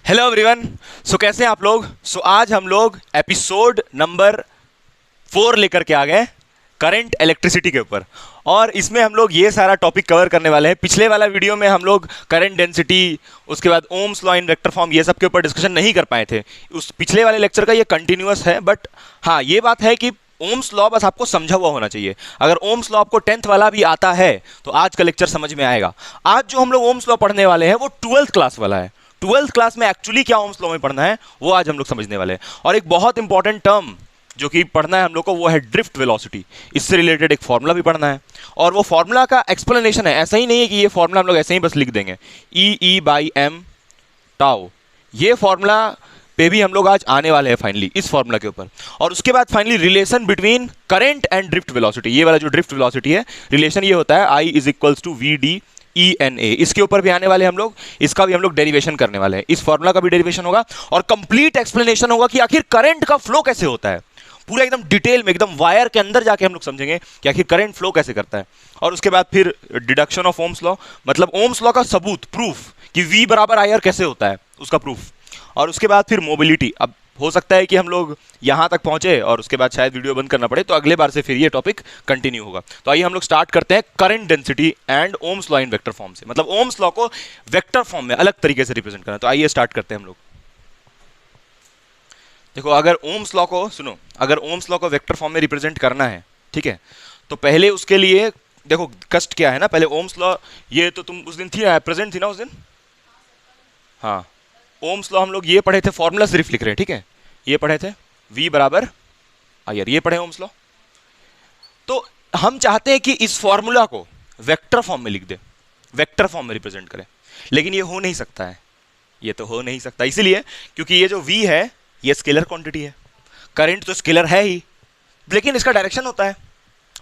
Hello everyone. सो कैसे हैं आप लोग। आज हम लोग एपिसोड नंबर 4 लेकर के आ गए करंट इलेक्ट्रिसिटी के ऊपर। और इसमें हम लोग ये सारा टॉपिक कवर करने वाले हैं। पिछले वाला वीडियो में हम लोग करंट डेंसिटी, उसके बाद Ohm's law in vector form, ये सब के ऊपर डिस्कशन नहीं कर पाए थे। उस पिछले वाले लेक्चर का ये कंटिन्यूअस है। बट हाँ, ये बात है कि ओम्स लॉ बस आपको समझा हुआ होना चाहिए। अगर ओम्स लॉ आपको 10th वाला भी आता है तो आज का लेक्चर समझ में आएगा। आज जो हम लोग ओम्स लॉ पढ़ने वाले हैं वो 12th क्लास वाला है। 12th क्लास में एक्चुअली क्या ओम्स लॉ में पढ़ना है वो आज हम लोग समझने वाले हैं। और एक बहुत इंपॉर्टेंट टर्म जो कि पढ़ना है हम लोग को वो है ड्रिफ्ट वेलोसिटी। इससे रिलेटेड एक फॉर्मूला भी पढ़ना है और वो फॉर्मूला का एक्सप्लेनेशन है। ऐसा ही नहीं है कि ये फॉर्मूला हम लोग ऐसे ही बस लिख देंगे E/m टाउ। ये फॉर्मूला पे भी हम लोग आज आने वाले हैं फाइनली इस फॉर्मूला के ऊपर। और उसके बाद finally relation between current and drift velocity. ये वाला जो ड्रिफ्ट वेलोसिटी है, रिलेशन ये होता है I = VD/ENA। इसके ऊपर भी आने वाले हम लोग, इसका भी हम लोग डेरिवेशन करने वाले हैं। इस फॉर्मूला का भी डेरिवेशन होगा और कंप्लीट एक्सप्लेनेशन होगा कि आखिर करंट का फ्लो कैसे होता है। पूरा एकदम डिटेल में, एकदम वायर के अंदर जाके हम लोग समझेंगे कि आखिर करंट फ्लो कैसे करता है। और उसके बाद फिर डिडक्शन ऑफ ओम्स लॉ, मतलब ओम्स लॉ का सबूत, प्रूफ कि V बराबर IR कैसे होता है, उसका प्रूफ। और उसके बाद फिर मोबिलिटी। अब हो सकता है कि हम लोग यहाँ तक पहुंचे और उसके बाद शायद वीडियो बंद करना पड़े, तो अगले बार से फिर ये टॉपिक कंटिन्यू होगा। तो आइए हम लोग स्टार्ट करते हैं current density and Ohm's law in vector form से। मतलब ओम्स लॉ को वेक्टर फॉर्म में अलग तरीके से रिप्रेजेंट करना। तो आइए स्टार्ट करते हैं हम लोग। देखो, अगर ओम्स लॉ को सुनो, अगर ओम्स लॉ को वेक्टर फॉर्म में रिप्रेजेंट करना है, ठीक है, तो पहले उसके लिए देखो कष्ट क्या है ना। पहले ओम्स लॉ, ये तो तुम उस दिन थी ना, प्रेजेंट थी ना उस दिन। हाँ, ओम्स लॉ हम लोग ये पढ़े थे, फॉर्मूला सिर्फ लिख रहे हैं, ठीक है। ये पढ़े थे V बराबर IR, ये पढ़े ओम्स लॉ। तो हम चाहते हैं कि इस फॉर्मूला को वेक्टर फॉर्म में लिख दे, वेक्टर फॉर्म में रिप्रेजेंट करें। लेकिन ये हो नहीं सकता है, ये तो हो नहीं सकता इसीलिए क्योंकि ये जो V है ये स्केलर क्वांटिटी है। करंट तो स्केलर है ही, लेकिन इसका डायरेक्शन होता है।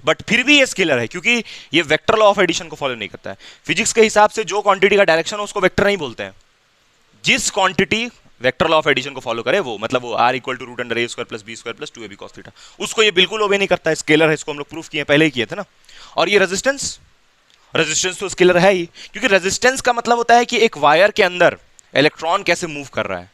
बट फिर भी ये स्केलर है क्योंकि ये वेक्टर लॉ ऑफ एडिशन को फॉलो नहीं करता है। फिजिक्स के हिसाब से जो क्वांटिटी का डायरेक्शन हो उसको वेक्टर नहीं बोलते हैं। जिस quantity vector law of addition को फॉलो करे वो, मतलब वो R = √A² + B² + 2AB cos θ, उसको ये बिल्कुल ओबे नहीं करता है। स्केलर है, इसको हम लोग प्रूफ किए, पहले ही किए थे ना। और ये रेजिस्टेंस, रेजिस्टेंस तो स्केलर है ही, क्योंकि रेजिस्टेंस का मतलब होता है कि एक वायर के अंदर इलेक्ट्रॉन कैसे मूव कर रहा है,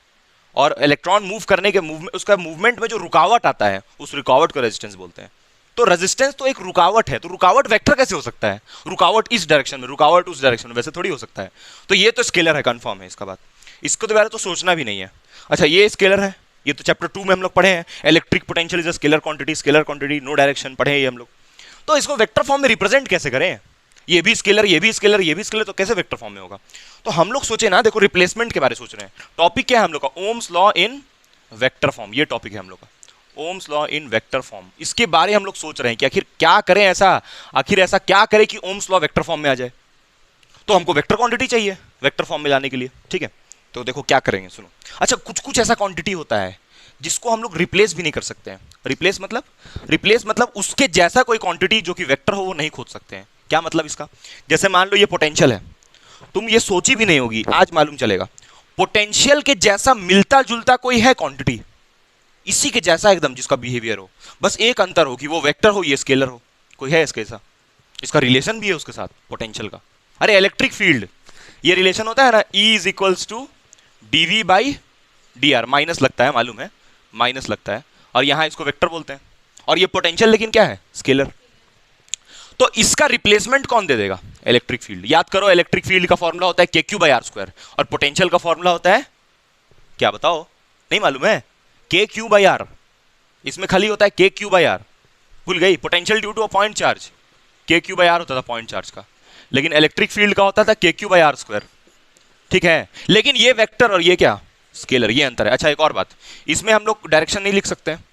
और इलेक्ट्रॉन मूव करने के उसका मूवमेंट में जो रुकावट आता है उस रुकावट को रेजिस्टेंस बोलते हैं। तो रेजिस्टेंस तो एक रुकावट है, तो रुकावट वेक्टर कैसे हो सकता है? रुकावट इस डायरेक्शन में, रुकावट उस डायरेक्शन में, वैसे थोड़ी हो सकता है। तो ये तो स्केलर है, कंफर्म है इसका बात। इसको दोबारा तो सोचना भी नहीं है। अच्छा, ये स्केलर है, ये तो चैप्टर 2 में हम लोग पढ़े हैं। Electric potential is a scalar quantity, scalar quantity, no direction, पढ़े हैं ये हम लोग। तो इसको वेक्टर फॉर्म में रिप्रेजेंट कैसे करें? ये भी स्केलर, ये भी स्केलर, ये भी स्केलर, तो कैसे वेक्टर फॉर्म में होगा? तो हम लोग सोचे ना, देखो रिप्लेसमेंट के बारे में सोच रहे हैं। टॉपिक क्या है हम लोग का? Ohm's law in vector form, ये टॉपिक है हम लोग का, Ohm's law in vector form. इसके बारे में हम लोग सोच रहे हैं कि आखिर क्या करें ऐसा, आखिर ऐसा क्या करें कि ओम्स लॉ वेक्टर फॉर्म में आ जाए। तो हमको वेक्टर क्वांटिटी चाहिए वेक्टर फॉर्म में लाने के लिए, ठीक है। तो देखो क्या करेंगे, सुनो। अच्छा, कुछ कुछ ऐसा क्वांटिटी होता है जिसको हम लोग रिप्लेस भी नहीं कर सकते हैं। रिप्लेस मतलब उसके जैसा कोई क्वांटिटी जो कि वेक्टर हो वो नहीं खोज सकते हैं। क्या मतलब इसका? जैसे मान लो ये पोटेंशियल है, तुम ये सोची भी नहीं होगी, आज मालूम चलेगा। पोटेंशियल के जैसा मिलता जुलता कोई है क्वांटिटी, इसी के जैसा एकदम, जिसका बिहेवियर हो, बस एक अंतर हो कि वो वेक्टर हो, ये स्केलर हो। कोई है इसके ऐसा? इसका रिलेशन भी है उसके साथ पोटेंशियल का। अरे इलेक्ट्रिक फील्ड, ये रिलेशन होता है ना, E = dV/dr। माइनस लगता है, मालूम है, माइनस लगता है, और यहां इसको वेक्टर बोलते हैं। और ये पोटेंशियल लेकिन क्या है? स्केलर। तो इसका रिप्लेसमेंट कौन दे देगा? Electric field. याद करो, इलेक्ट्रिक फील्ड का फॉर्मूला होता है KQ/R², और पोटेंशियल का फॉर्मूला होता है क्या, बताओ? नहीं मालूम है? KQ/R। इसमें खाली होता है KQ/R। भूल गई? Potential due to a point charge, KQ/R होता था पॉइंट चार्ज का, लेकिन इलेक्ट्रिक फील्ड का होता था KQ/R², ठीक है। लेकिन ये वेक्टर और ये क्या, स्केलर, ये अंतर है। अच्छा, एक और बात, इसमें हम लोग डायरेक्शन नहीं लिख सकते हैं।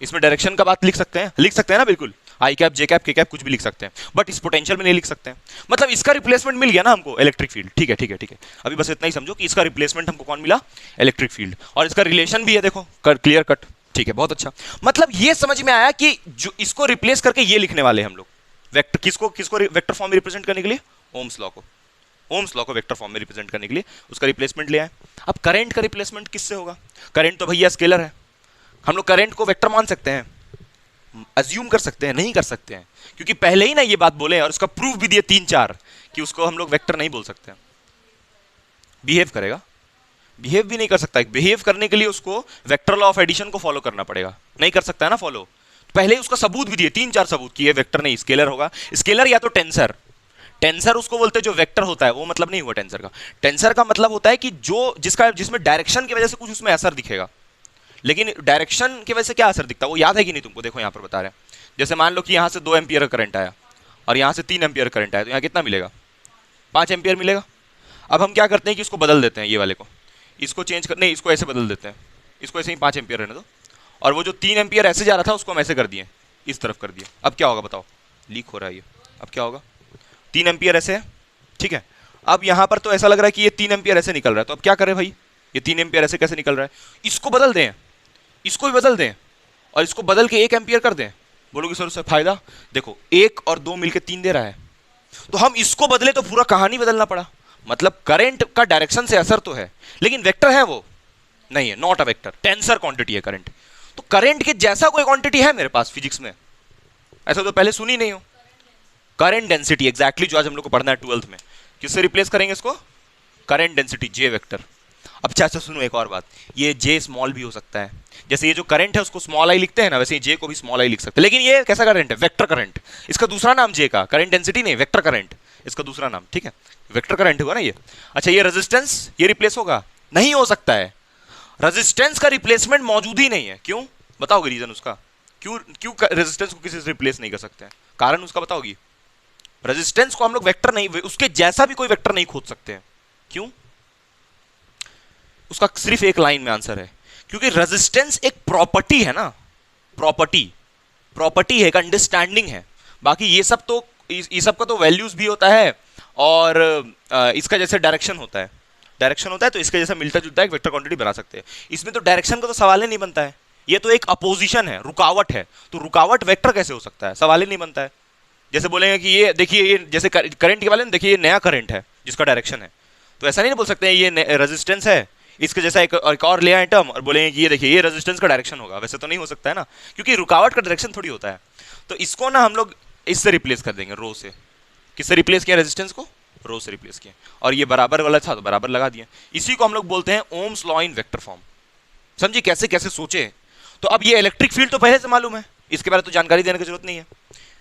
इसमें डायरेक्शन का बात लिख सकते हैं ना, बिल्कुल, I cap, J cap, K cap कुछ भी लिख सकते हैं, बट इस पोटेंशियल में नहीं लिख सकते हैं। मतलब इसका रिप्लेसमेंट मिल गया ना हमको, इलेक्ट्रिक फील्ड। ठीक है, ठीक है, ठीक है। अभी बस इतना ही समझो कि इसका रिप्लेसमेंट हमको कौन मिला? Electric field. और इसका रिलेशन भी है, देखो, क्लियर कट, ठीक है, बहुत अच्छा। मतलब ये समझ में आया कि जो इसको रिप्लेस करके ये लिखने वाले हम लोग वेक्टर, किसको वेक्टर फॉर्म में रिप्रेजेंट करने के लिए? ओम्स लॉ को। ओम्स लॉ को वेक्टर फॉर्म में रिप्रेजेंट करने के लिए उसका रिप्लेसमेंट ले आए। अब करंट का रिप्लेसमेंट किससे होगा? करंट तो भैया स्केलर है, हम लोग करंट को वेक्टर मान सकते हैं? अज्यूम कर सकते हैं? नहीं कर सकते हैं, क्योंकि पहले ही ना ये बात बोले और उसका प्रूफ भी दिए 3-4 कि उसको हम लोग वेक्टर नहीं बोल सकते। बिहेव करेगा, बिहेव भी नहीं कर सकता। बिहेव करने के लिए उसको वेक्टर लॉ ऑफ एडिशन को फॉलो करना पड़ेगा, नहीं कर सकता है ना फॉलो। पहले उसका सबूत भी दिए, 3-4 सबूत कि ये वेक्टर नहीं स्केलर होगा। स्केलर या तो टेंसर, टेंसर उसको बोलते हैं जो वेक्टर होता है, वो मतलब नहीं हुआ टेंसर का। टेंसर का मतलब होता है कि जो जिसमें डायरेक्शन की वजह से कुछ उसमें असर दिखेगा। लेकिन डायरेक्शन की वजह से क्या असर दिखता है वो याद है कि नहीं तुमको? देखो यहाँ पर बता रहे हैं, जैसे मान लो कि यहाँ से 2 एम्पियर करंट आया और यहाँ से 3 एम्पियर करंट आया, तो यहाँ कितना मिलेगा? 5 एम्पियर मिलेगा। अब हम क्या करते हैं कि इसको बदल देते हैं, ये वाले को, इसको चेंज कर, नहीं इसको ऐसे बदल देते हैं, इसको ऐसे ही 5 एम्पियर रहने दो, और वो जो 3 एम्पियर ऐसे जा रहा था उसको हम ऐसे कर दिए, इस तरफ कर दिया। अब क्या होगा बताओ? लीक हो रहा है ये, अब क्या होगा? 3 एम्पियर ऐसे है, ठीक है। अब यहाँ पर तो ऐसा लग रहा है कि ये 3 एम्पियर ऐसे निकल रहा है, तो अब क्या करें भाई? ये 3 एम्पियर ऐसे कैसे निकल रहा है? इसको बदल दें, इसको भी बदल दें, और इसको बदल के 1 एम्पियर कर दें। बोलोगे सर उससे फायदा? देखो 1 और 2 मिलकर 3 दे रहा है, तो हम इसको बदले तो पूरा कहानी बदलना पड़ा। मतलब करंट का डायरेक्शन से असर तो है, लेकिन वेक्टर है वो नहीं है, not a vector, tensor quantity है करंट। तो करंट के जैसा कोई क्वांटिटी है मेरे पास फिजिक्स में? ऐसा तो पहले सुनी नहीं हो। करंट डेंसिटी, एग्जैक्टली जो आज हम लोग को पढ़ना है 12th में। किससे रिप्लेस करेंगे इसको? करंट डेंसिटी, जे वेक्टर। अब अच्छा सुनो एक और बात, ये जे स्मॉल भी हो सकता है। जैसे ये जो करंट है उसको स्मॉल आई लिखते हैं ना, वैसे जे को भी स्मॉल आई लिख सकते हैं। लेकिन ये कैसा करंट है? Vector current. इसका दूसरा नाम जे का, करंट डेंसिटी नहीं, वेक्टर करंट इसका दूसरा नाम, ठीक है। वेक्टर करंट हुआ ना ये। अच्छा ये रेजिस्टेंस, ये रिप्लेस होगा? नहीं हो सकता है। रेजिस्टेंस का रिप्लेसमेंट मौजूद ही नहीं है। क्यों बताओगे रीजन उसका? क्यों क्यों रेजिस्टेंस को किसी से रिप्लेस नहीं कर सकते हैं? कारण उसका बताओगी? रेजिस्टेंस को हम लोग वेक्टर नहीं, उसके जैसा भी कोई वेक्टर नहीं खोज सकते हैं। क्यों? उसका सिर्फ एक लाइन में आंसर है, क्योंकि रेजिस्टेंस एक प्रॉपर्टी है ना, प्रॉपर्टी है, एक अंडरस्टैंडिंग है। बाकी ये सब तो, ये सब का तो वैल्यूज भी होता है, और इसका जैसे डायरेक्शन होता है, तो इसके जैसा मिलता जुलता एक वेक्टर क्वांटिटी बना सकते हैं। इसमें तो डायरेक्शन का तो सवाल ही नहीं बनता है, ये तो एक अपोजिशन है, रुकावट है, तो रुकावट वेक्टर कैसे हो सकता है? सवाल ही नहीं बनता है। जैसे बोलेंगे कि ये देखिए, ये जैसे करंट के वाले में देखिए, ये नया करंट है जिसका डायरेक्शन है, तो ऐसा नहीं बोल सकते हैं ये रेजिस्टेंस है, इसके जैसा एक और ले आए टर्म और बोलेंगे कि ये देखिए ये रेजिस्टेंस का डायरेक्शन होगा। वैसे तो नहीं हो सकता है ना, क्योंकि रुकावट का डायरेक्शन थोड़ी होता है। तो इसको ना हम लोग इससे रिप्लेस कर देंगे, रो से। किससे रिप्लेस किया? रेजिस्टेंस को रो से रिप्लेस किया, और ये बराबर वाला था तो बराबर लगा दिया। इसी को हम लोग बोलते हैं Ohm's law in vector form. समझिए कैसे कैसे सोचे। तो अब ये इलेक्ट्रिक फील्ड तो पहले से मालूम है, इसके बारे में तो जानकारी देने की जरूरत नहीं है।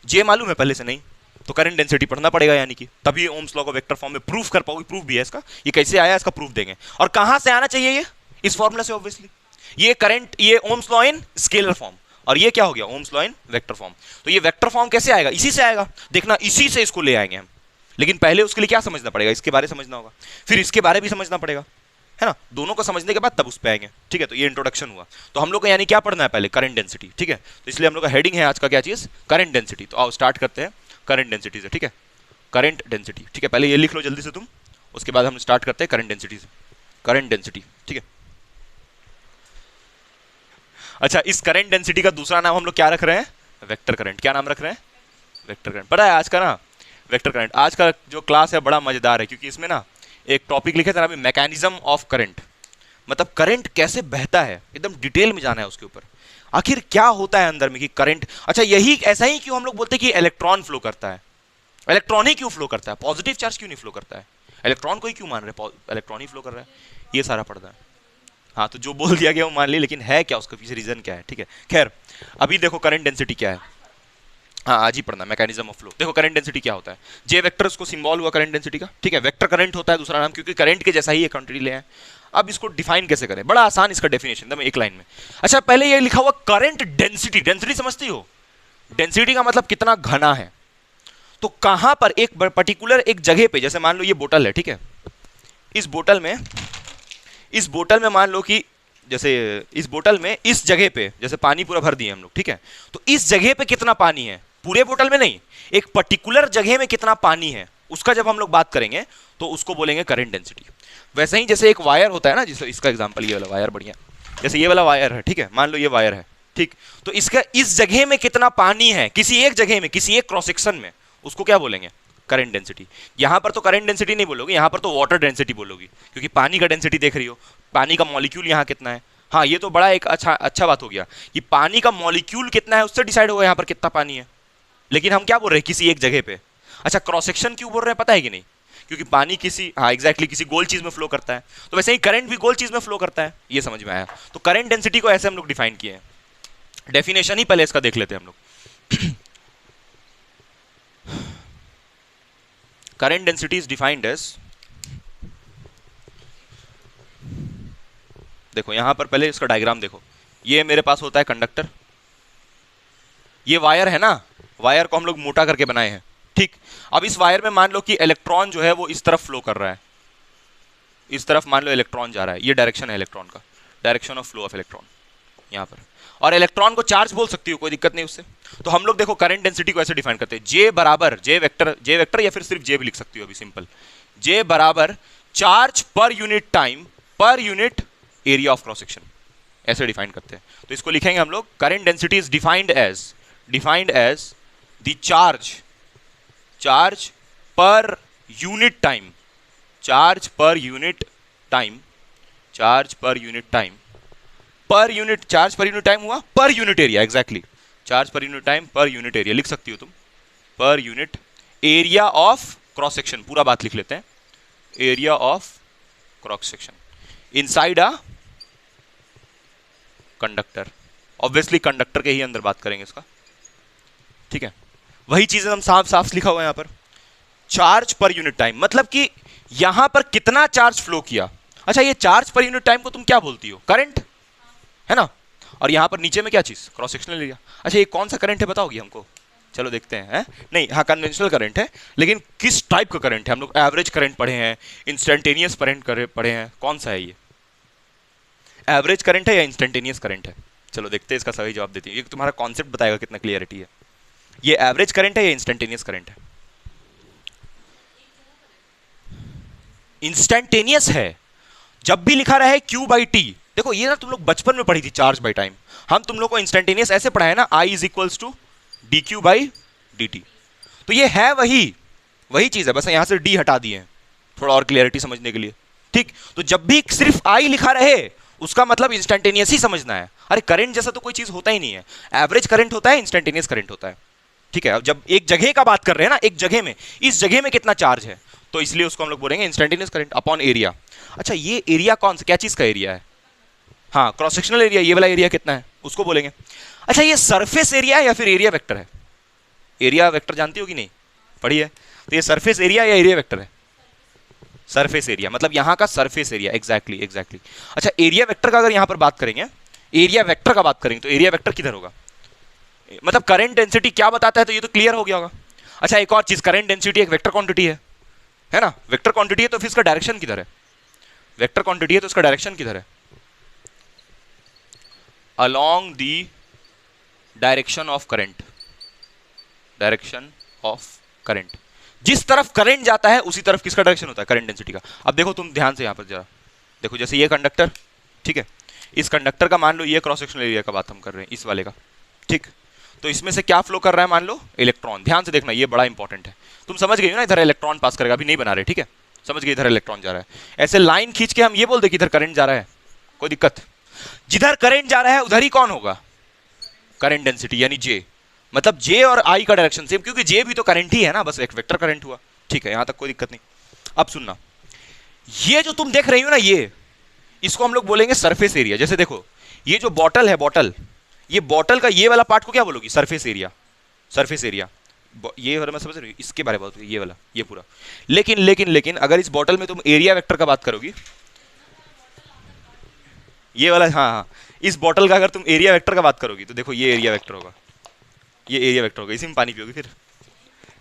जे मालूम है पहले से, नहीं तो करंट डेंसिटी पढ़ना पड़ेगा, यानी कि तभी ओम्स लॉ को वेक्टर फॉर्म में प्रूफ कर पाओगे। प्रूफ भी है इसका, ये कैसे आया इसका प्रूफ देंगे। और कहां से आना चाहिए? ये इस फॉर्मूला से ऑब्वियसली। ये करंट, ये Ohm's law in scalar form, और ये क्या हो गया? Ohm's law in vector form. तो ये वेक्टर फॉर्म कैसे आएगा? इसी से आएगा, देखना, इसी से इसको ले आएंगे हम। लेकिन पहले उसके लिए क्या समझना पड़ेगा? इसके बारे में समझना होगा, फिर इसके बारे भी समझना पड़ेगा, है ना। दोनों को समझने के बाद तब उस पे आएंगे, ठीक है। तो ये इंट्रोडक्शन हुआ। तो हम लोग को यानी क्या पढ़ना है? पहले करंट डेंसिटी, ठीक है। तो इसलिए हम लोग का हेडिंग है आज का क्या चीज? Current density. तो आओ स्टार्ट करते हैं करंट डेंसिटी से, ठीक है। करंट डेंसिटी, ठीक है। पहले ये लिख लो जल्दी से तुम, उसके बाद हम स्टार्ट करते हैं करंट डेंसिटी से। करंट डेंसिटी, ठीक है। अच्छा, इस करंट डेंसिटी का दूसरा नाम हम लोग क्या रख रहे हैं? Vector current. क्या नाम रख रहे हैं? Vector current. पता है आज का ना, वेक्टर करंट, आज का जो क्लास है बड़ा मजेदार है, क्योंकि इसमें ना एक टॉपिक लिखे थे ना, मैकेनिज्म ऑफ करंट, मतलब करंट कैसे बहता है, एकदम डिटेल में जाना है उसके ऊपर। आखिर क्या होता है अंदर में कि करंट, अच्छा यही ऐसा ही क्यों हम लोग बोलते हैं कि इलेक्ट्रॉन फ्लो करता है? इलेक्ट्रॉन ही क्यों फ्लो करता है? पॉजिटिव चार्ज क्यों नहीं फ्लो करता है? इलेक्ट्रॉन को ही क्यों मान रहे हैं इलेक्ट्रॉन ही फ्लो कर रहा है? ये सारा पढ़ना है। हाँ, तो जो बोल दिया गया वो मान ली, लेकिन है क्या उसका पीछे रीजन क्या है, ठीक है। खैर अभी देखो करंट डेंसिटी क्या है। हाँ, आज ही पढ़ना मैकेनिज्म ऑफ फ्लो। देखो करंट डेंसिटी क्या होता है? जे वेक्टर उसको सिंबल हुआ करंट डेंसिटी का, ठीक है। वेक्टर करंट होता है दूसरा नाम, क्योंकि करंट के जैसा ही एक क्वांटिटी ले आए। अब इसको डिफाइन कैसे करें? बड़ा आसान इसका डेफिनेशन एकदम एक लाइन में। अच्छा, पहले ये लिखा हुआ करंट डेंसिटी, डेंसिटी समझती हो? डेंसिटी का मतलब कितना घना है। तो कहां पर एक पर्टिकुलर एक जगह पे, जैसे मान लो ये बोतल है, ठीक है। इस बोतल में मान लो कि जैसे इस बोतल में इस जगह पे जैसे पानी पूरा भर दिए हम लोग, ठीक है। तो इस जगह पे कितना पानी है? पूरे बोतल में नहीं, एक पर्टिकुलर जगह में कितना पानी है उसका जब हम लोग बात करेंगे तो उसको बोलेंगे करंट डेंसिटी। वैसे ही जैसे एक वायर होता है ना, जिसका इसका एग्जांपल ये वाला वायर, बढ़िया, जैसे ये वाला वायर है, ठीक है। मान लो ये वायर है, ठीक। तो इसका इस जगह में कितना पानी है, किसी एक जगह में, किसी एक क्रॉस सेक्शन में, उसको क्या बोलेंगे? Current density. यहां पर तो करंट डेंसिटी नहीं बोलोगे, यहां पर तो वाटर डेंसिटी बोलोगी, क्योंकि पानी का डेंसिटी देख रही हो, पानी का मॉलिक्यूल यहां कितना है। हाँ, ये तो बड़ा एक अच्छा बात हो गया कि पानी का मॉलिक्यूल कितना है उससे डिसाइड होगा यहां पर कितना पानी है। लेकिन हम क्या बोल रहे हैं? किसी एक जगह पे। अच्छा, क्रॉस सेक्शन क्यों बोल रहे हैं पता है कि नहीं? क्योंकि पानी किसी, हाँ एग्जैक्टली, किसी गोल चीज में फ्लो करता है, तो वैसे ही करंट भी गोल चीज में फ्लो करता है। ये समझ में आया? तो करंट डेंसिटी को ऐसे हम लोग डिफाइन किए हैं। डेफिनेशन ही पहले इसका देख लेते हैं हम लोग। Current density is defined as, देखो यहां पर पहले इसका डायग्राम देखो, ये मेरे पास होता है कंडक्टर, ये वायर है ना, वायर को हम लोग मोटा करके बनाए हैं, ठीक। अब इस वायर में मान लो कि इलेक्ट्रॉन जो है वो इस तरफ फ्लो कर रहा है, इस तरफ मान लो इलेक्ट्रॉन जा रहा है, ये डायरेक्शन है इलेक्ट्रॉन का, direction of flow of electron यहां पर। और इलेक्ट्रॉन को चार्ज बोल सकती हो, कोई दिक्कत नहीं उससे। तो हम लोग देखो करंट डेंसिटी को ऐसे डिफाइन करते हैं, जे बराबर जे वेक्टर या फिर सिर्फ जे भी लिख सकती हो अभी सिंपल, जे बराबर charge per unit time per unit area of cross section, ऐसे डिफाइन करते हैं। तो इसको लिखेंगे हम लोग, current density is defined as the charge per unit time, charge per unit time, charge per unit time, per unit, charge per unit time हुआ per unit area, exactly, charge per unit time per unit area लिख सकती हो तुम, per unit area of cross section, पूरा बात लिख लेते हैं, area of cross section inside a conductor. Obviously conductor के ही अंदर बात करेंगे इसका, ठीक है। वही चीजें हम साफ साफ लिखा हुआ है यहां पर, चार्ज पर यूनिट टाइम, मतलब कि यहां पर कितना चार्ज फ्लो किया। अच्छा, ये चार्ज पर यूनिट टाइम को तुम क्या बोलती हो? करंट, है ना। और यहां पर नीचे में क्या चीज? Cross sectional area. अच्छा, ये कौन सा करंट है बताओगी हमको? चलो देखते हैं, नहीं हाँ कन्वेंशनल करंट है, लेकिन किस टाइप का करंट है? हम लोग एवरेज करंट पढ़े हैं, इंस्टेंटेनियस करंट पढ़े हैं, कौन सा है ये? एवरेज करंट है या इंस्टेंटेनियस करंट है? चलो देखते हैं, इसका सही जवाब देती है, ये तुम्हारा कॉन्सेप्ट बताएगा कितना क्लियरिटी है। ये एवरेज करंट है या इंस्टेंटेनियस करंट है? इंस्टेंटेनियस है। जब भी लिखा रहा है Q बाई टी, देखो ये ना तुम लोग बचपन में पढ़ी थी चार्ज बाई टाइम, हम तुम लोग को इंस्टेंटेनियस ऐसे पढ़ा है ना, I is equals to d q by d t. तो ये है वही चीज है, बस यहां से डी हटा दिए हैं थोड़ा और क्लियरिटी समझने के लिए, ठीक। तो जब भी सिर्फ I लिखा रहे उसका मतलब इंस्टेंटेनियस ही समझना है। अरे करंट जैसा तो कोई चीज होता ही नहीं है, एवरेज करंट होता है, इंस्टेंटेनियस करंट होता है, ठीक है। अब जब एक जगह का बात कर रहे हैं ना, एक जगह में, इस जगह में कितना चार्ज है, तो इसलिए उसको हम लोग बोलेंगे इंस्टेंटेनियस करंट अपॉन एरिया। अच्छा, ये एरिया कौन सा, क्या चीज का एरिया है? हाँ, क्रॉस सेक्शनल एरिया, ये वाला एरिया कितना है उसको बोलेंगे। अच्छा, ये सरफेस एरिया है या फिर एरिया वेक्टर है? एरिया वेक्टर जानती हो कि नहीं, पढ़ी है? तो ये सरफेस एरिया या एरिया वेक्टर है? सरफेस एरिया, मतलब यहां का सरफेस एरिया, एग्जैक्टली। अच्छा, एरिया वेक्टर का अगर यहां पर बात करेंगे, एरिया वेक्टर का बात करेंगे, तो एरिया वेक्टर किधर होगा? मतलब करंट डेंसिटी क्या बताता है, तो ये तो क्लियर हो गया होगा। अच्छा, एक और चीज, करंट डेंसिटी एक वेक्टर क्वांटिटी है ना, वेक्टर क्वांटिटी है, तो फिर इसका डायरेक्शन किधर है? वेक्टर क्वांटिटी है तो इसका डायरेक्शन किधर है? Along the direction of current, direction of current, जिस तरफ करंट जाता है उसी तरफ किसका डायरेक्शन होता है? करंट डेंसिटी का। अब देखो तुम ध्यान से यहां पर जरा देखो, जैसे ये कंडक्टर, ठीक है, इस कंडक्टर का मान लो ये क्रॉस सेक्शनल एरिया का बात हम कर रहे हैं, इस वाले का, ठीक। तो इसमें से क्या फ्लो कर रहा है? मान लो इलेक्ट्रॉन। ध्यान से देखना, ये बड़ा इंपॉर्टेंट है, तुम समझ गई हो ना, इधर इलेक्ट्रॉन पास करेगा, अभी नहीं बना रहे, ठीक है, समझ गए, इधर इलेक्ट्रॉन जा रहा है। ऐसे लाइन खींच के हम ये बोल दे कि इधर करंट जा रहा है, कोई दिक्कत? जिधर करंट जा रहा है उधर ही कौन होगा? करंट डेंसिटी, यानी जे, मतलब जे और आई का डायरेक्शन सेम, क्योंकि जे भी तो करंट ही है ना, बस एक वेक्टर करंट हुआ, ठीक है, यहां तक कोई दिक्कत नहीं। अब सुनना, ये जो तुम देख रही हो ना, ये इसको हम लोग बोलेंगे सरफेस एरिया। जैसे देखो, ये जो बॉटल है, बॉटल, ये बॉटल का ये वाला पार्ट को क्या बोलोगी? सरफेस एरिया, सरफेस एरिया, ये वाला मैं समझ रही हूँ, इसके बारे में बात, ये वाला, ये पूरा। लेकिन अगर इस बॉटल में तुम एरिया वेक्टर का बात करोगी, ये वाला, हाँ, इस बॉटल का अगर तुम एरिया वेक्टर का बात करोगी, तो देखो ये एरिया वेक्टर होगा, ये एरिया वेक्टर होगा, इसी में पानी पियोगी फिर।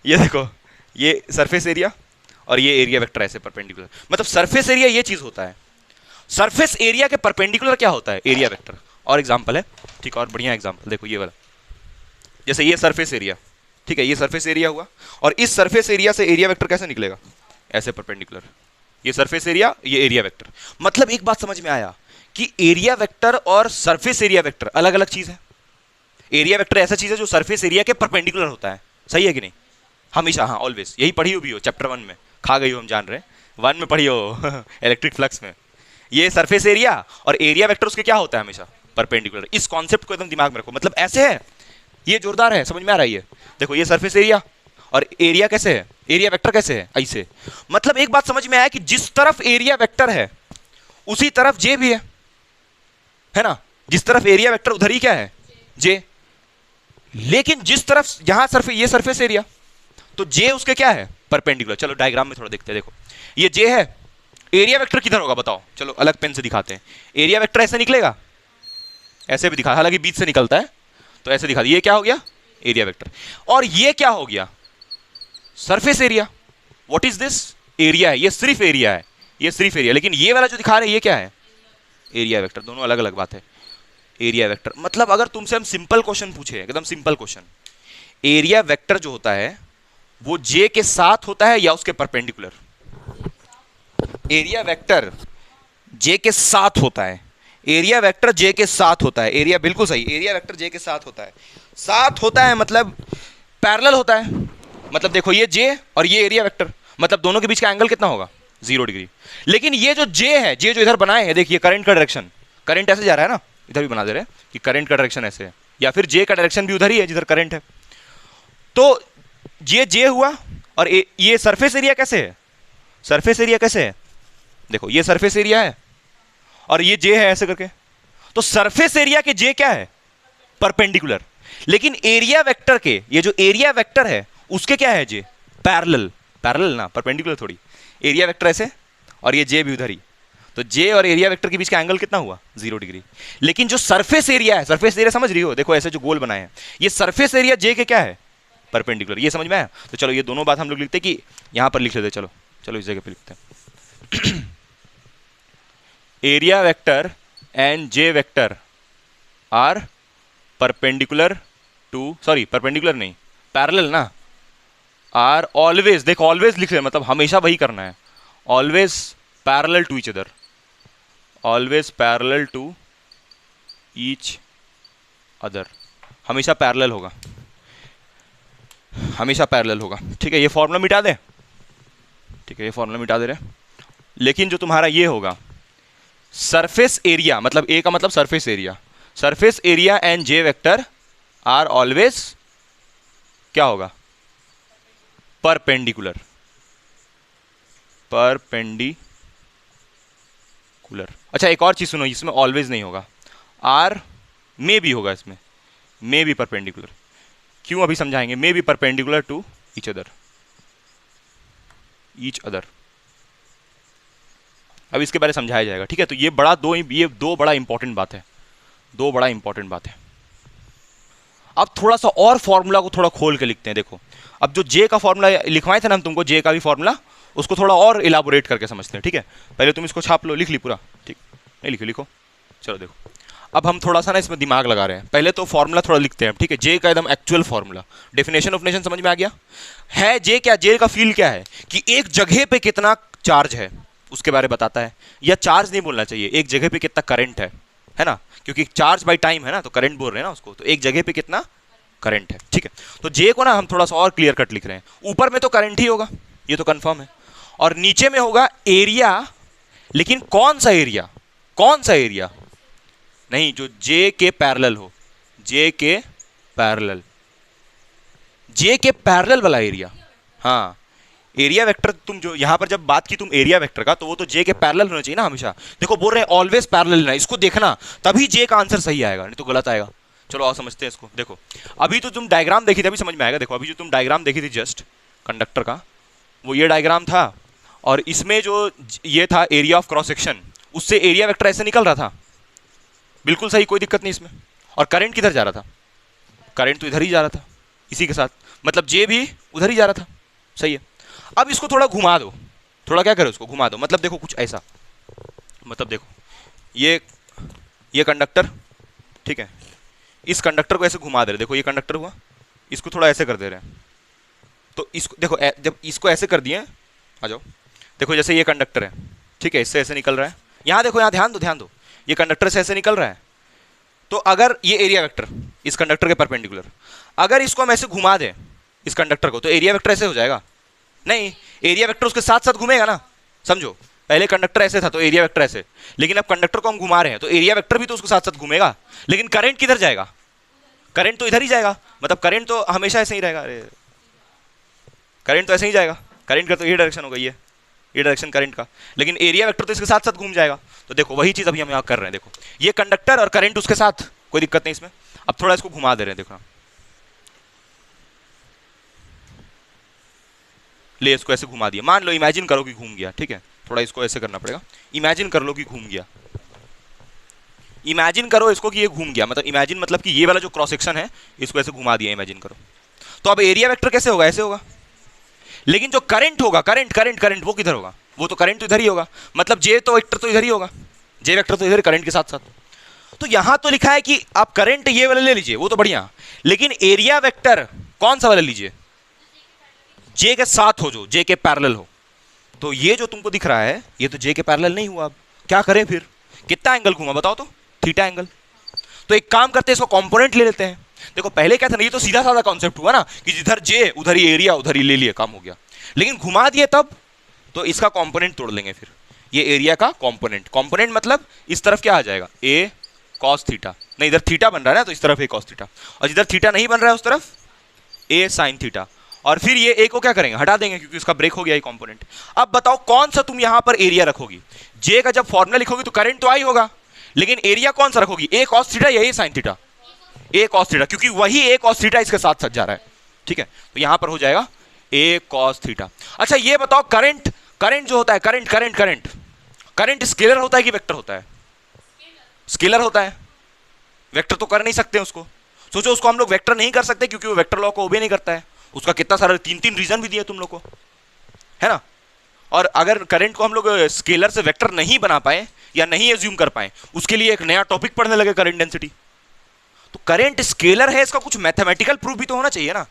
ये देखो, ये सरफेस एरिया और ये एरिया वेक्टर ऐसे परपेंडिकुलर, मतलब सरफेस एरिया ये चीज होता है, सरफेस एरिया के परपेंडिकुलर क्या होता है? Area vector. और एग्जांपल है, ठीक, और बढ़िया एग्जांपल देखो, ये वाला, जैसे ये सरफेस एरिया, ठीक है, ये सरफेस एरिया हुआ, और इस सरफेस एरिया से एरिया वेक्टर कैसे निकलेगा? ऐसे परपेंडिकुलर, ये सरफेस एरिया, ये एरिया वेक्टर। मतलब एक बात समझ में आया कि एरिया वेक्टर और सरफेस एरिया वेक्टर अलग अलग चीज है। एरिया वेक्टर ऐसा चीज है जो सरफेस एरिया के परपेंडिकुलर होता है, सही है कि नहीं? हमेशा, हाँ, ऑलवेज, यही पढ़ी हो भी हो चैप्टर 1 में, खा गई हो, हम जान रहे हैं, 1 में पढ़ी हो इलेक्ट्रिक फ्लक्स में। ये सरफेस एरिया और एरिया वेक्टर उसके क्या होता है? हमेशा परपेंडिकुलर। इस कॉन्सेप्ट को एकदम दिमाग में रखो, मतलब ऐसे है, ये जोरदार है, समझ में आ रहा है? ये देखो, ये सरफेस एरिया और एरिया कैसे है, एरिया वेक्टर कैसे है, ऐसे। मतलब एक बात समझ में आया कि जिस तरफ एरिया वेक्टर है उसी तरफ जे भी है ना, जिस तरफ एरिया वेक्टर उधर ही क्या है, जे। लेकिन जिस तरफ यहां सरफेस, ये सरफेस एरिया, तो जे उसके क्या है, परपेंडिकुलर। चलो डायग्राम में थोड़ा देखते हैं। देखो ये जे है, एरिया वेक्टर किधर होगा बताओ, चलो अलग पेन से दिखाते हैं। एरिया वेक्टर ऐसे निकलेगा, ऐसे भी दिखा, हालांकि बीच से निकलता है तो ऐसे दिखा, ये क्या हो गया, एरिया वेक्टर। और ये क्या हो गया, surface area. What is this, area है, ये सिर्फ एरिया है, ये सिर्फ एरिया। लेकिन ये वाला जो दिखा रहे हैं ये क्या है, एरिया वेक्टर। दोनों अलग अलग बात है। एरिया वेक्टर मतलब अगर तुमसे हम सिंपल क्वेश्चन पूछे, एकदम सिंपल क्वेश्चन, एरिया वेक्टर जो होता है वो जे के साथ होता है या उसके परपेंडिकुलर। एरिया वेक्टर जे के साथ होता है, एरिया वेक्टर जे के साथ होता है। एरिया बिल्कुल सही, एरिया वेक्टर जे के साथ होता है। साथ होता है मतलब पैरेलल होता है। मतलब देखो ये जे और ये एरिया वेक्टर, मतलब दोनों के बीच का एंगल कितना होगा, 0 डिग्री। लेकिन ये जो जे है, जे जो इधर बनाए हैं, देखिए करंट का डायरेक्शन, करंट ऐसे जा रहा है ना, इधर भी बना दे रहे हैं कि करंट का डायरेक्शन ऐसे है, या फिर जे का डायरेक्शन भी उधर ही है जिधर करंट है। तो ये जे हुआ, और ये सरफेस एरिया कैसे है, सरफेस एरिया कैसे है, देखो ये सरफेस एरिया है और ये जे है ऐसे करके। तो सरफेस एरिया के जे क्या है, परपेंडिकुलर। लेकिन एरिया वेक्टर के, ये जो एरिया वेक्टर है उसके क्या है, जे, पैरेलल। पैरेलल ना, परपेंडिकुलर थोड़ी। एरिया वेक्टर ऐसे और ये जे भी उधर ही, तो जे और एरिया वेक्टर के बीच का एंगल कितना हुआ, 0 डिग्री। लेकिन जो सरफेस एरिया है, सरफेस एरिया समझ रही हो, देखो ऐसे जो गोल बनाए हैं, ये सरफेस एरिया जे के क्या है, परपेंडिकुलर। ये समझ में आया। तो चलो ये दोनों बात हम लोग लिखते कि यहां पर लिख लेते, चलो चलो इस जगह पे लिखते हैं। Area vector and J vector are perpendicular to, sorry perpendicular नहीं, पैरेलल ना, आर ऑलवेज, देखो ऑलवेज लिख रहे हैं मतलब हमेशा वही करना है, always parallel to each other, always parallel to each other, हमेशा पैरेलल होगा, हमेशा पैरेलल होगा। ठीक है, ये फॉर्मूला मिटा दे, ठीक है ये फॉर्मूला मिटा दे रहे। लेकिन जो तुम्हारा ये होगा सरफेस एरिया, मतलब ए का मतलब surface area, surface area and J vector are always क्या होगा, परपेंडिकुलर, परपेंडिकुलर। अच्छा एक और चीज सुनो, इसमें ऑलवेज नहीं होगा, आर में भी होगा, इसमें में भी परपेंडिकुलर। क्यों अभी समझाएंगे। May be perpendicular to each other, each other, अब इसके बारे में समझाया जाएगा। ठीक है, तो ये दो बड़ा इंपॉर्टेंट बात है, दो बड़ा इंपॉर्टेंट बात है। अब थोड़ा सा और फॉर्मूला को थोड़ा खोल के लिखते हैं। देखो अब जो जे का फॉर्मूला लिखवाए थे ना हम तुमको, जे का भी फॉर्मूला, उसको थोड़ा और इलाबोरेट करके समझते हैं। ठीक है, पहले तुम इसको छाप लो, लिख ली पूरा, ठीक नहीं लिखो, लिखो। चलो देखो अब हम थोड़ा सा ना इसमें दिमाग लगा रहे हैं। पहले तो फॉर्मूला थोड़ा लिखते हैं, ठीक है, जे का एकदम actual formula, definition of nation समझ में आ गया है। जे क्या, जे का फील क्या है कि एक जगह पे कितना चार्ज है उसके बारे में बताता है, या चार्ज नहीं बोलना चाहिए, एक जगह पे कितना करंट है ना, क्योंकि चार्ज बाय टाइम है ना, तो करंट बोल रहे हैं ना उसको, तो एक जगह पे कितना करंट है। ठीक है, तो जे को ना हम थोड़ा सा और क्लियर कट लिख रहे हैं। ऊपर में तो करंट ही होगा, ये तो कंफर्म है, और नीचे में होगा एरिया। लेकिन कौन सा एरिया, कौन सा एरिया, नहीं जो जे के पैरेलल हो, जे के पैरेलल, जे के पैरेलल वाला एरिया। हाँ एरिया वेक्टर, तुम जो यहां पर जब बात की तुम एरिया वेक्टर का, तो वो तो जे के पैरेलल होना चाहिए ना हमेशा। देखो बोल रहे हैं ऑलवेज पैरेलल ना, इसको देखना तभी जे का आंसर सही आएगा, नहीं तो गलत आएगा। चलो आओ समझते हैं इसको। देखो अभी तो तुम डायग्राम देखी थी, अभी समझ में आएगा। देखो अभी जो तुम डायग्राम देखी थी जस्ट कंडक्टर का, वो ये डायग्राम था, और इसमें जो ये था एरिया ऑफ क्रॉस सेक्शन, उससे एरिया वेक्टर ऐसे निकल रहा था, बिल्कुल सही, कोई दिक्कत नहीं इसमें। और करंट किधर जा रहा था, करंट तो इधर ही जा रहा था इसी के साथ, मतलब जे भी उधर ही जा रहा था, सही है। अब इसको थोड़ा घुमा दो, थोड़ा क्या करो, उसको घुमा दो, मतलब देखो कुछ ऐसा, मतलब देखो ये कंडक्टर, ठीक है, इस कंडक्टर को ऐसे घुमा दे रहे, देखो ये कंडक्टर हुआ, इसको थोड़ा ऐसे कर दे रहे हैं, तो इसको देखो जब इसको ऐसे कर दिए, आ जाओ, देखो जैसे ये कंडक्टर है, ठीक है, इससे ऐसे निकल रहा है, यहाँ देखो, यहाँ ध्यान दो, ध्यान दो, ये कंडक्टर से ऐसे निकल रहा है। तो अगर ये एरिया वेक्टर इस कंडक्टर के परपेंडिकुलर, अगर इसको हम ऐसे घुमा दें इस कंडक्टर को, तो एरिया वेक्टर ऐसे हो जाएगा, नहीं एरिया वेक्टर उसके साथ साथ घूमेगा ना, समझो। पहले कंडक्टर ऐसे था तो एरिया वेक्टर ऐसे, लेकिन अब कंडक्टर को हम घुमा रहे हैं तो एरिया वेक्टर भी तो उसके साथ साथ घूमेगा, लेकिन करंट किधर जाएगा, करंट तो इधर ही जाएगा, मतलब करंट तो हमेशा ऐसे ही रहेगा। अरे करंट तो ऐसे ही जाएगा, करंट का तो ये डायरेक्शन होगा, ये डायरेक्शन करंट का, लेकिन एरिया वेक्टर तो इसके साथ साथ घूम जाएगा। तो देखो वही चीज अभी हम यहाँ कर रहे हैं, देखो ये कंडक्टर और करंट उसके साथ, कोई दिक्कत नहीं इसमें। अब थोड़ा इसको घुमा दे रहे हैं, देखो ले इसको ऐसे घुमा दिया, मान लो इमेजिन करो कि घूम गया, ठीक है, थोड़ा इसको ऐसे करना पड़ेगा, इमेजिन कर लो कि घूम गया, इमेजिन करो इसको कि ये घूम गया, मतलब इमेजिन मतलब कि ये वाला जो क्रॉस सेक्शन है इसको ऐसे घुमा दिया, इमेजिन करो। तो अब एरिया वेक्टर कैसे होगा, ऐसे होगा, लेकिन जो करंट होगा, करंट करंट करंट वो किधर होगा, वो तो करंट तो इधर ही होगा, मतलब जे तो वेक्टर तो इधर ही होगा, जे वेक्टर तो इधर करंट के साथ साथ। तो यहां तो लिखा है कि आप करंट ये वाला ले लीजिए, वो तो बढ़िया, लेकिन एरिया वेक्टर कौन सा वाला लीजिए, जे के साथ हो, जो जे के पैरेलल हो। तो ये जो तुमको दिख रहा है ये तो जे के पैरेलल नहीं हुआ, अब क्या करें फिर, कितना एंगल घूमा बताओ तो, थीटा एंगल। तो एक काम करते हैं, इसको कंपोनेंट ले लेते हैं। देखो पहले क्या था ना, ये तो सीधा साधा कॉन्सेप्ट हुआ ना कि जिधर जे उधर ही एरिया, उधर ही ले लिया, काम हो गया। लेकिन घुमा दिए तब, तो इसका कंपोनेंट तोड़ लेंगे फिर, ये एरिया का कंपोनेंट, कंपोनेंट मतलब इस तरफ क्या आ जाएगा, ए कॉस थीटा, नहीं इधर थीटा बन रहा है ना तो इस तरफ ए कॉस थीटा, और जिधर थीटा नहीं बन रहा है उस तरफ ए साइन थीटा, और फिर ये ए को क्या करेंगे, हटा देंगे क्योंकि उसका ब्रेक हो गया ये कंपोनेंट। अब बताओ कौन सा तुम यहां पर एरिया रखोगी, जे का जब फॉर्मूला लिखोगी तो करंट तो आई होगा, लेकिन एरिया कौन सा रखोगी, ए कॉस थीटा या ए साइन थीटा, ए कॉस थीटा, क्योंकि वही ए कॉस थीटा इसके साथ साथ जा रहा है, ठीक है। तो यहां पर हो जाएगा ए कॉस थीटा। अच्छा ये बताओ करंट, करंट जो होता है, current current current current scalar होता है कि वेक्टर होता है, स्केलर होता है, वेक्टर तो कर नहीं सकते उसको, सोचो उसको हम लोग वेक्टर नहीं कर सकते क्योंकि वो वेक्टर लॉ को ओबे नहीं करता है, उसका कितना सारा 3-3 रीजन भी दिए तुम लोग को, है ना। और अगर करंट को हम लोग स्केलर से वेक्टर नहीं बना पाए या नहीं एज्यूम कर पाए, उसके लिए एक नया टॉपिक पढ़ने लगे, करंट डेंसिटी। तो करंट स्केलर है, इसका कुछ मैथमेटिकल प्रूफ भी तो होना चाहिए ना।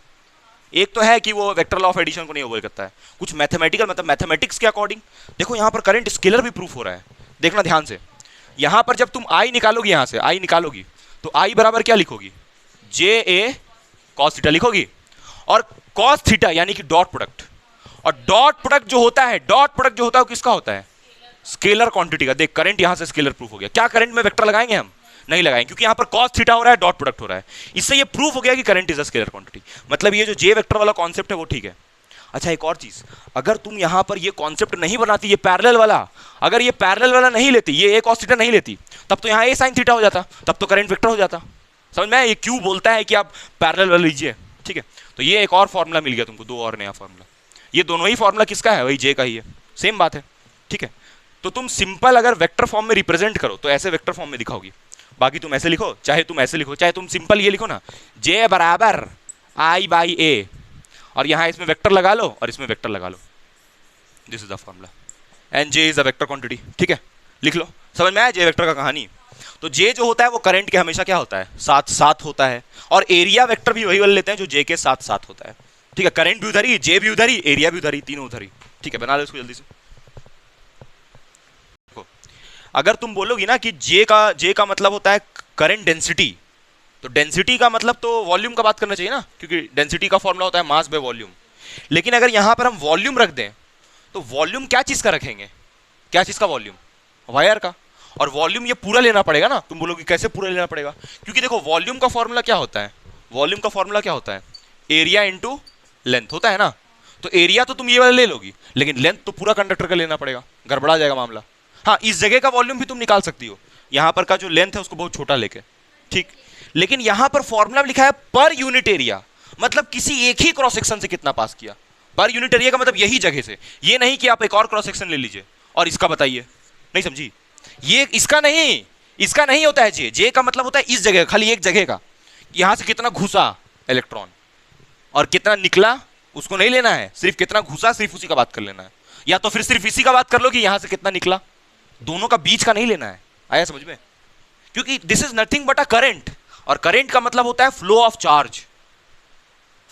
एक तो है कि वो वेक्टर लॉ ऑफ एडिशन को नहीं ओबे करता है, कुछ मैथमेटिकल, मतलब मैथमेटिक्स के अकॉर्डिंग। देखो यहां पर करंट स्केलर भी प्रूफ हो रहा है, देखना ध्यान से। यहां पर जब तुम आई निकालोगी, यहां से आई निकालोगी तो आई बराबर क्या लिखोगी, जे ए कॉस थीटा लिखोगी, और कॉस थीटा यानी कि डॉट प्रोडक्ट, और डॉट प्रोडक्ट जो होता है, डॉट प्रोडक्ट जो होता है वो किसका होता है, स्केलर क्वांटिटी का। देख करंट यहां से स्केलर प्रूफ हो गया, क्या करंट में वेक्टर लगाएंगे हम, नहीं लगाएंगे, क्योंकि यहां पर कॉस थीटा हो रहा है, डॉट प्रोडक्ट हो रहा है, इससे ये प्रूफ हो गया कि current is a scalar quantity. मतलब ये जो जे वेक्टर वाला कॉन्सेप्ट है वो ठीक है। अच्छा एक और चीज, अगर तुम यहां पर ये कॉन्सेप्ट नहीं बनाती, ये पैरेलल वाला, अगर ये पैरेलल वाला नहीं लेती, ये ए कॉस थीटा नहीं लेती, तब तो यहां ए साइन थीटा हो जाता, तब तो करंट वेक्टर हो जाता। समझ में, ये क्यों बोलता है कि आप पैरेलल वाला लीजिए, ठीक है। तो ये एक और फॉर्मूला मिल गया तुमको, दो और नया फॉर्मूला, ये दोनों ही फॉर्मूला किसका है, वही जे का ही है, सेम बात है, ठीक है। तो तुम सिंपल अगर वेक्टर फॉर्म में रिप्रेजेंट करो तो ऐसे वेक्टर फॉर्म में दिखाओगी, बाकी तुम ऐसे लिखो, चाहे तुम ऐसे लिखो, चाहे तुम सिंपल ये लिखो ना, जे बराबर आई बाई ए, और यहां इसमें वेक्टर लगा लो और इसमें वेक्टर लगा लो, this is the formula, and J is a vector quantity, ठीक है, लिख लो। समझ में आया जे वेक्टर का कहानी। तो जे जो होता है वो करंट के हमेशा क्या होता है, साथ साथ होता है, और एरिया वेक्टर भी वही वाले लेते हैं जो जे के साथ साथ होता है, ठीक है। करंट भी उधर ही, जे भी उधर ही, एरिया भी उधर ही, तीनों उधर ही, ठीक है। बना लो इसको जल्दी से। अगर तुम बोलोगी ना कि जे का मतलब होता है करंट डेंसिटी, तो डेंसिटी का मतलब तो वॉल्यूम का बात करना चाहिए ना, क्योंकि डेंसिटी का फॉर्मूला होता है मास बाय वॉल्यूम। लेकिन अगर यहां पर हम वॉल्यूम रख दें तो वॉल्यूम क्या चीज का रखेंगे, क्या चीज का वॉल्यूम, वायर का। और वॉल्यूम ये पूरा लेना पड़ेगा ना, तुम बोलोगे कैसे पूरा लेना पड़ेगा, क्योंकि देखो वॉल्यूम का फॉर्मूला क्या होता है, वॉल्यूम का फॉर्मूला क्या होता है, एरिया इंटू लेंथ होता है ना। तो एरिया तो तुम ये वाला ले लोगी, लेकिन लेंथ तो पूरा कंडक्टर का लेना पड़ेगा, गड़बड़ा जाएगा मामला। हाँ इस जगह का वॉल्यूम भी तुम निकाल सकती हो, यहां पर का जो लेंथ है उसको बहुत छोटा लेके, ठीक। लेकिन यहां पर फॉर्मूला लिखा है पर यूनिट एरिया, मतलब किसी एक ही क्रॉस सेक्शन से कितना पास किया। पर यूनिट एरिया का मतलब यही जगह से, ये नहीं कि आप एक और क्रॉस सेक्शन ले लीजिए और इसका बताइए, नहीं समझी, ये इसका नहीं होता है। जे का मतलब होता है इस जगह, खाली एक जगह का, यहां से कितना घुसा इलेक्ट्रॉन और कितना निकला उसको नहीं लेना है, सिर्फ कितना घुसा, सिर्फ उसी का बात कर लेना है। या तो फिर सिर्फ इसी का बात कर लो कि यहां से कितना निकला, दोनों का बीच का नहीं लेना है। आया समझ में, क्योंकि this is nothing but a current, और करंट का मतलब होता है flow of charge,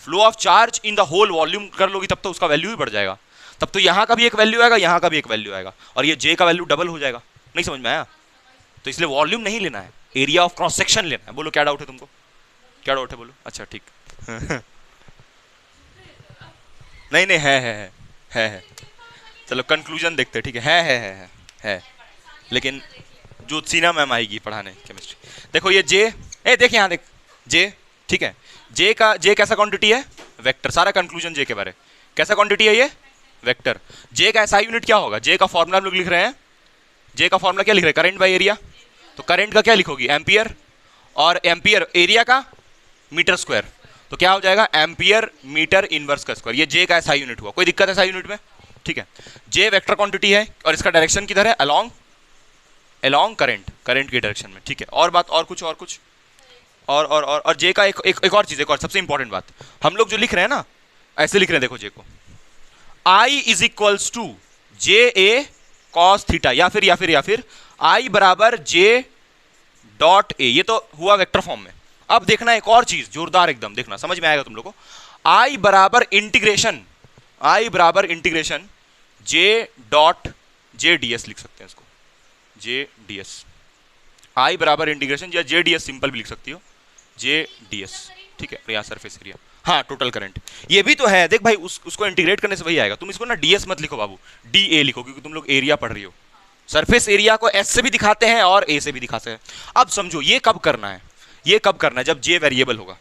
flow of charge in the whole volume कर लोगी तब तो उसका वैल्यू ही बढ़ जाएगा, तब तो यहां का भी एक वैल्यू आएगा, यहां का भी एक वैल्यू आएगा, और ये जे का वैल्यू डबल हो जाएगा। नहीं समझ में आया, तो इसलिए वॉल्यूम नहीं लेना है, एरिया ऑफ क्रॉस सेक्शन लेना है। बोलो क्या डाउट है तुमको, क्या डाउट है बोलो। अच्छा ठीक नहीं नहीं है चलो कंक्लूजन देखते हैं, ठीक है, है। लेकिन ज्योत्सीना मैम आएगी पढ़ाने केमिस्ट्री। देखो ये जे, देख यहाँ देख जे, ठीक है। जे कैसा क्वांटिटी है, वेक्टर, सारा कंक्लूजन जे के बारे। कैसा क्वांटिटी है ये? वेक्टर। जे का एसआई यूनिट क्या होगा? जे का फॉर्मूला हम लोग लिख रहे हैं, जे का फॉर्मूला क्या लिख रहे हैं? Current by area. तो करंट का क्या लिखोगी? एम्पियर, और एम्पियर एरिया का मीटर स्क्वायर, तो क्या हो जाएगा? एम्पियर मीटर इनवर्स का स्क्वायर। ये जे का एसआई यूनिट हुआ। कोई दिक्कत है एसआई यूनिट में? ठीक है। जे वेक्टर क्वांटिटी है और इसका डायरेक्शन किधर है? अलोंग, अलोंग करंट, करंट की डायरेक्शन में। ठीक है। और बात, और कुछ, और कुछ, और जे का एक और चीज, एक और सबसे इंपॉर्टेंट बात, हम लोग जो लिख रहे हैं ना, ऐसे लिख रहे हैं, देखो जे को I is equals to J A cos theta, या फिर आई बराबर जे डॉट ए। ये तो हुआ वेक्टर फॉर्म में। अब देखना एक और चीज जोरदार एकदम, देखना समझ में आएगा तुम लोग को। आई बराबर इंटीग्रेशन, आई बराबर integration J dot J D S लिख सकते हैं इसको, जे डी एस। आई बराबर इंटीग्रेशन, या जे डी एस सिंपल भी लिख सकती हो, जे डी एस। ठीक है। यहाँ सरफेस एरिया, हाँ टोटल करंट, ये भी तो है। देख भाई उसको इंटीग्रेट करने से वही आएगा। तुम इसको ना डीएस मत लिखो बाबू, डी ए लिखो, क्योंकि तुम लोग एरिया पढ़ रही हो। सरफेस एरिया को एस से भी दिखाते हैं और ए से भी दिखाते हैं। अब समझो ये कब करना है, ये कब करना है? जब जे वेरिएबल होगा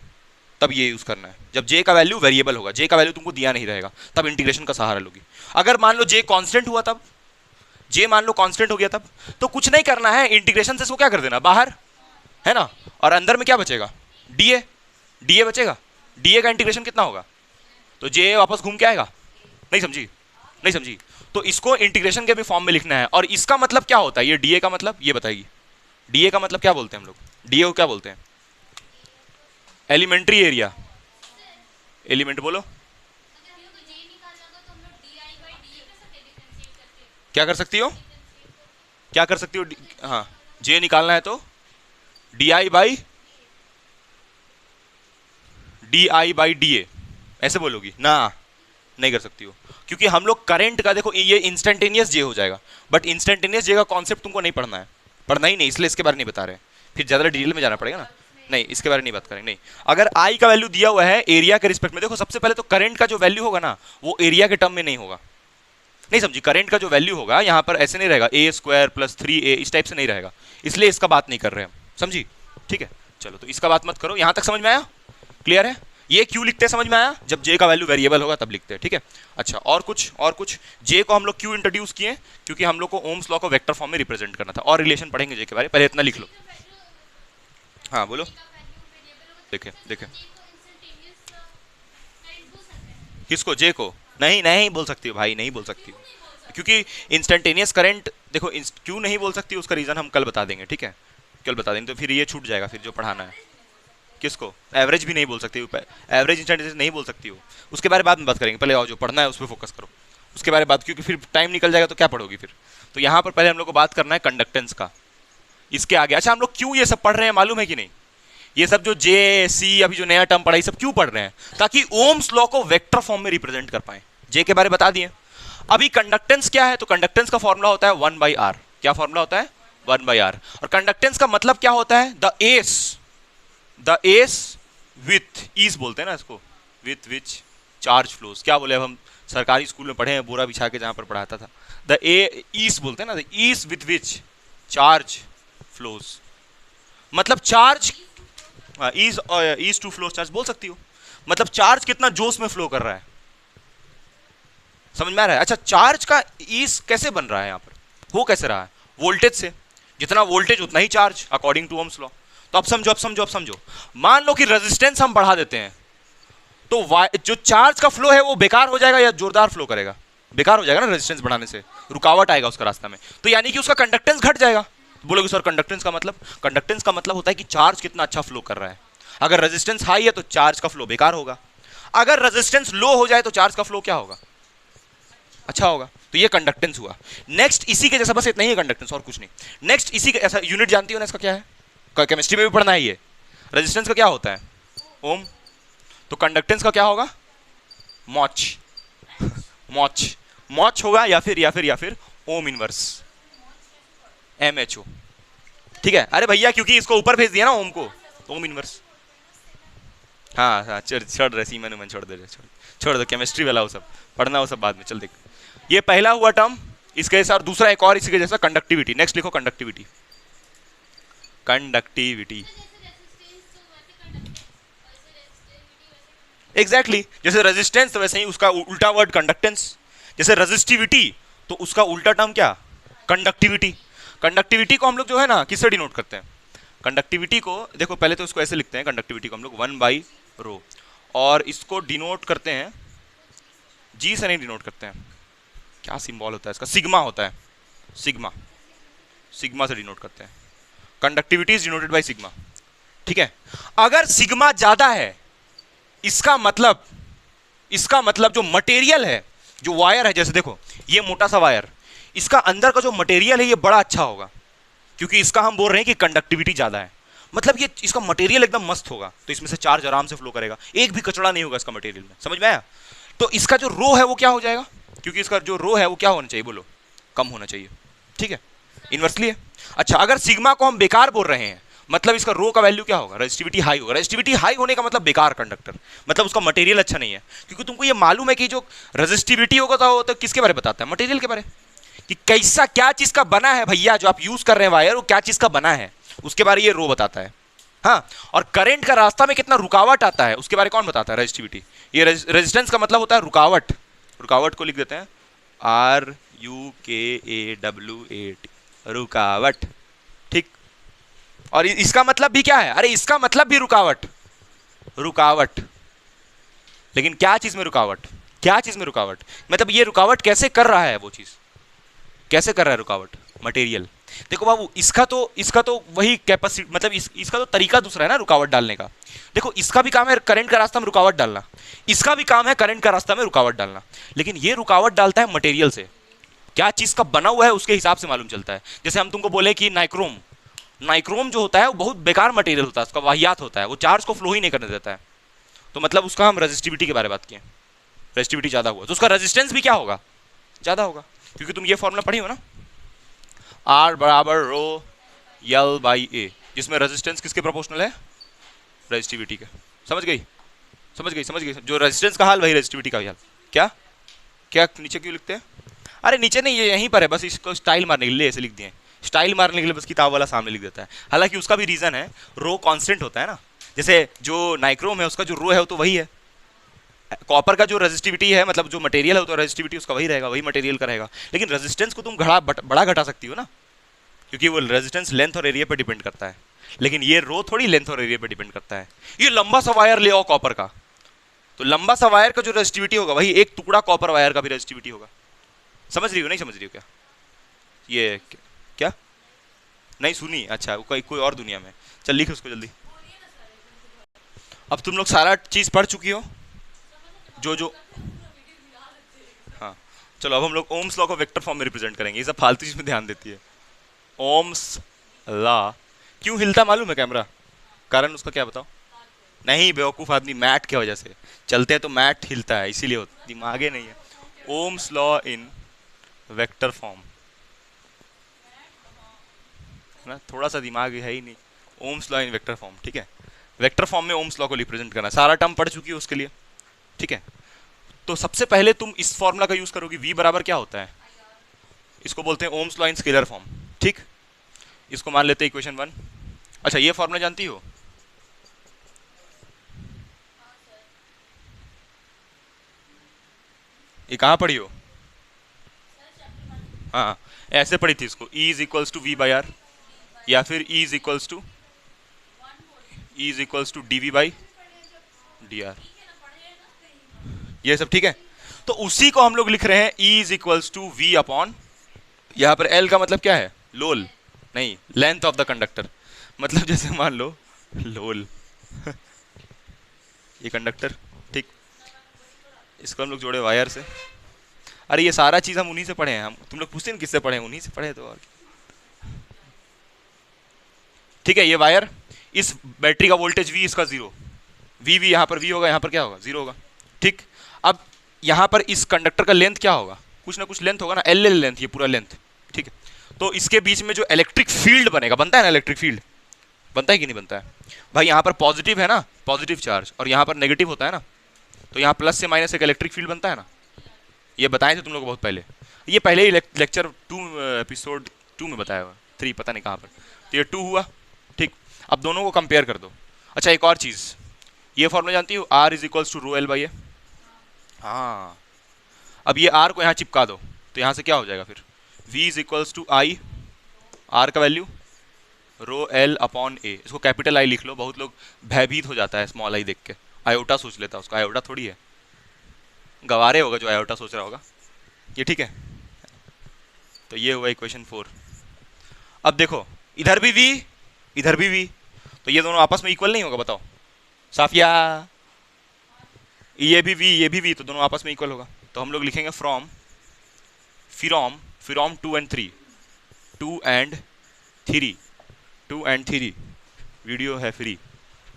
तब ये यूज करना है। जब जे का वैल्यू वेरिएबल होगा, जे का वैल्यू तुमको दिया नहीं रहेगा, तब इंटीग्रेशन का सहारा लोगी। अगर मान लो जे कांस्टेंट हुआ तब, जे मान लो कांस्टेंट हो गया तब, तो कुछ नहीं करना है, इंटीग्रेशन से इसको क्या कर देना? बाहर, है ना। और अंदर में क्या बचेगा? डीए, डीए बचेगा। डीए का इंटीग्रेशन कितना होगा? तो जे वापस घूम के आएगा। नहीं समझी? नहीं समझी? तो इसको इंटीग्रेशन के भी फॉर्म में लिखना है। और इसका मतलब क्या होता है? ये डीए का मतलब ये बताइए, डीए का मतलब क्या बोलते हैं हम लोग? डीए को क्या बोलते हैं? Elementary area. एलिमेंट बोलो, क्या कर सकती हो? क्या कर सकती हो? हाँ, जे निकालना है तो D I by D A ऐसे बोलोगी ना? नहीं कर सकती हो, क्योंकि हम लोग करंट का, देखो ये इंस्टेंटेनियस जे हो जाएगा, बट इंस्टेंटेनियस जे का कॉन्सेप्ट तुमको नहीं पढ़ना है, पढ़ना ही नहीं, इसलिए इसके बारे में नहीं बता रहे, फिर ज्यादा डिटेल में जाना पड़ेगा ना। नहीं, इसके बारे में नहीं बात करेंगे। नहीं, अगर आई का वैल्यू दिया हुआ है एरिया के रिस्पेक्ट में, देखो सबसे पहले तो करंट का जो वैल्यू होगा ना, वो एरिया के टर्म में नहीं होगा। नहीं समझी? करंट का जो वैल्यू होगा यहाँ पर ऐसे नहीं रहेगा, ए स्क्वायर प्लस 3a, इस टाइप से नहीं रहेगा, इसलिए इसका बात नहीं कर रहे हम। समझी? ठीक है, चलो तो इसका बात मत करो। यहाँ तक समझ में आया? क्लियर है? ये क्यों लिखते हैं समझ में आया? जब जे का वैल्यू वेरिएबल होगा तब लिखते हैं। ठीक है। अच्छा, और कुछ, और कुछ। जे को हम लोग क्यों इंट्रोड्यूस किए? क्योंकि हम लोग को ओम्स लॉ को वेक्टर फॉर्म में रिप्रेजेंट करना था। और रिलेशन पढ़ेंगे जे के बारे में, पहले इतना लिख लो। हाँ बोलो। देखे देखे, किसको? जे को? नहीं नहीं बोल सकती हो भाई, नहीं बोल सकती हो, क्योंकि इंस्टेंटेनियस करंट, देखो क्यों नहीं बोल सकती उसका रीजन हम कल बता देंगे। ठीक है, कल बता देंगे, तो फिर ये छूट जाएगा फिर जो पढ़ाना है। किसको? एवरेज भी नहीं बोल सकती हो, एवरेज इंस्टेंटेनियस नहीं बोल सकती हो, उसके बारे में बाद में बात करेंगे, पहले आओ जो पढ़ना है उस पर फोकस करो, उसके बारे में बात, क्योंकि फिर टाइम निकल जाएगा तो क्या पढ़ोगी फिर। तो यहाँ पर पहले हम लोग को बात करना है कंडक्टेंस का, इसके आगे। अच्छा, हम लोग क्यों ये सब पढ़ रहे हैं मालूम है कि नहीं? ये सब जो जे सी अभी जो नया टर्म पढ़ा, ये सब क्यों पढ़ रहे हैं? ताकि ओम्स लॉ को वेक्टर फॉर्म में रिप्रेजेंट कर पाए। जे के बारे में बता दिए। अभी कंडक्टेंस क्या है? तो कंडक्टेंस का फॉर्मूला होता है 1/r। क्या फॉर्मूला होता है? 1/r। और कंडक्टेंस का मतलब क्या होता है? द एस विथ ईज बोलते हैं ना इसको, विथ विच चार्ज फ्लोज। क्या बोले? अब हम सरकारी स्कूल में पढ़े हैं, बोरा बिछा के जहां पर पढ़ाता था। द ईज बोलते हैं ना, the ease with which charge flows, मतलब charge, ease to flow charge बोल सकती हो, मतलब चार्ज कितना जोश में फ्लो कर रहा है। समझ में आ रहा है? अच्छा, चार्ज का ईज कैसे बन रहा है यहाँ पर? हो कैसे रहा है? वोल्टेज से। जितना वोल्टेज उतना ही charge, according to Ohm's law. तो अब समझो, अब समझो, मान लो कि रेजिस्टेंस हम बढ़ा देते हैं, तो जो चार्ज का फ्लो है वो बेकार हो जाएगा या जोरदार फ्लो करेगा? बेकार हो जाएगा ना, रेजिस्टेंस बढ़ाने से रुकावट आएगा उसका रास्ता में, तो यानी कि उसका कंडक्टेंस घट जाएगा। बोलोगे सर कंडक्टेंस का मतलब? कंडक्टेंस का मतलब होता है कि चार्ज कितना अच्छा फ्लो कर रहा है। अगर रेजिस्टेंस हाई है तो चार्ज का फ्लो बेकार होगा, अगर रेजिस्टेंस लो हो जाए तो चार्ज का फ्लो क्या होगा? अच्छा होगा। तो ये कंडक्टेंस हुआ। नेक्स्ट इसी के जैसा, बस इतना ही है कंडक्टेंस, और कुछ नहीं। नेक्स्ट इसी के ऐसा यूनिट जानती हो ना इसका क्या है? केमिस्ट्री में भी पढ़ना है ये। रेजिस्टेंस का क्या होता है? ओम। तो कंडक्टेंस का क्या होगा? मॉच। मॉच होगा, या फिर ओम इनवर्स, MHO। ठीक है। अरे भैया क्योंकि इसको ऊपर भेज दिया ना ओम को, तो ओम इनवर्स। हाँ, छोड़ रहे सीमन उमन, छोड़ दो केमिस्ट्री वाला, वो सब पढ़ना, वो सब बाद में। चल देख, ये पहला हुआ टर्म इसके जैसा, और दूसरा एक और इसी के जैसा, कंडक्टिविटी। नेक्स्ट लिखो कंडक्टिविटी। एग्जैक्टली जैसे रेजिस्टेंस तो वैसे ही उसका उल्टा वर्ड कंडक्टेंस, जैसे रेजिस्टिविटी तो उसका उल्टा टर्म क्या, कंडक्टिविटी। कंडक्टिविटी को हम लोग जो है ना किससे डिनोट करते हैं, कंडक्टिविटी को देखो पहले तो इसको ऐसे लिखते हैं, कंडक्टिविटी को हम लोग 1/ρ, और इसको डिनोट करते हैं जी से नहीं डिनोट करते हैं, क्या सिंबल होता है इसका, सिग्मा होता है, सिग्मा, सिग्मा से डिनोट करते हैं। Conductivity is denoted by sigma, ठीक है। अगर सिग्मा ज्यादा है इसका मतलब जो मटेरियल है, जो वायर है, जैसे देखो ये मोटा सा वायर, इसका अंदर का जो मटेरियल है ये बड़ा अच्छा होगा, क्योंकि इसका हम बोल रहे हैं कि कंडक्टिविटी ज्यादा है, मतलब ये इसका मटेरियल एकदम मस्त होगा, तो इसमें से चार्ज आराम से फ्लो करेगा, एक भी कचड़ा नहीं होगा इसका मटेरियल में, समझ में आया। तो इसका जो रो है वो क्या हो जाएगा, क्योंकि इसका जो रो है वो क्या होना चाहिए, बोलो, कम होना चाहिए, ठीक है, इनवर्सली है। अच्छा, अगर सिग्मा को हम बेकार बोल रहे हैं, मतलब इसका रो का वैल्यू क्या होगा, रेजिस्टिविटी हाई होगा। रेजिस्टिविटी हाई होने का मतलब बेकार कंडक्टर, मतलब उसका मटेरियल अच्छा नहीं है, क्योंकि तुमको ये मालूम है कि जो रेजिस्टिविटी होगा तो किसके बारे में बताता है, मटेरियल के बारे में, कि कैसा क्या चीज का बना है भैया, जो आप यूज कर रहे हैं वायर वो क्या चीज का बना है, उसके बारे में ये रो बताता है। हाँ, और करंट का रास्ता में कितना रुकावट आता है उसके बारे में कौन बताता है, रेजिस्टिविटी। ये रेजिस्टेंस का मतलब होता है रुकावट, रुकावट को लिख देते हैं RUKAWAT, रुकावट, ठीक। और इसका मतलब भी क्या है, अरे इसका मतलब भी रुकावट, रुकावट, लेकिन क्या चीज में रुकावट, क्या चीज में रुकावट, मतलब ये रुकावट कैसे कर रहा है, वो चीज कैसे कर रहा है रुकावट, मटेरियल। देखो बाबू, इसका तो वही कैपेसिटी, मतलब इसका तो तरीका दूसरा है ना रुकावट डालने का। देखो इसका भी काम है करंट का रास्ता में रुकावट डालना, इसका भी काम है करंट का रास्ता में रुकावट डालना, लेकिन ये रुकावट डालता है मटेरियल से, क्या चीज का बना हुआ है उसके हिसाब से मालूम चलता है। जैसे हम तुमको बोले कि नाइक्रोम, नाइक्रोम जो होता है वो बहुत बेकार मटेरियल होता है, उसका वाहियात होता है, वो चार्ज को फ्लो ही नहीं करने देता है, तो मतलब उसका हम रेजिस्टिविटी के बारे में बात किए, रेजिस्टिविटी ज्यादा हुआ तो उसका रेजिस्टेंस भी क्या होगा, ज्यादा होगा, क्योंकि तुम ये फॉर्मूला पढ़ी हो ना, R बराबर रो L बाई A, जिसमें रेजिस्टेंस किसके प्रोपोर्शनल है, रेजिस्टिविटी के। समझ गई, समझ गई, समझ गई, जो रेजिस्टेंस का हाल वही रेजिस्टिविटी का भी हाल। क्या क्या नीचे क्यों लिखते हैं, अरे नीचे नहीं, ये यहीं पर है, बस इसको स्टाइल मारने के लिए ऐसे लिख दिए, स्टाइल मारने के लिए बस किताब वाला सामने लिख देता है, हालांकि उसका भी रीजन है, रो कांस्टेंट होता है ना, जैसे जो नाइक्रोम है उसका जो रो है वो तो वही है, कॉपर का जो रेजिस्टिविटी है, मतलब जो मटेरियल है तो रेजिस्टिविटी उसका वही रहेगा, वही मटेरियल का रहेगा, लेकिन रेजिस्टेंस को तुम बड़ा घटा सकती हो ना, क्योंकि वो रेजिस्टेंस लेंथ और एरिया पर डिपेंड करता है, लेकिन ये रो थोड़ी लेंथ और एरिया पर डिपेंड करता है। ये लंबा सा वायर ले आओ कॉपर का, तो लंबा सा वायर का जो रेजिस्टिविटी होगा वही एक टुकड़ा कॉपर वायर का भी रेजिस्टिविटी होगा। समझ रही हो, नहीं समझ रही हो क्या, ये क्या नहीं सुनी, अच्छा कोई और दुनिया में, चल लिख उसको जल्दी। अब तुम लोग सारा चीज पढ़ चुकी हो जो हाँ, चलो अब हम लोग ओम्स लॉ को वेक्टर फॉर्म में रिप्रेजेंट करेंगे, ये सब फालतू चीज में ध्यान देती है। ओम्स लॉ क्यों हिलता मालूम है कैमरा, कारण उसका क्या बताओ, नहीं बेवकूफ आदमी, मैट की वजह से चलते हैं तो मैट हिलता है, इसीलिए दिमागे नहीं है। Ohm's law in vector form ना, थोड़ा सा दिमाग है ही नहीं। Ohm's law in vector form, ठीक है, वेक्टर फॉर्म में ओम्स लॉ को रिप्रेजेंट करना, सारा टर्म पढ़ चुकी है उसके लिए, ठीक है। तो सबसे पहले तुम इस फॉर्मूला का यूज करोगे, v बराबर क्या होता है, इसको बोलते हैं Ohm's law in scalar form, ठीक, इसको मान लेते हैं इक्वेशन 1। अच्छा, ये फॉर्मूला जानती हो, ये कहाँ पढ़ी हो, हाँ ऐसे पढ़ी थी इसको, E is equals to V by R, या फिर E is equals to dv by dr, ये सब ठीक है। तो उसी को हम लोग लिख रहे हैं E is equals to V upon, यहाँ पर L का मतलब क्या है, लोल नहीं, लेंथ ऑफ द कंडक्टर, मतलब जैसे मान लो लोल ये कंडक्टर, ठीक, इसको हम लोग जोड़े वायर से, अरे ये सारा चीज हम उन्हीं से पढ़े हैं, हम तुम लोग पूछते हैं किससे पढ़े हैं, उन्हीं से पढ़े तो, और ठीक है। ये वायर, इस बैटरी का वोल्टेज V, इसका 0, V यहाँ पर V होगा, यहाँ पर क्या होगा, 0 होगा, ठीक। अब यहाँ पर इस कंडक्टर का लेंथ क्या होगा, कुछ ना कुछ लेंथ होगा ना, L लेंथ, ये पूरा लेंथ, ठीक है। तो इसके बीच में जो इलेक्ट्रिक फील्ड बनेगा, बनता है ना इलेक्ट्रिक फील्ड, बनता है कि नहीं बनता है भाई, यहाँ पर पॉजिटिव है ना, पॉजिटिव चार्ज, और यहाँ पर नेगेटिव होता है ना, तो यहाँ प्लस से माइनस एक इलेक्ट्रिक फील्ड बनता है ना, ये बताए थे तुम लोग बहुत पहले, ये पहले ही लेक्चर 2 एपिसोड 2 में बताया हुआ, 3 पता नहीं कहाँ पर, तो ये 2 हुआ, ठीक। अब दोनों को कंपेयर कर दो। अच्छा, एक और चीज़, ये फॉर्मूला जानती हो, R is equals to rho L by A. हाँ, अब ये आर को यहाँ चिपका दो तो यहाँ से क्या हो जाएगा फिर, v is equals to I, R का value rho L upon A. इसको कैपिटल आई लिख लो, बहुत लोग भयभीत हो जाता है स्मॉल आई देख के, आयोटा सोच लेता है उसका, आयोटा थोड़ी है, गवारे होगा जो आयोटा सोच रहा होगा ये, ठीक है। तो ये हुआ इक्वेशन 4। अब देखो इधर भी v इधर भी v, तो ये दोनों आपस में इक्वल नहीं होगा, बताओ साफिया, ये भी v ये भी v, तो दोनों आपस में इक्वल होगा। तो हम लोग लिखेंगे from from 2 and 3, 2 and 3, 2 and 3, video है फ्री,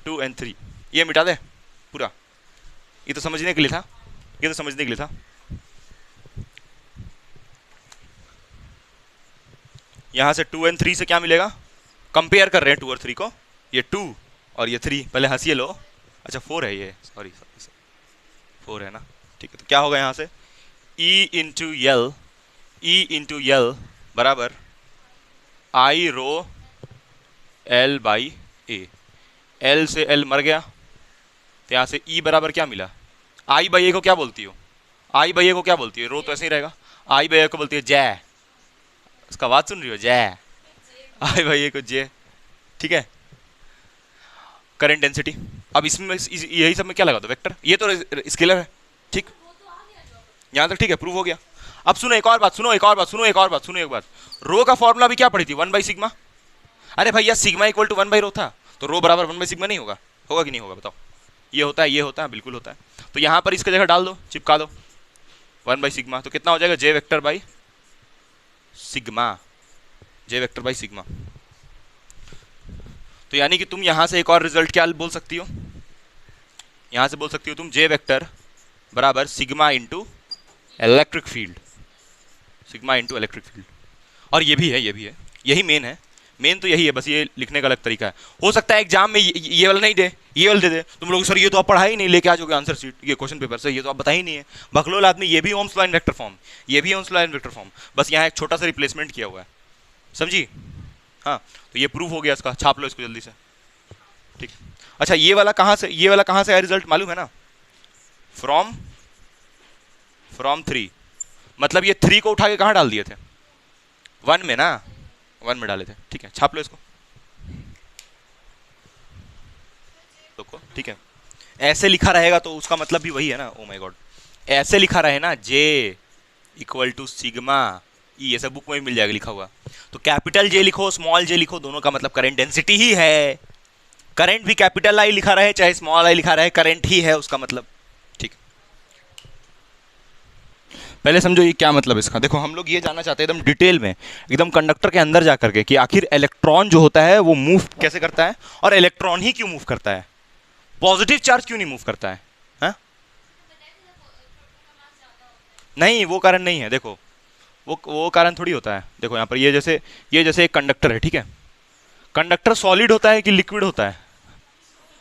2 and 3, ये मिटा दे पूरा, ये तो समझने के लिए था, ये तो समझने के लिए था। यहाँ से 2 and 3 से क्या मिलेगा, कंपेयर कर रहे हैं 2 और 3 को, ये 2 और ये 3, पहले हंसिए लो, अच्छा 4 है ये, सॉरी 4 है ना, ठीक है। तो क्या होगा यहाँ से, E इंटू यल बराबर I rho L by A, L से एल मर गया, तो यहाँ से E बराबर क्या मिला, आई बाई ए को क्या बोलती हो, आई बाई ए को क्या बोलती है, रो तो ऐसे ही रहेगा, आई बाई ए को बोलती है जय, उसका बात सुन रही हो, जय, आई बाई ए को जय, ठीक है। करंट डेंसिटी, अब इसमें यही सब में क्या लगा दो, वेक्टर, ये तो स्केलर है, ठीक, यहाँ तक ठीक है, प्रूव हो गया। अब सुनो एक और बात, सुनो एक बात, रो का फॉर्मूला भी क्या पढ़ी थी, 1 बाई सिग्मा। अरे भैया sigma equal to 1 by rho था, तो रो बराबर 1 बाई सिग्मा नहीं होगा, होगा कि नहीं होगा बताओ, ये होता है, बिल्कुल होता है। तो यहाँ पर इसका जगह डाल दो, चिपका दो 1 बाई सिग्मा, तो कितना हो जाएगा, J vector by sigma, J vector by sigma. तो यानी कि तुम यहाँ से एक और रिजल्ट क्या बोल सकती हो, यहाँ से बोल सकती हो तुम जे वेक्टर बराबर sigma into electric field, sigma into electric field. और ये भी है, यही मेन है, मेन तो यही है, बस ये लिखने का अलग तरीका है। हो सकता है एग्जाम में ये वाला नहीं दे, ये वाला दे दे, तुम लोग सर ये तो आप पढ़ा ही नहीं, लेके आ जाओगे आंसर शीट, ये क्वेश्चन पेपर से, ये तो आप बता ही नहीं है, बकलोल आदमी, ये भी Ohm's law in vector form, ये भी Ohm's law in vector form, बस यहाँ एक छोटा सा रिप्लेसमेंट किया हुआ है, समझी। हाँ, तो ये प्रूफ हो गया, इसका छाप लो इसको जल्दी से, ठीक। अच्छा ये वाला कहाँ से आया रिजल्ट मालूम है ना, फ्रॉम 3, मतलब ये 3 को उठा के कहाँ डाल दिए थे, 1 में ना, 1 में डाले थे, ठीक है, छाप लो इसको, ठीक है। ऐसे लिखा रहेगा तो उसका मतलब भी वही है ना, ओ माय गॉड, ऐसे लिखा रहे ना, जे इक्वल टू सिग्मा ई, ये सब बुक में भी मिल जाएगा लिखा हुआ। तो कैपिटल जे लिखो, स्मॉल जे लिखो, दोनों का मतलब करंट डेंसिटी ही है, करंट भी कैपिटल आई लिखा रहे चाहे स्मॉल आई लिखा रहे, करंट ही है उसका मतलब, ठीक। पहले समझो ये क्या मतलब इसका, देखो हम लोग ये जानना चाहते हैं एकदम डिटेल में, एकदम कंडक्टर के अंदर जा करके, कि आखिर इलेक्ट्रॉन जो होता है वो मूव कैसे करता है, और इलेक्ट्रॉन ही क्यों मूव करता है, पॉजिटिव चार्ज क्यों नहीं मूव करता है, हा? नहीं वो कारण नहीं है, देखो वो कारण थोड़ी होता है। देखो यहाँ पर ये जैसे एक कंडक्टर है, ठीक है, कंडक्टर सॉलिड होता है कि लिक्विड होता है,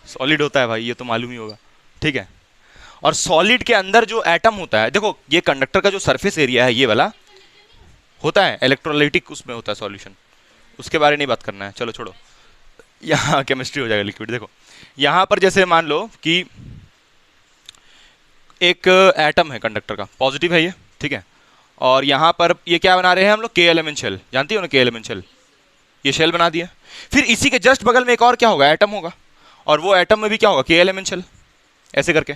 सॉलिड होता है भाई, ये तो मालूम ही होगा, ठीक है। और सॉलिड के अंदर जो एटम होता है, देखो ये कंडक्टर का जो सरफेस एरिया है ये वाला होता है इलेक्ट्रोलाइटिक, उसमें होता है सॉल्यूशन, उसके बारे में नहीं बात करना है, चलो छोड़ो, यहाँ केमिस्ट्री हो जाएगा लिक्विड। देखो यहाँ पर जैसे मान लो कि एक एटम है कंडक्टर का, पॉजिटिव है ये, ठीक है, और यहाँ पर ये क्या बना रहे हैं हम लोग, के एलिमेंट शेल, जानती हो ना के एलिमेंट शेल, ये शेल बना दिया, फिर इसी के जस्ट बगल में एक और क्या होगा, एटम होगा, और वो एटम में भी क्या होगा, के एलिमेंट शेल, ऐसे करके।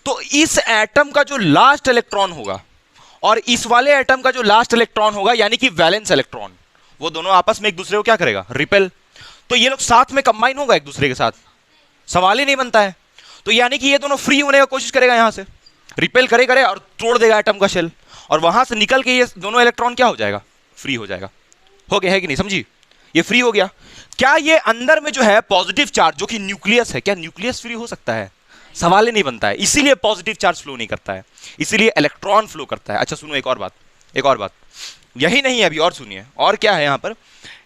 तो इस एटम का जो लास्ट इलेक्ट्रॉन होगा और इस वाले एटम का जो लास्ट इलेक्ट्रॉन होगा, यानी कि वैलेंस इलेक्ट्रॉन, वो दोनों आपस में एक दूसरे को क्या करेगा, रिपेल। तो ये लोग साथ में कंबाइन होगा एक दूसरे के साथ, सवाल ही नहीं बनता है। तो यानी कि ये दोनों फ्री होने की कोशिश करेगा, यहां से रिपेल करे और तोड़ देगा एटम का शेल, और वहां से निकल के ये दोनों इलेक्ट्रॉन क्या हो जाएगा, फ्री हो जाएगा। हो गया है कि नहीं, समझी, ये फ्री हो गया। क्या ये अंदर में जो है पॉजिटिव चार्ज जो कि न्यूक्लियस है, क्या न्यूक्लियस फ्री हो सकता है, सवाल ही नहीं बनता है। इसीलिए पॉजिटिव चार्ज फ्लो नहीं करता है, इसीलिए इलेक्ट्रॉन फ्लो करता है। अच्छा सुनो एक और बात, यही नहीं है अभी, और सुनिए, और क्या है यहाँ पर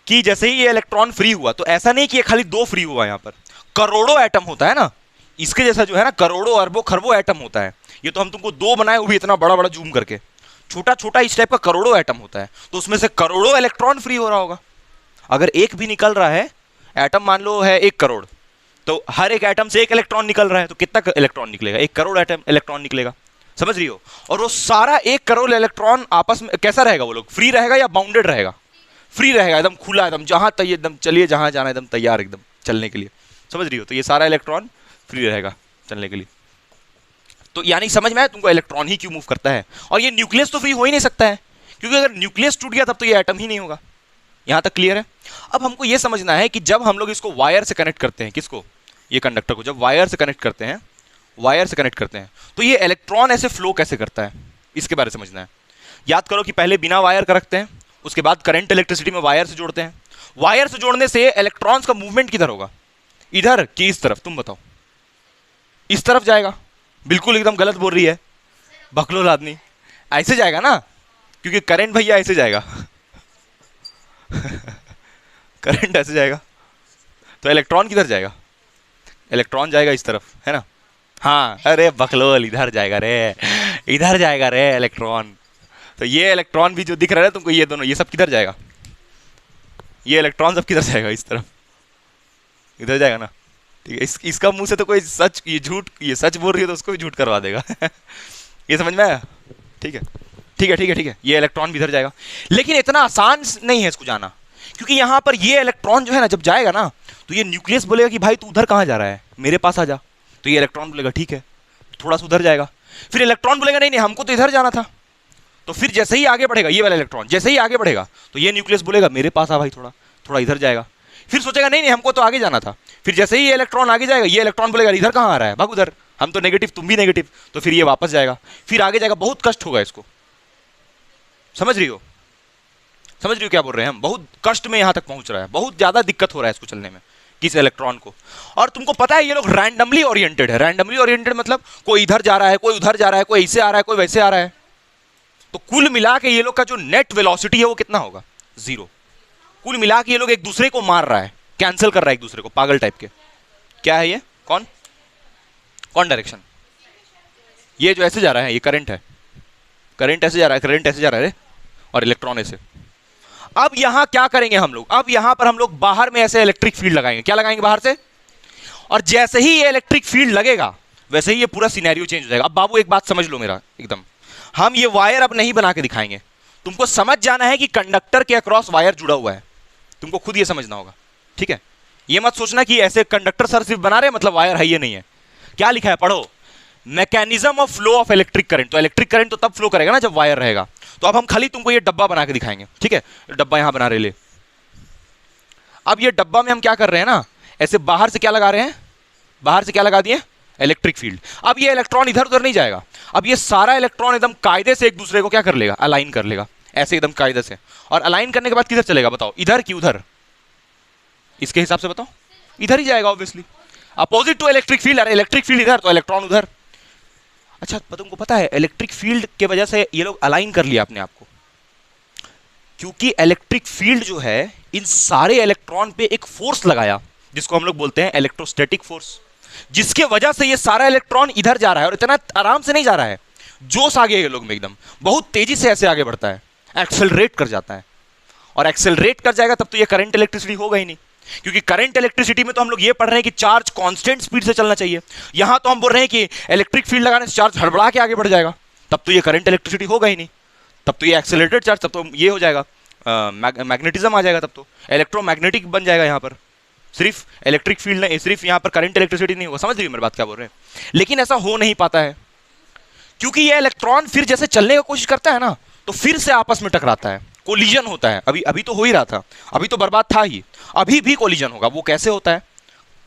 कि जैसे ही ये इलेक्ट्रॉन फ्री हुआ, तो ऐसा नहीं कि ये खाली 2 फ्री हुआ, यहाँ पर करोड़ों एटम होता है ना, इसके जैसा जो है ना करोड़ों अरबों खरबों एटम होता है। ये तो हम तुमको 2 बनाए, वो भी इतना बड़ा बड़ा जूम करके, छोटा छोटा इस टाइप का करोड़ों एटम होता है, तो उसमें से करोड़ों इलेक्ट्रॉन फ्री हो रहा होगा। अगर एक भी निकल रहा है, एटम मान लो है 1 करोड़, तो हर एक एटम से एक इलेक्ट्रॉन निकल रहा है, तो कितना इलेक्ट्रॉन निकलेगा? 1 करोड़ एटम इलेक्ट्रॉन निकलेगा, समझ रही हो? और वो सारा 1 करोड़ इलेक्ट्रॉन आपस में कैसा रहेगा? वो लोग फ्री रहेगा या बाउंडेड रहेगा? फ्री रहेगा, एकदम खुला, एकदम जहां तक एकदम चलिए, जहां जाना एकदम तैयार, एकदम चलने के लिए, समझ रही हो? तो ये सारा इलेक्ट्रॉन फ्री रहेगा चलने के लिए। तो यानी समझ में आया तुमको इलेक्ट्रॉन ही क्यों मूव करता है? और ये न्यूक्लियस तो फ्री हो ही नहीं सकता है, क्योंकि अगर न्यूक्लियस टूट गया तब तो ये एटम ही नहीं होगा। यहां तक क्लियर है? अब हमको ये समझना है कि जब हम लोग इसको वायर से कनेक्ट करते हैं, किसको? ये कंडक्टर को जब वायर से कनेक्ट करते हैं, वायर से कनेक्ट करते हैं, तो ये इलेक्ट्रॉन ऐसे फ्लो कैसे करता है, इसके बारे में समझना है। याद करो कि पहले बिना वायर का रखते हैं, उसके बाद करंट इलेक्ट्रिसिटी में वायर से जोड़ते हैं। वायर से जोड़ने से इलेक्ट्रॉन्स का मूवमेंट किधर होगा? इधर कि इस तरफ? तुम बताओ। इस तरफ जाएगा। बिल्कुल एकदम गलत बोल रही है बकलोल आदमी। ऐसे जाएगा ना, क्योंकि करंट भैया ऐसे जाएगा करंट ऐसे जाएगा, तो इलेक्ट्रॉन किधर जाएगा? इलेक्ट्रॉन जाएगा इस तरफ, है ना? हाँ, अरे बकलोल, इधर जाएगा रे, इधर जाएगा रे इलेक्ट्रॉन। तो ये इलेक्ट्रॉन भी जो दिख रहा है तुमको, ये दोनों, ये सब किधर जाएगा? ये इलेक्ट्रॉन सब किधर जाएगा? इस तरफ, इधर जाएगा ना। ठीक है, इसका मुंह से तो कोई सच, ये झूठ, ये सच बोल रही है तो उसको भी झूठ करवा देगा ये समझ में आया? ठीक है, ठीक है, ठीक है, ठीक है। ये इलेक्ट्रॉन भी इधर जाएगा, लेकिन इतना आसान नहीं है इसको जाना, क्योंकि यहां पर ये इलेक्ट्रॉन जो है ना, जब जाएगा ना, तो ये न्यूक्लियस बोलेगा कि भाई तू उधर कहां जा रहा है, मेरे पास आ जा। तो ये इलेक्ट्रॉन बोलेगा ठीक है, थोड़ा सा उधर जाएगा। फिर इलेक्ट्रॉन बोलेगा नहीं नहीं, हमको तो इधर जाना था। तो फिर जैसे ही आगे बढ़ेगा ये वाला इलेक्ट्रॉन, जैसे ही आगे बढ़ेगा, तो ये न्यूक्लियस बोलेगा मेरे पास आ भाई, थोड़ा थोड़ा इधर जाएगा। फिर सोचेगा नहीं नहीं, हमको तो आगे जाना था। फिर जैसे ही ये इलेक्ट्रॉन आगे जाएगा, ये इलेक्ट्रॉन बोलेगा इधर कहां आ रहा है, भाग उधर, हम तो नेगेटिव, तुम भी नेगेटिव। तो फिर ये वापस जाएगा, फिर आगे जाएगा। बहुत कष्ट होगा इसको, समझ रही हो? समझ रही हो क्या बोल रहे हैं हम? बहुत कष्ट में यहां तक पहुंच रहा है, बहुत ज्यादा दिक्कत हो रहा है इसको चलने में, किस इलेक्ट्रॉन को। और तुमको पता है ये लोग रैंडमली ओरिएंटेड है। रैंडमली ओरिएंटेड मतलब कोई इधर जा रहा है, कोई उधर जा रहा है, कोई ऐसे आ रहा है, कोई वैसे आ रहा है। तो कुल मिला के ये लोग का जो नेट वेलोसिटी है वो कितना होगा? 0। कुल मिला के ये लोग एक दूसरे को मार रहा है, कैंसिल कर रहा है एक दूसरे को, पागल टाइप के। क्या है ये? कौन कौन डायरेक्शन? ये जो ऐसे जा रहा है, ये करंट है, करंट ऐसे जा रहा है, करंट ऐसे जा रहा है, और इलेक्ट्रॉन ऐसे। अब यहां क्या करेंगे हम लोग? अब यहां पर हम लोग बाहर में ऐसे इलेक्ट्रिक फील्ड लगाएंगे। क्या लगाएंगे बाहर से? और जैसे ही ये इलेक्ट्रिक फील्ड लगेगा, वैसे ही ये पूरा सिनेरियो चेंज हो जाएगा। अब बाबू एक बात समझ लो मेरा एकदम, हम ये वायर अब नहीं बना के दिखाएंगे, तुमको समझ जाना है कि कंडक्टर के अक्रॉस वायर जुड़ा हुआ है, तुमको खुद ये समझना होगा, ठीक है? ये मत सोचना कि ऐसे कंडक्टर सर सिर्फ बना रहे मतलब वायर है, ये नहीं है। क्या लिखा है पढ़ो, mechanism of flow of electric current. तो इलेक्ट्रिक करंट तो तब फ्लो करेगा ना जब वायर रहेगा। तो अब हम खाली तुमको ये डब्बा बना के दिखाएंगे, ठीक है? डब्बा यहां बना रहे ले। अब ये डब्बा में हम क्या कर रहे हैं ना, ऐसे बाहर से क्या लगा रहे हैं? बाहर से क्या लगा दिए? Electric field. अब ये इलेक्ट्रॉन इधर उधर नहीं जाएगा, अब ये सारा इलेक्ट्रॉन एकदम कायदे से एक दूसरे को क्या कर लेगा? अलाइन कर लेगा, ऐसे एकदम कायदे से। और अलाइन करने के बाद किधर चलेगा बताओ? इधर कि उधर? इसके हिसाब से बताओ, इधर ही जाएगा obviously, opposite to electric field. अरे इलेक्ट्रिक फील्ड इधर तो इलेक्ट्रॉन उधर। अच्छा, तुमको पता है इलेक्ट्रिक फील्ड के वजह से ये लोग अलाइन कर लिया अपने आप को, क्योंकि इलेक्ट्रिक फील्ड जो है इन सारे इलेक्ट्रॉन पे एक फोर्स लगाया, जिसको हम लोग बोलते हैं इलेक्ट्रोस्टैटिक फोर्स, जिसके वजह से ये सारा इलेक्ट्रॉन इधर जा रहा है। और इतना आराम से नहीं जा रहा है, जोश आ गया ये लोग में एकदम, बहुत तेजी से ऐसे आगे बढ़ता है, एक्सेलरेट कर जाता है। और एक्सेलरेट कर जाएगा तब तो ये करंट इलेक्ट्रिसिटी होगा ही नहीं, क्योंकि करंट इलेक्ट्रिसिटी में तो हम लोग ये पढ़ रहे हैं कि चार्ज कांस्टेंट स्पीड से चलना चाहिए। यहां तो हम बोल रहे हैं कि इलेक्ट्रिक फील्ड लगाने से चार्ज हड़बड़ा के आगे बढ़ जाएगा, तब तो ये करंट इलेक्ट्रिसिटी होगा ही नहीं, तब तो ये एक्सेलरेटेड चार्ज, तब तो ये हो जाएगा मैग्नेटिज्म आ जाएगा, तब तो इलेक्ट्रोमैग्नेटिक बन जाएगा। यहां पर सिर्फ इलेक्ट्रिक फील्ड नहीं, सिर्फ यहां पर करंट इलेक्ट्रिसिटी नहीं होगा। समझ रही हो मेरी बात क्या बोल रहे हैं? लेकिन ऐसा हो नहीं पाता है, क्योंकि ये इलेक्ट्रॉन फिर जैसे चलने की कोशिश करता है ना, तो फिर से आपस में टकराता है, कोलिजन होता है। अभी तो हो ही रहा था, अभी तो बर्बाद था ही, अभी भी कोलिजन होगा। वो कैसे होता है,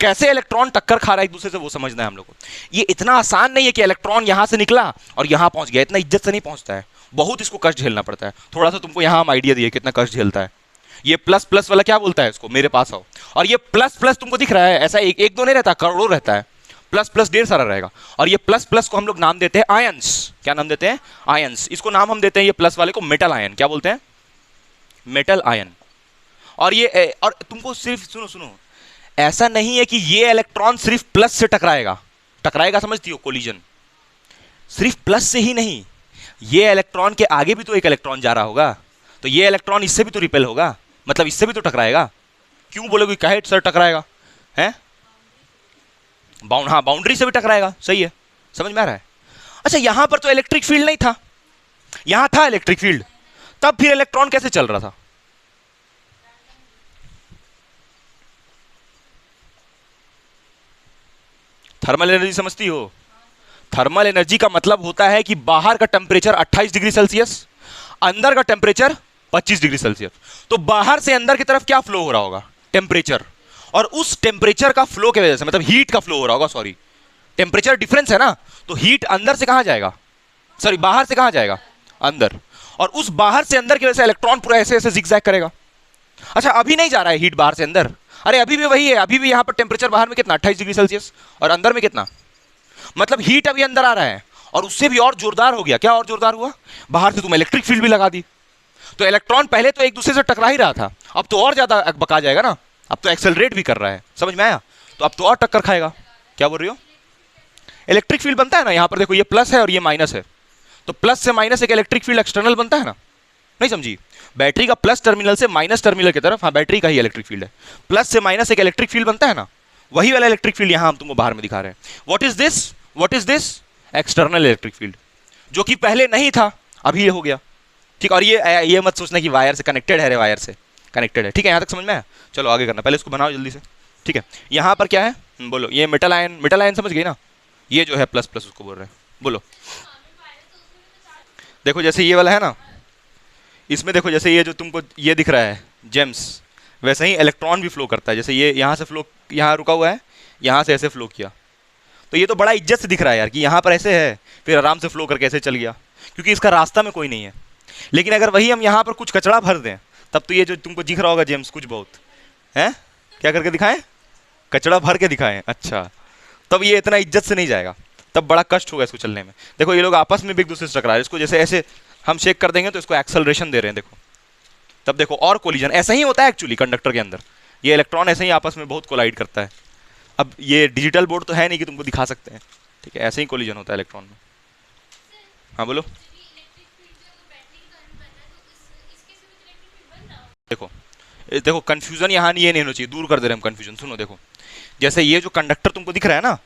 कैसे इलेक्ट्रॉन टक्कर खा रहा है एक दूसरे से, वो समझना है हम लोग को। ये इतना आसान नहीं है कि इलेक्ट्रॉन यहां से निकला और यहां पहुंच गया, इतना इज्जत से नहीं पहुंचता है, बहुत इसको कष्ट झेलना पड़ता है। थोड़ा सा तुमको यहां हम आइडिया दिए कितना कष्ट झेलता है। ये प्लस प्लस वाला क्या बोलता है इसको, मेरे पास आओ। और ये प्लस प्लस तुमको दिख रहा है, ऐसा एक दो नहीं रहता, करोड़ों रहता है, प्लस प्लस ढेर सारा रहेगा। और ये प्लस प्लस को हम लोग नाम देते हैं आयंस। क्या नाम देते हैं? आयंस। इसको नाम हम देते हैं, ये प्लस वाले को मेटल आयन। क्या बोलते हैं? Metal ion. और ये और तुमको सिर्फ सुनो, ऐसा नहीं है कि ये इलेक्ट्रॉन सिर्फ प्लस से टकराएगा, समझती हो? कोलिजन सिर्फ प्लस से ही नहीं, ये इलेक्ट्रॉन के आगे भी तो एक इलेक्ट्रॉन जा रहा होगा, तो ये इलेक्ट्रॉन इससे भी तो रिपेल होगा, मतलब इससे भी तो टकराएगा। क्यों बोलोगे? कहे सर टकराएगा है? हाँ बाउंड्री से भी टकराएगा, सही है, समझ में आ रहा है। अच्छा यहां पर तो इलेक्ट्रिक फील्ड नहीं था, यहां था इलेक्ट्रिक फील्ड, तब फिर इलेक्ट्रॉन कैसे चल रहा था? थर्मल एनर्जी समझती हो? थर्मल एनर्जी का मतलब होता है कि बाहर का टेम्परेचर 28 डिग्री सेल्सियस, अंदर का टेम्परेचर 25 डिग्री सेल्सियस। तो बाहर से अंदर की तरफ क्या फ्लो हो रहा होगा? टेम्परेचर। और उस टेम्परेचर का फ्लो की वजह से, मतलब हीट का फ्लो हो रहा होगा, सॉरी टेम्परेचर डिफरेंस है ना, तो हीट अंदर से कहां जाएगा, सॉरी बाहर से कहां जाएगा, अंदर। और उस बाहर से अंदर की वजह से इलेक्ट्रॉन पूरा ऐसे ऐसे जिगजैग करेगा। अच्छा अभी नहीं जा रहा है हीट बाहर से अंदर, अरे अभी भी वही है, अभी भी यहां पर टेम्परेचर बाहर में कितना 28 डिग्री सेल्सियस और अंदर में कितना, मतलब हीट अभी अंदर आ रहा है। और उससे भी और जोरदार हो गया, क्या और जोरदार हुआ, बाहर से तुम इलेक्ट्रिक फील्ड भी लगा दी। तो इलेक्ट्रॉन पहले तो एक दूसरे से टकरा ही रहा था, अब तो और ज्यादा बका जाएगा ना, अब तो एक्सेलरेट भी कर रहा है, समझ में आया? तो अब तो और टक्कर खाएगा। क्या बोल रही हो? इलेक्ट्रिक फील्ड बनता है ना, यहां पर देखो ये प्लस है और ये माइनस है, तो प्लस से माइनस एक इलेक्ट्रिक फील्ड एक्सटर्नल बनता है ना, नहीं समझी? बैटरी का प्लस टर्मिनल से माइनस टर्मिनल की तरफ, हाँ बैटरी का ही इलेक्ट्रिक फील्ड है, प्लस से माइनस एक इलेक्ट्रिक फील्ड बनता है ना, वही वाला इलेक्ट्रिक फील्ड यहां हम तुमको बाहर में दिखा रहे हैं। What is this, what is this? External electric field, जो कि पहले नहीं था, अभी ये हो गया, ठीक। और ये मत सोचना कि वायर से कनेक्टेड है, रे वायर से कनेक्टेड है, ठीक है, यहां तक समझ में आया? चलो आगे करना, पहले इसको बनाओ जल्दी से, ठीक है। यहां पर क्या है, बोलो, ये मेटल आयन, मेटल आयन समझ गई ना, ये जो है प्लस प्लस उसको बोल रहे हैं, बोलो। देखो जैसे ये वाला है ना, इसमें देखो जैसे ये जो तुमको ये दिख रहा है जेम्स, वैसे ही इलेक्ट्रॉन भी फ्लो करता है, जैसे ये यहाँ से फ्लो, यहाँ रुका हुआ है, यहाँ से ऐसे फ्लो किया, तो ये तो बड़ा इज्जत से दिख रहा है यार कि यहाँ पर ऐसे है, फिर आराम से फ्लो करके ऐसे चल गया, क्योंकि इसका रास्ता में कोई नहीं है। लेकिन अगर वही हम यहाँ पर कुछ कचरा भर दें, तब तो ये जो तुमको दिख रहा होगा जेम्स कुछ बहुत है, क्या करके दिखाएं, कचरा भर के दिखाएं, अच्छा, तब ये इतना इज्जत से नहीं जाएगा, तब बड़ा कष्ट होगा इसको चलने में। देखो ये लोग आपस में भी एक दूसरे से टकरा रहे हैं, इसको जैसे ऐसे हम शेक कर देंगे तो इसको एक्सेलरेशन दे रहे हैं, देखो, तब देखो और कोलिजन ऐसा ही होता है एक्चुअली कंडक्टर के अंदर, ये इलेक्ट्रॉन ऐसे ही आपस में बहुत कोलाइड करता है। अब ये डिजिटल बोर्ड तो है नहीं कि तुमको दिखा सकते हैं, ठीक है, ऐसे ही कोलिजन होता है इलेक्ट्रॉन में। हाँ बोलो। देखो देखो कंफ्यूजन यहाँ नहीं, ये नहीं होना चाहिए, दूर कर दे रहे हम कंफ्यूजन। सुनो देखो, जैसे ये जो कंडक्टर तुमको दिख रहा है ना,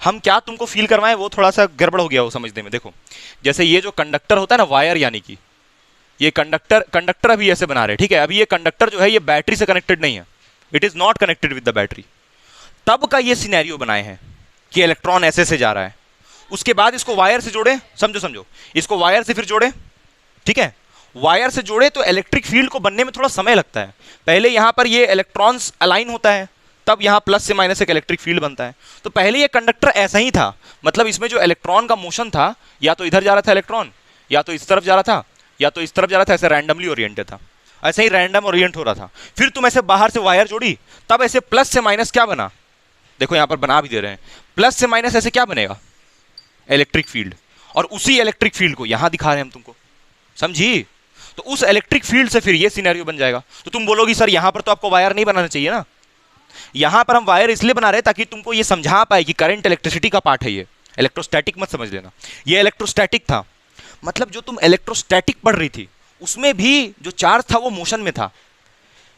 हम क्या तुमको फील करवाएं वो थोड़ा सा गड़बड़ हो गया वो समझने में। देखो जैसे ये जो कंडक्टर होता है ना, वायर यानी कि ये कंडक्टर अभी ऐसे बना रहे हैं, ठीक है, अभी ये कंडक्टर जो है ये बैटरी से कनेक्टेड नहीं है, it is not connected with the battery. तब का ये सिनेरियो बनाए हैं कि इलेक्ट्रॉन ऐसे से जा रहा है, उसके बाद इसको वायर से जोड़े, समझो समझो, इसको वायर से फिर जोड़े, ठीक है, वायर से जोड़े तो इलेक्ट्रिक फील्ड को बनने में थोड़ा समय लगता है। पहले यहां पर ये इलेक्ट्रॉन्स अलाइन होता है, तब यहां प्लस से माइनस एक इलेक्ट्रिक फील्ड बनता है। तो पहले ये कंडक्टर ऐसा ही था, मतलब इसमें जो इलेक्ट्रॉन का मोशन था, या तो इधर जा रहा था इलेक्ट्रॉन, या तो इस तरफ जा रहा था, या तो इस तरफ जा रहा था, ऐसे रैंडमली ओरिएंटेड था, ऐसे ही रैंडम ओरिएंट हो रहा था। फिर तुम ऐसे बाहर से वायर जोड़ी, तब ऐसे प्लस से माइनस क्या बना, देखो यहां पर बना भी दे रहे हैं, प्लस से माइनस ऐसे क्या बनेगा, इलेक्ट्रिक फील्ड। और उसी इलेक्ट्रिक फील्ड को यहां दिखा रहे हैं हम तुमको, समझी? तो उस इलेक्ट्रिक फील्ड से फिर ये सिनेरियो बन जाएगा। तो तुम बोलोगी सर यहां पर तो आपको वायर नहीं बनाना चाहिए ना, यहां पर हम वायर इसलिए बना रहे हैं ताकि तुमको ये समझा पाए कि करंट इलेक्ट्रिसिटी का पार्ट है, ये इलेक्ट्रोस्टैटिक मत समझ लेना, ये इलेक्ट्रोस्टैटिक था। मतलब जो तुम इलेक्ट्रोस्टैटिक पढ़ रही थी उसमें भी जो चार्ज था वो मोशन में था,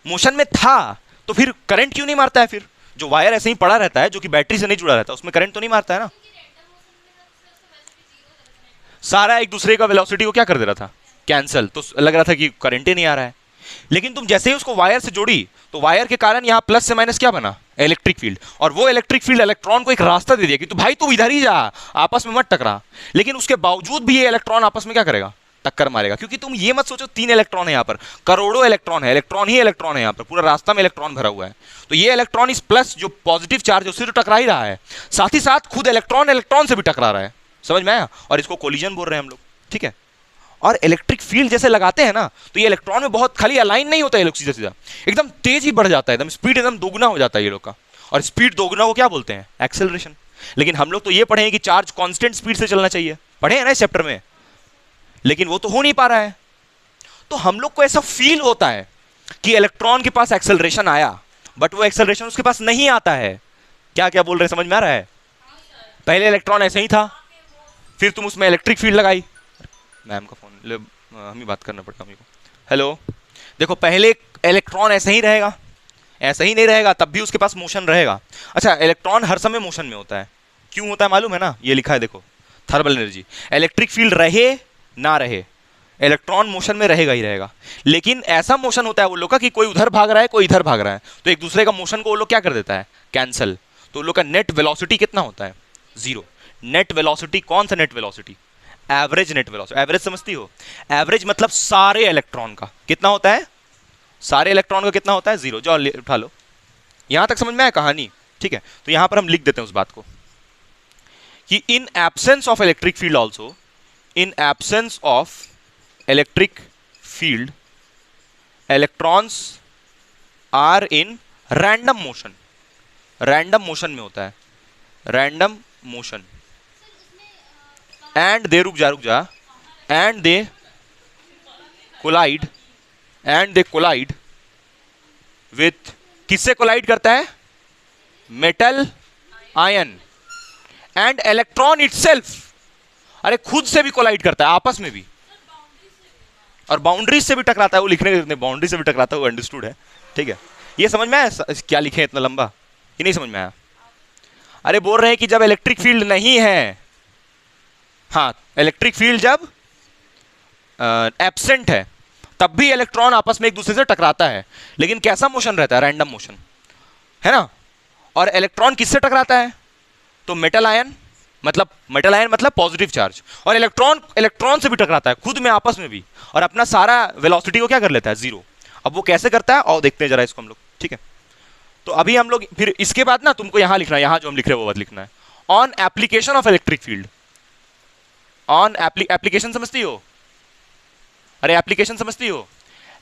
मोशन में था, तो फिर करंट क्यों नहीं मारता है? फिर जो वायर ऐसे ही पड़ा रहता है, जो कि बैटरी से नहीं जुड़ा रहता, उसमें करंट तो नहीं मारता है ना। सारा एक दूसरे का वेलोसिटी को क्या कर दे रहा था, कैंसल, तो लग रहा था कि करंट ही नहीं आ रहा है। लेकिन तुम जैसे ही उसको वायर से जोड़ी, तो वायर के कारण यहां प्लस से माइनस क्या बना, इलेक्ट्रिक फील्ड। और वो इलेक्ट्रिक फील्ड इलेक्ट्रॉन को एक रास्ता दे दिया कि तो भाई तू इधर ही जा, आपस में मत टकरा। लेकिन उसके बावजूद भी ये इलेक्ट्रॉन आपस में क्या करेगा, टक्कर मारेगा। क्योंकि तुम ये मत सोचो 3 इलेक्ट्रॉन है यहाँ पर, करोड़ों इलेक्ट्रॉन है, इलेक्ट्रॉन ही इलेक्ट्रॉन है यहाँ पर, पूरा रास्ता में इलेक्ट्रॉन भरा हुआ है। तो ये इलेक्ट्रॉन इस प्लस जो पॉजिटिव चार्ज है उससे तो टकरा ही रहा है, साथ ही साथ खुद इलेक्ट्रॉन इलेक्ट्रॉन से भी टकरा रहा है, समझ में आया? और इसको कोलिजन बोल रहे हैं हम लोग, ठीक है। और इलेक्ट्रिक फील्ड जैसे लगाते हैं ना, तो ये इलेक्ट्रॉन में बहुत खाली अलाइन नहीं होता है, ये लोग सीधा सीधा एकदम तेज ही बढ़ जाता है, एकदम स्पीड एकदम दोगुना हो जाता है ये लोग का। और स्पीड दोगुना को क्या बोलते हैं, एक्सेलरेशन। लेकिन हम लोग तो ये पढ़े हैं कि चार्ज कांस्टेंट स्पीड से चलना चाहिए, पढ़े हैं ना इस चैप्टर में, लेकिन वो तो हो नहीं पा रहा है। तो हम लोग को ऐसा फील होता है कि इलेक्ट्रॉन के पास एक्सेलरेशन आया, बट वो एक्सेलरेशन उसके पास नहीं आता है। क्या क्या बोल रहे हैं, समझ में आ रहा है? पहले इलेक्ट्रॉन ऐसे ही था, फिर तुम उसमें इलेक्ट्रिक फील्ड लगाई, मैम का फोन हम ही बात करना पड़ता हमको। हेलो, देखो पहले इलेक्ट्रॉन ऐसे ही रहेगा, ऐसा ही नहीं रहेगा, तब भी उसके पास मोशन रहेगा। अच्छा, इलेक्ट्रॉन हर समय मोशन में होता है, क्यों होता है मालूम है ना? ये लिखा है देखो, थर्मल एनर्जी। इलेक्ट्रिक फील्ड रहे ना रहे, इलेक्ट्रॉन मोशन में रहेगा ही रहेगा। लेकिन ऐसा मोशन होता है वो लोग का कि कोई उधर भाग रहा है, कोई इधर भाग रहा है, तो एक दूसरे का मोशन को वो लोग क्या कर देता है, कैंसल। तो लोग का नेट वेलोसिटी कितना होता है, 0। नेट वेलोसिटी, कौन सा net velocity? Average net velocity. Average समझती हो? एवरेज मतलब सारे इलेक्ट्रॉन का कितना होता है, सारे इलेक्ट्रॉन का कितना होता है, 0। जो उठा लो, यहां तक समझ में आया कहानी? ठीक है, तो यहां पर हम लिख देते हैं उस बात को कि in absence of electric field also, in absence of electric field electrons are in random motion. Random motion में होता है, रैंडम मोशन। एंड दे, रुक जा, and they collide, and they collide with, किससे कोलाइड करता है, metal ion and electron itself. अरे खुद से भी कोलाइड करता है, आपस में भी, और बाउंड्रीज से भी टकराता है। वो लिखने बाउंड्री से भी टकराता है, वो अंडरस्टूड है। ठीक है, ये समझ में आया क्या लिखे इतना लंबा, कि नहीं समझ में आया? अरे बोल रहे हैं कि जब इलेक्ट्रिक फील्ड नहीं है, हाँ, इलेक्ट्रिक फील्ड जब एब्सेंट है, तब भी इलेक्ट्रॉन आपस में एक दूसरे से टकराता है, लेकिन कैसा मोशन रहता है, रैंडम मोशन, है ना? और इलेक्ट्रॉन किससे टकराता है, तो मेटल आयन, मतलब मेटल आयन मतलब पॉजिटिव चार्ज, और इलेक्ट्रॉन से भी टकराता है, खुद में आपस में भी, और अपना सारा वेलोसिटी को क्या कर लेता है, 0। अब वो कैसे करता है और देखते हैं जरा इसको हम लोग। ठीक है, तो अभी हम लोग फिर इसके बाद ना तुमको यहां लिखना है, यहां जो हम लिख रहे हैं वो बात लिखना है, on application of electric field. On application समझती हो? अरे एप्लीकेशन समझती हो?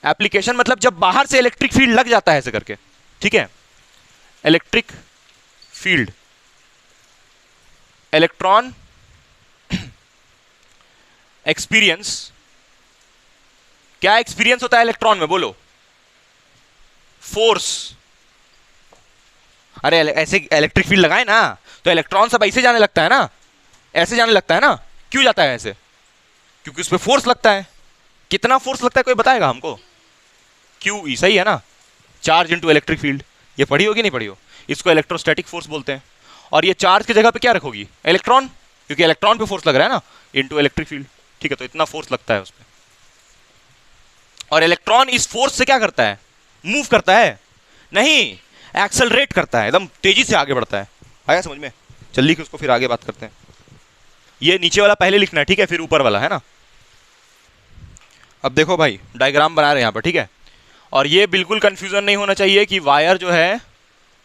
एप्लीकेशन मतलब जब बाहर से इलेक्ट्रिक फील्ड लग जाता है ऐसे करके। ठीक है, इलेक्ट्रिक फील्ड, इलेक्ट्रॉन एक्सपीरियंस, क्या एक्सपीरियंस होता है इलेक्ट्रॉन में, बोलो? फोर्स। अरे ऐसे इलेक्ट्रिक फील्ड लगाए ना तो इलेक्ट्रॉन सब ऐसे जाने लगता है ना, ऐसे जाने लगता है ना। क्यों जाता है ऐसे? क्योंकि उस पर फोर्स लगता है। कितना फोर्स लगता है कोई बताएगा हमको? क्यू ई, सही है ना, चार्ज इनटू इलेक्ट्रिक फील्ड। ये पढ़ी होगी नहीं पढ़ी हो? इसको इलेक्ट्रोस्टैटिक फोर्स बोलते हैं। और ये चार्ज की जगह पे क्या रखोगी, इलेक्ट्रॉन, क्योंकि इलेक्ट्रॉन पे फोर्स लग रहा है ना, इनटू इलेक्ट्रिक फील्ड। ठीक है, तो इतना फोर्स लगता है उस पर, और इलेक्ट्रॉन इस फोर्स से क्या करता है, मूव करता है नहीं, एक्सेलरेट करता है, एकदम तेजी से आगे बढ़ता है। आया समझ में? जल्दी के उसको फिर आगे बात करते हैं। ये नीचे वाला पहले लिखना है, ठीक है, फिर ऊपर वाला, है ना? अब देखो भाई, डायग्राम बना रहे हैं यहाँ पर, ठीक है, और ये बिल्कुल कंफ्यूजन नहीं होना चाहिए कि वायर जो है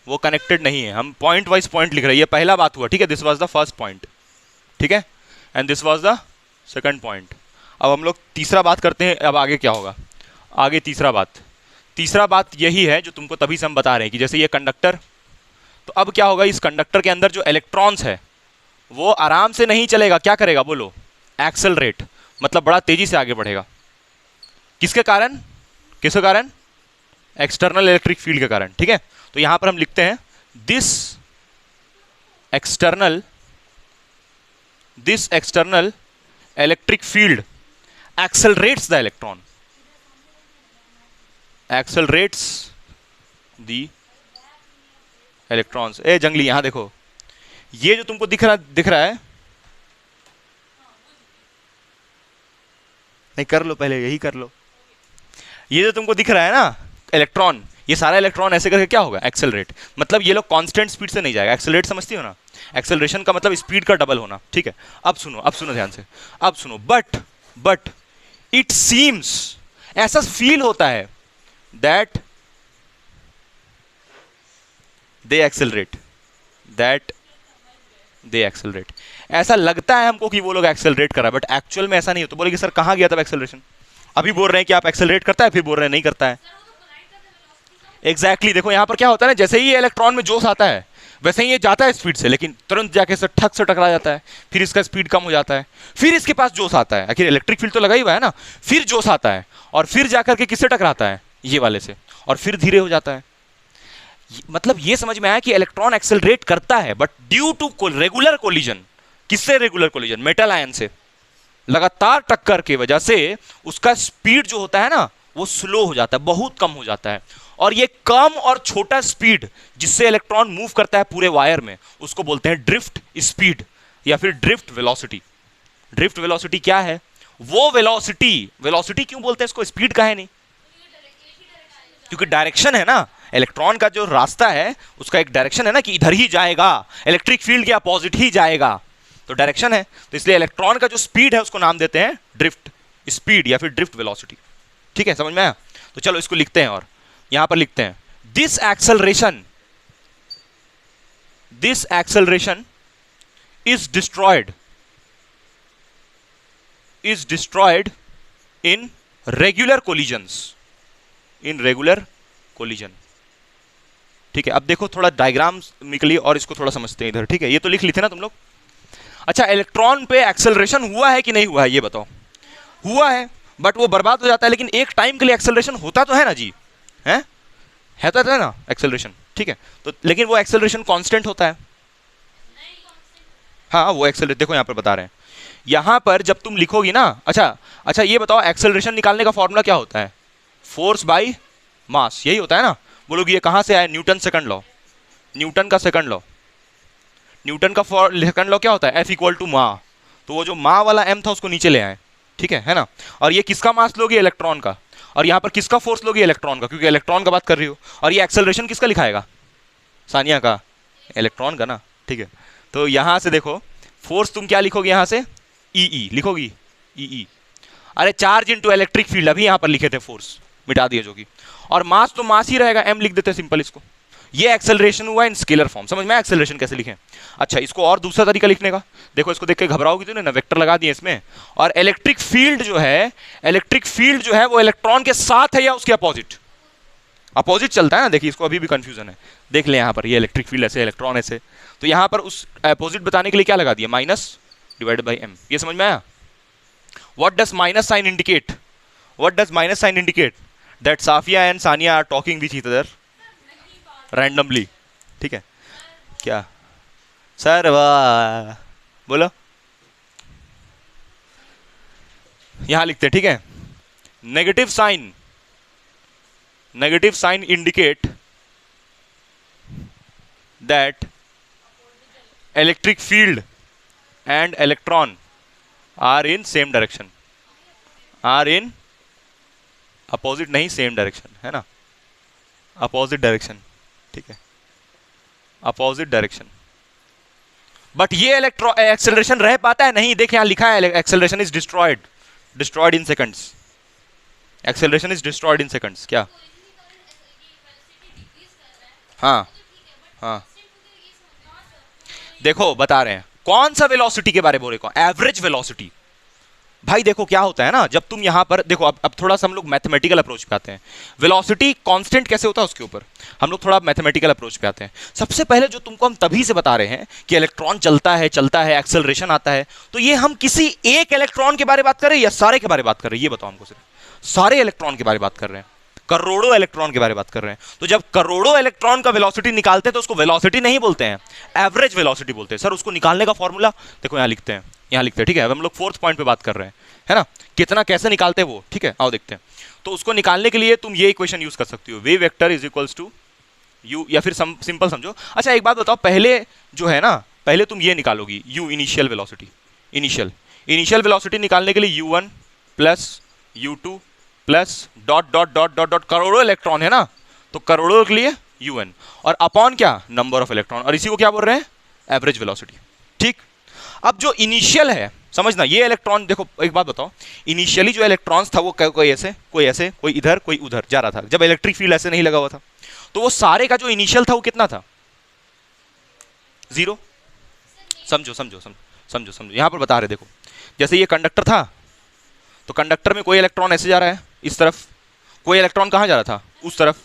वो कनेक्टेड नहीं है। हम पॉइंट वाइज पॉइंट लिख रहे हैं। ये पहला बात हुआ, ठीक है, this was the first point, ठीक है, and this was the second point. अब हम लोग तीसरा बात करते हैं। अब आगे क्या होगा, आगे तीसरा बात यही है जो तुमको तभी से हम बता रहे हैं कि जैसे ये कंडक्टर, तो अब क्या होगा, इस कंडक्टर के अंदर जो इलेक्ट्रॉन्स है वो आराम से नहीं चलेगा, क्या करेगा बोलो, एक्सेलरेट, मतलब बड़ा तेजी से आगे बढ़ेगा। किसके कारण? किसके कारण? एक्सटर्नल इलेक्ट्रिक फील्ड के कारण। ठीक है, तो यहां पर हम लिखते हैं this external electric field accelerates the electron, accelerates the electrons। ए जंगली, यहां देखो, ये जो तुमको दिख रहा है, नहीं कर लो पहले, यही कर लो। ये जो तुमको दिख रहा है ना इलेक्ट्रॉन, ये सारा इलेक्ट्रॉन ऐसे करके क्या होगा, एक्सेलरेट। मतलब ये लोग कांस्टेंट स्पीड से नहीं जाएगा। एक्सेलरेट समझती हो ना? एक्सेलरेशन का मतलब स्पीड का डबल होना। ठीक है, अब सुनो ध्यान से, अब सुनो। बट इट सीम्स, ऐसा फील होता है दैट दे एक्सेलरेट, ऐसा लगता है हमको कि वो लोग एक्सेलरेट कर रहा है, बट एक्चुअल में ऐसा नहीं होता। बोले कि सर कहां गया तब एक्सेलरेशन? अभी बोल रहे हैं कि आप एक्सेलरेट करता है, फिर बोल रहे हैं नहीं करता है। एग्जैक्टली, देखो यहां पर क्या होता है ना, जैसे ही ये इलेक्ट्रॉन में जोश आता है वैसे ही ये जाता है स्पीड से, लेकिन तुरंत जाके से ठक से टकरा जाता है, फिर इसका स्पीड कम हो जाता है, फिर इसके पास जोश आता है। आखिर इलेक्ट्रिक फील्ड तो लगा ही हुआ है ना, फिर जोश आता है, और फिर जाकर के किससे टकराता है, ये वाले से, और फिर धीरे हो जाता है। मतलब ये समझ में आया कि इलेक्ट्रॉन एक्सेलरेट करता है, but due to regular collision. किससे रेगुलर कोलिजन? मेटल आयन से लगातार टक्कर की वजह से उसका स्पीड जो होता है ना वो स्लो हो जाता है, बहुत कम हो जाता है। और ये कम और छोटा स्पीड जिससे इलेक्ट्रॉन मूव करता है पूरे वायर में, उसको बोलते हैं ड्रिफ्ट स्पीड या फिर ड्रिफ्ट वेलोसिटी। ड्रिफ्ट वेलोसिटी क्या है? वो वेलोसिटी, वेलोसिटी क्यों बोलते हैं इसको, स्पीड का है नहीं, क्योंकि डायरेक्शन है ना, इलेक्ट्रॉन का जो रास्ता है उसका एक डायरेक्शन है ना कि इधर ही जाएगा, इलेक्ट्रिक फील्ड के अपोजिट ही जाएगा, तो डायरेक्शन है। तो इसलिए इलेक्ट्रॉन का जो स्पीड है उसको नाम देते हैं ड्रिफ्ट स्पीड या फिर ड्रिफ्ट वेलोसिटी। ठीक है, समझ में आया? तो चलो इसको लिखते हैं, और यहां पर लिखते हैं this acceleration is destroyed in regular collision. ठीक है, अब देखो थोड़ा डायग्राम निकलिए और इसको थोड़ा समझते हैं इधर। ठीक है, ये तो लिख ली थी ना तुम लोग। अच्छा, इलेक्ट्रॉन पे एक्सेलरेशन हुआ है कि नहीं हुआ है ये बताओ। हुआ है, बट वो बर्बाद हो जाता है, लेकिन एक टाइम के लिए एक्सेलरेशन होता तो है ना जी, है तो है ना एक्सेलरेशन। ठीक है, तो लेकिन वो एक्सेलरेशन कांस्टेंट होता है। हाँ, वो एक्सेलरेशन देखो यहाँ पर बता रहे हैं, यहाँ पर जब तुम लिखोगी ना। अच्छा ये बताओ, एक्सेलरेशन निकालने का फॉर्मूला क्या होता है? फोर्स बाई मास, यही होता है ना। बोलोगे ये कहाँ से आया? न्यूटन का सेकंड लॉ क्या होता है? एफ इक्वल टू मा। तो वो जो मा वाला एम था उसको नीचे ले आए। ठीक है ना। और ये किसका मास लोगे? इलेक्ट्रॉन का। और यहाँ पर किसका फोर्स लोगे? इलेक्ट्रॉन का, क्योंकि इलेक्ट्रॉन का बात कर रही हो। और ये एक्सेलरेशन किसका लिखाएगा? सानिया का, इलेक्ट्रॉन का ना। ठीक है, तो यहाँ से देखो फोर्स तुम क्या लिखोगे? यहाँ से ई लिखोगी, ई। अरे चार्ज इनटू इलेक्ट्रिक फील्ड, अभी यहाँ पर लिखे थे, फोर्स मिटा दिया जो कि। और मास तो मास ही रहेगा, एम लिख देते सिंपल इसको। ये एक्सेलरेशन हुआ इन स्केलर फॉर्म। समझ में एक्सेलरेशन कैसे लिखें? अच्छा, इसको और दूसरा तरीका लिखने का देखो, इसको देख के घबराओगी तो ना, वेक्टर लगा दिए इसमें। और इलेक्ट्रिक फील्ड जो है वो इलेक्ट्रॉन के साथ है या उसके अपोजिट चलता है ना। देखिए, इसको अभी भी कंफ्यूजन है। देख ले यहाँ पर, ये इलेक्ट्रिक फील्ड ऐसे, इलेक्ट्रॉन ऐसे, तो यहाँ पर उस अपोजिट बताने के लिए क्या लगा दिया? Minus divided by M. ये समझ में आया? What does minus sign indicate? That Safia and Sania are talking with each other randomly. ठीक है, क्या सर? वाह, बोलो। यहां लिखते हैं, ठीक है, negative sign indicate that electric field and electron are in same direction, opposite नहीं, सेम डायरेक्शन, है ना, अपोजिट डायरेक्शन। ठीक है, अपोजिट डायरेक्शन। बट ये एक्सेलरेशन रह पाता है? नहीं। देख, यहां लिखा है acceleration is destroyed in seconds. Acceleration is destroyed in seconds. क्या? हाँ, देखो बता रहे हैं कौन सा वेलोसिटी के बारे में बोल रहे हो? Average velocity. भाई देखो क्या होता है ना, जब तुम यहां पर देखो, अब थोड़ा सा हम लोग मैथमेटिकल अप्रोच पे आते हैं। वेलोसिटी कांस्टेंट कैसे होता है उसके ऊपर हम लोग थोड़ा मैथमेटिकल अप्रोच पे आते हैं। सबसे पहले जो तुमको हम तभी से बता रहे हैं कि इलेक्ट्रॉन चलता है, एक्सेलरेशन आता है, तो ये हम किसी एक इलेक्ट्रॉन के बारे में बात कर रहे हैं या सारे के बारे में बात कर रहे हैं? ये बताओ हमको। सिर्फ सारे इलेक्ट्रॉन के बारे में बात कर रहे हैं, करोड़ों इलेक्ट्रॉन के बारे में बात कर रहे हैं। तो जब करोड़ों इलेक्ट्रॉन का वेलोसिटी निकालते हैं तो उसको वेलोसिटी नहीं बोलते हैं, एवरेज वेलोसिटी बोलते हैं। सर उसको निकालने का फॉर्मूला देखो, यहां लिखते हैं, ठीक है। अब हम लोग फोर्थ पॉइंट पे बात कर रहे हैं, है ना, कितना कैसे निकालते हैं वो। ठीक है, आओ देखते हैं। तो उसको निकालने के लिए तुम ये इक्वेशन यूज कर सकती हो, v vector is equals to u, या फिर सिंपल समझो। अच्छा एक बात बताओ, पहले जो है ना, पहले तुम ये निकालोगी u, initial velocity. Initial velocity निकालने के लिए u1 plus u2 plus dot dot dot dot dot, करोड़ों इलेक्ट्रॉन है ना, तो करोड़ों के लिए un, और अपॉन क्या? नंबर ऑफ इलेक्ट्रॉन, और इसी को क्या बोल रहे हैं? Average velocity. ठीक, अब जो इनिशियल है, समझना, ये इलेक्ट्रॉन देखो, एक बात बताओ, इनिशियली जो इलेक्ट्रॉन्स था वो कोई ऐसे, कोई इधर, कोई उधर जा रहा था, जब इलेक्ट्रिक फील्ड ऐसे नहीं लगा हुआ था, तो वो सारे का जो इनिशियल था वो कितना था? 0। समझो, यहां पर बता रहे, देखो जैसे ये कंडक्टर था, तो कंडक्टर में कोई इलेक्ट्रॉन ऐसे जा रहा है इस तरफ, कोई इलेक्ट्रॉन कहां जा रहा था? उस तरफ।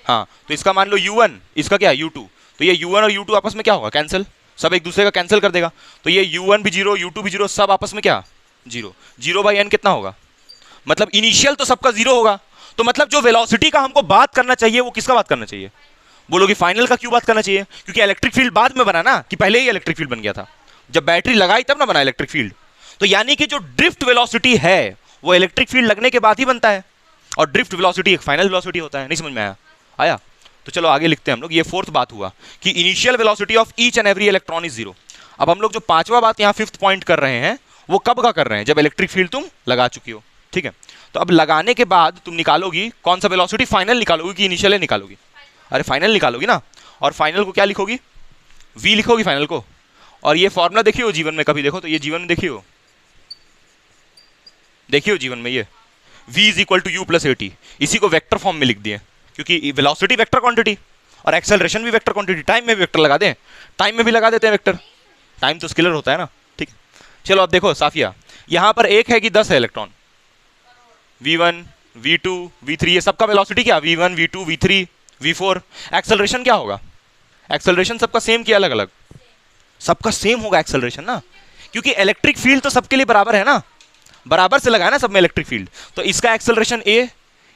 हाँ, तो इसका मान लो u1, इसका क्या? u2, तो ये u1 और u2 आपस में क्या होगा? कैंसिल, सब एक दूसरे का कैंसिल कर देगा। तो ये u1 भी 0, u2 भी 0, सब आपस में क्या? 0 बाई n कितना होगा? मतलब इनिशियल तो सबका 0 होगा। तो मतलब जो वेलोसिटी का हमको बात करना चाहिए वो किसका बात करना चाहिए? बोलोगे फाइनल का क्यों बात करना चाहिए? क्योंकि इलेक्ट्रिक फील्ड बाद में बना ना, कि पहले ही इलेक्ट्रिक फील्ड बन गया था, जब बैटरी लगाई तब ना बना इलेक्ट्रिक फील्ड। तो यानी कि जो ड्रिफ्ट वेलोसिटी है वो इलेक्ट्रिक फील्ड लगने के बाद ही बनता है। और ड्रिफ्ट वेलोसिटी एक फाइनल वेलोसिटी होता है। नहीं समझ में आया? आया? तो चलो आगे लिखते हैं हम लोग। ये फोर्थ बात हुआ कि initial velocity of each and every electron is zero. अब हम लोग जो पांचवा बात यहाँ फिफ्थ पॉइंट कर रहे हैं वो कब का कर रहे हैं? जब इलेक्ट्रिक फील्ड तुम लगा चुकी हो, ठीक है। तो अब लगाने के बाद तुम निकालोगी कौन सा वेलोसिटी, फाइनल निकालोगी कि इनिशियल निकालोगी? अरे फाइनल निकालोगी ना। और फाइनल को क्या लिखोगी? v लिखोगी फाइनल को। और ये फॉर्मूला देखिए हो जीवन में कभी, देखो तो ये जीवन में देखिए हो, देखिए हो जीवन में ये v is equal to u plus a t. इसी को वेक्टर फॉर्म में लिख दिए क्योंकि वेलोसिटी वेक्टर क्वांटिटी और एक्सेलरेशन भी वेक्टर क्वांटिटी। टाइम में भी वेक्टर लगा दें, टाइम में भी लगा देते हैं वेक्टर, टाइम तो स्केलर होता है ना, ठीक है। चलो अब देखो साफिया, यहां पर एक है कि 10 है इलेक्ट्रॉन, v1 v2 v3, ये सबका वेलोसिटी क्या? v1 v2 v3 v4। Acceleration क्या होगा? एक्सेलरेशन सबका सेम कि अलग अलग? सबका सेम होगा एक्सेलरेशन ना, क्योंकि इलेक्ट्रिक फील्ड तो सबके लिए बराबर है ना, बराबर से लगा है ना सब में इलेक्ट्रिक फील्ड। तो इसका एक्सेलरेशन ए,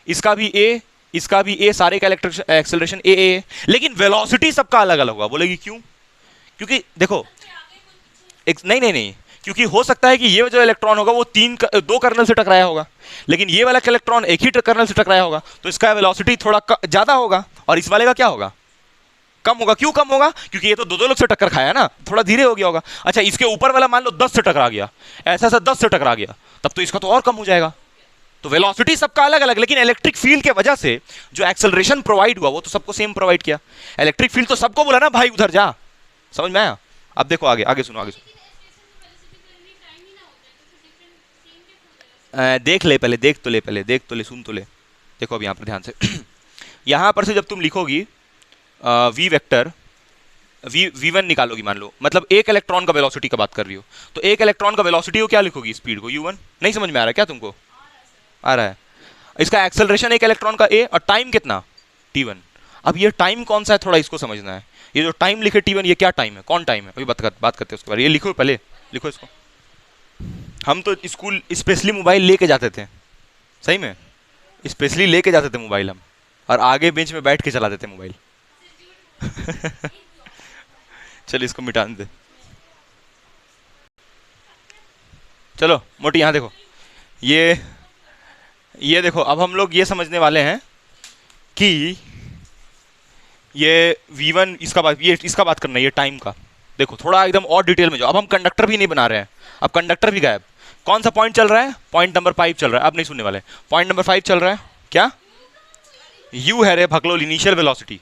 इसका भी ए, इसका भी ए, सारे का इलेक्ट्रिक एक्सेलरेशन ए ए। लेकिन वेलोसिटी सबका अलग अलग होगा। बोलेगी क्यों? क्योंकि देखो नहीं नहीं नहीं, क्योंकि हो सकता है कि ये जो इलेक्ट्रॉन होगा वो दो कर्नल से टकराया होगा, लेकिन ये वाला इलेक्ट्रॉन एक ही कर्नल से टकराया होगा, तो इसका वेलोसिटी थोड़ा ज्यादा होगा और इस वाले का क्या होगा? कम होगा। क्यों कम होगा? क्योंकि ये तो दो लोग से टक्कर खाया ना, थोड़ा धीरे हो गया होगा। अच्छा, इसके ऊपर वाला मान लो 10 से टकरा गया, ऐसा ऐसा 10 से टकरा गया, तब तो इसका तो और कम हो जाएगा। तो वेलोसिटी सबका अलग अलग, लेकिन इलेक्ट्रिक फील्ड के वजह से जो एक्सेलरेशन प्रोवाइड हुआ वो तो सबको सेम प्रोवाइड किया। इलेक्ट्रिक फील्ड तो सबको बोला ना भाई उधर जा। समझ में आया? अब देखो आगे, आगे सुनो, आगे सुनो। देख ले पहले, देख तो ले पहले, देख तो ले, सुन तो ले। देखो अब यहाँ पर ध्यान से यहाँ पर से जब तुम लिखोगी वी वेक्टर, v1 निकालोगी मान लो, मतलब एक इलेक्ट्रॉन का वेलोसिटी का बात कर रही हो, तो एक इलेक्ट्रॉन का वेलोसिटी को क्या लिखोगी? स्पीड को u1। नहीं समझ में आ रहा क्या तुमको? आ रहा है। इसका एक्सेलरेशन एक इलेक्ट्रॉन का a और टाइम कितना? t1। अब ये टाइम कौन सा है थोड़ा इसको समझना है। ये जो टाइम लिखे t1, ये क्या टाइम है? कौन टाइम है? अभी बात करते हैं उसके बारे में। ये लिखो पहले, लिखो इसको। हम तो स्कूल स्पेशली मोबाइल लेके जाते थे, सही में स्पेशली लेके जाते थे मोबाइल हम, और आगे बेंच में बैठ के चलाते थे मोबाइल चलो इसको मिटा दे। चलो मोटी यहाँ देखो, ये देखो, अब हम लोग ये समझने वाले हैं कि ये v1 इसका बात करना है, ये टाइम का। देखो थोड़ा एकदम और डिटेल में जाओ। अब हम कंडक्टर भी नहीं बना रहे हैं, अब कंडक्टर भी गायब। कौन सा पॉइंट चल रहा है? पॉइंट नंबर 5 चल रहा है। अब नहीं सुनने वाले, पॉइंट नंबर 5 चल रहा है। क्या u है रे भगलोल? Initial velocity.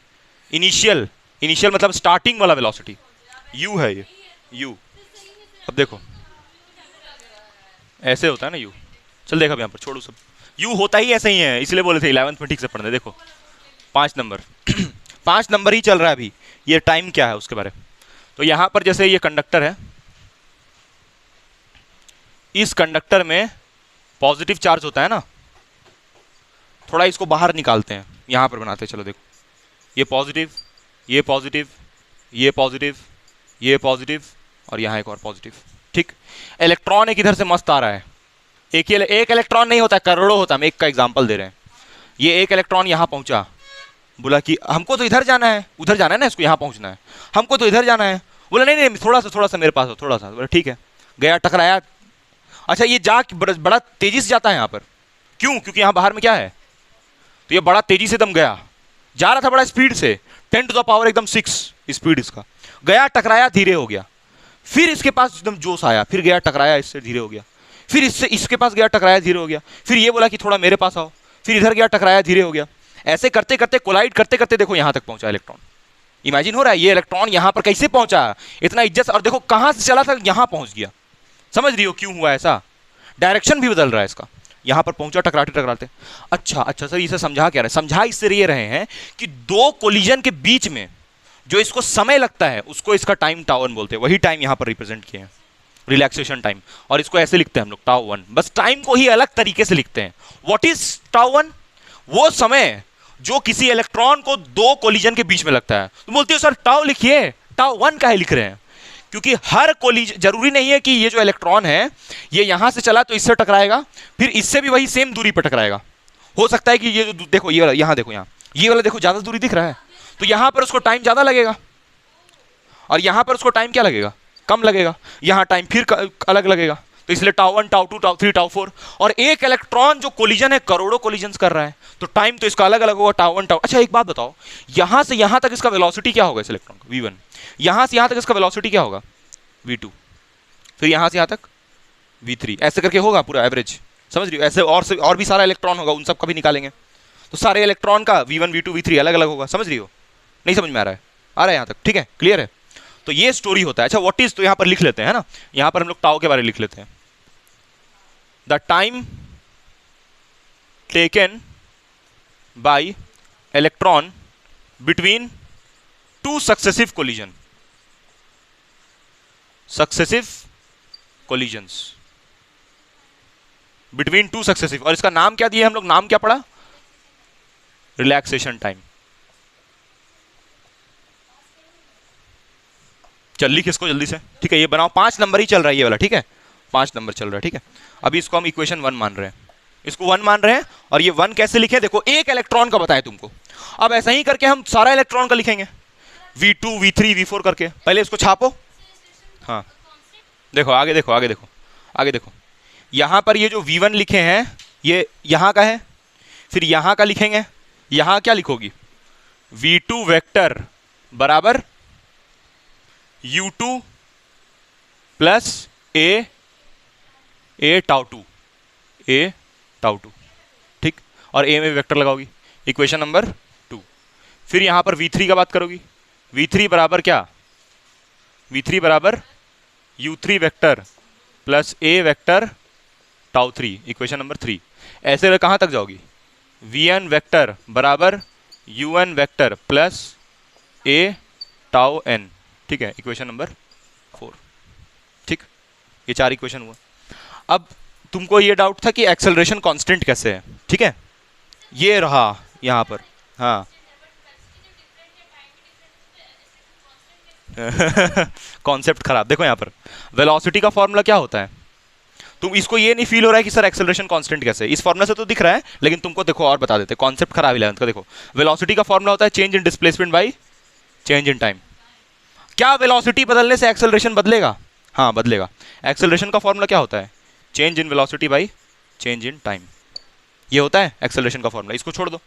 इनिशियल मतलब स्टार्टिंग वाला वेलोसिटी u है, ये u। अब देखो ऐसे होता है ना u। चल देखा यहाँ पर, छोड़ो सब, u होता ही ऐसे ही है, इसलिए बोले थे 11th में ठीक से पढ़ने। देखो 5 नंबर 5 नंबर ही चल रहा है अभी। ये टाइम क्या है उसके बारे में। तो यहां पर जैसे ये कंडक्टर है, इस कंडक्टर में पॉजिटिव चार्ज होता है ना, थोड़ा इसको बाहर निकालते हैं, यहां पर बनाते हैं। चलो देखो, ये पॉजिटिव, ये पॉजिटिव, ये पॉजिटिव, ये पॉजिटिव, और यहां एक और पॉजिटिव। ठीक, इलेक्ट्रॉन एक इधर से मस्त आ रहा है। एक इलेक्ट्रॉन नहीं होता, करोड़ों होता है। हम एक का एग्जांपल दे रहे हैं। ये एक इलेक्ट्रॉन यहां पहुंचा, बोला कि हमको तो इधर जाना है, उधर जाना है ना, इसको यहां पहुंचना है, हमको तो इधर जाना है। बोला नहीं नहीं, थोड़ा सा मेरे पास हो, थोड़ा सा। बोला ठीक है, गया, टकराया। अच्छा, ये जा बड़ा तेजी से जाता है यहाँ पर। क्यों? क्योंकि यहाँ बाहर में क्या है, तो ये बड़ा तेजी से दम गया, जा रहा था बड़ा स्पीड से, 10 टू द पावर एकदम 6 स्पीड इसका। गया, टकराया, धीरे हो गया। फिर इसके पास एकदम जोश आया, फिर गया, टकराया, इससे धीरे हो गया। फिर इसके पास गया, टकराया, धीरे हो गया। फिर ये बोला कि थोड़ा मेरे पास आओ, फिर इधर गया, टकराया, धीरे हो गया। ऐसे करते करते, कोलाइड करते करते देखो यहां तक पहुंचा इलेक्ट्रॉन। इमेजिन हो रहा है ये इलेक्ट्रॉन यहां पर कैसे पहुंचा, इतना इज्जत। और देखो कहां से चला था, यहां पहुंच गया। समझ रही हो क्यों हुआ ऐसा? डायरेक्शन भी बदल रहा है इसका। यहां पर पहुंचा टकराते टकराते। अच्छा सर, इसे समझा क्या रहे? समझा इससे ये रहे हैं कि दो कोलिजन के बीच में जो इसको समय लगता है उसको इसका टाइम टाउ1 बोलते हैं। वही टाइम यहां पर रिप्रेजेंट किए हैं, रिलैक्सेशन टाइम। और इसको ऐसे लिखते हैं हम लोग, टाउ1। बस टाइम को ही अलग तरीके से लिखते हैं। What is tau? वो समय जो किसी इलेक्ट्रॉन को दो कोलिजन के बीच में लगता है। तो बोलती हो सर टाउ लिखिए, टाउ1 काहे लिख रहे हैं? क्योंकि हर कोलिजन, जरूरी नहीं है कि ये जो इलेक्ट्रॉन है ये यहां से चला तो इससे टकराएगा, फिर इससे भी वही सेम दूरी पर टकराएगा। हो सकता है कि ये जो देखो, ये वाला, यहां देखो, ये वाला देखो ज्यादा दूरी दिख रहा है, तो यहां पर उसको टाइम ज्यादा लगेगा, और यहां पर उसको टाइम क्या लगेगा? कम लगेगा। यहां टाइम फिर अलग लगेगा। तो इसलिए टाउ 1, टाउ 2, टाउ 3, टाउ 4, और एक इलेक्ट्रॉन जो कोलिजन है करोड़ों कोलिजन्स कर रहा है, तो टाइम तो इसका अलग अलग होगा, टाउ 1, टाउ। अच्छा एक बात बताओ, यहां से यहां तक इसका वेलोसिटी क्या होगा इस इलेक्ट्रॉन का, v1, यहां से यहां तक इसका वेलोसिटी क्या होगा, v2, फिर यहां से यहां तक v3, ऐसे करके होगा पूरा एवरेज, समझ रही हो? ऐसे और भी सारा इलेक्ट्रॉन होगा, उन सब का भी निकालेंगे, तो सारे इलेक्ट्रॉन का v1, v2, v3 अलग अलग होगा, समझ रही हो? नहीं समझ में आ रहा है? आ रहा है यहां तक? ठीक है, क्लियर है? तो ये स्टोरी होता है। अच्छा व्हाट इज, तो यहां पर लिख लेते हैं, है ना, यहां पर हम लोग टाउ के बारे में लिख लेते हैं, the time taken by electron between two successive collision, successive collisions between two successive, और इसका नाम क्या दिया हम लोग, नाम क्या पढ़ा, रिलैक्सेशन टाइम। चल लिख इसको जल्दी से, ठीक है, ये बनाओ, 5 नंबर ही चल रहा है ये वाला, ठीक है, 5 नंबर चल रहा है, ठीक है। अभी इसको हम इक्वेशन 1 मान रहे हैं, इसको 1 मान रहे हैं, और ये 1 कैसे लिखे, देखो एक इलेक्ट्रॉन का बताया तुमको, अब ऐसा ही करके हम सारा इलेक्ट्रॉन का लिखेंगे, v2, v3, v4 करके, पहले इसको छापो। हाँ देखो आगे देखो, आगे देखो, आगे देखो, यहां पर ये जो v1 लिखे हैं ये यहां का है, फिर यहां का लिखेंगे, यहां क्या लिखोगी, v2 वेक्टर बराबर u2 प्लस ए टाउ 2, ठीक, और ए में वेक्टर लगाओगी, इक्वेशन नंबर 2। फिर यहां पर v3 का बात करोगी, v3 बराबर क्या, v3 बराबर u3 वेक्टर प्लस ए वेक्टर टाउ 3, इक्वेशन नंबर 3। ऐसे कहां तक जाओगी, vn वेक्टर बराबर un वेक्टर प्लस ए टाउ n, ठीक है, इक्वेशन नंबर 4, ठीक, ये 4 इक्वेशन हुआ। अब तुमको ये डाउट था कि एक्सेलरेशन कांस्टेंट कैसे है, ठीक है, ये रहा यहां पर, हाँ कॉन्सेप्ट खराब, देखो यहां पर वेलोसिटी का फॉर्मूला क्या होता है, तुम इसको ये नहीं फील हो रहा है कि सर एक्सेलरेशन कांस्टेंट कैसे, इस फॉर्मूला से तो दिख रहा है, लेकिन तुमको देखो और बता देते, कॉन्सेप्ट खराब 11th का। देखो वेलोसिटी का फॉर्मूला होता है change in displacement by change in time. क्या वेलोसिटी बदलने से एक्सेलरेशन बदलेगा, हाँ बदलेगा। एक्सेलरेशन का फॉर्मूला क्या होता है, change in velocity by change in time, ये होता है एक्सेलरेशन का फॉर्मूला, इसको छोड़ दो,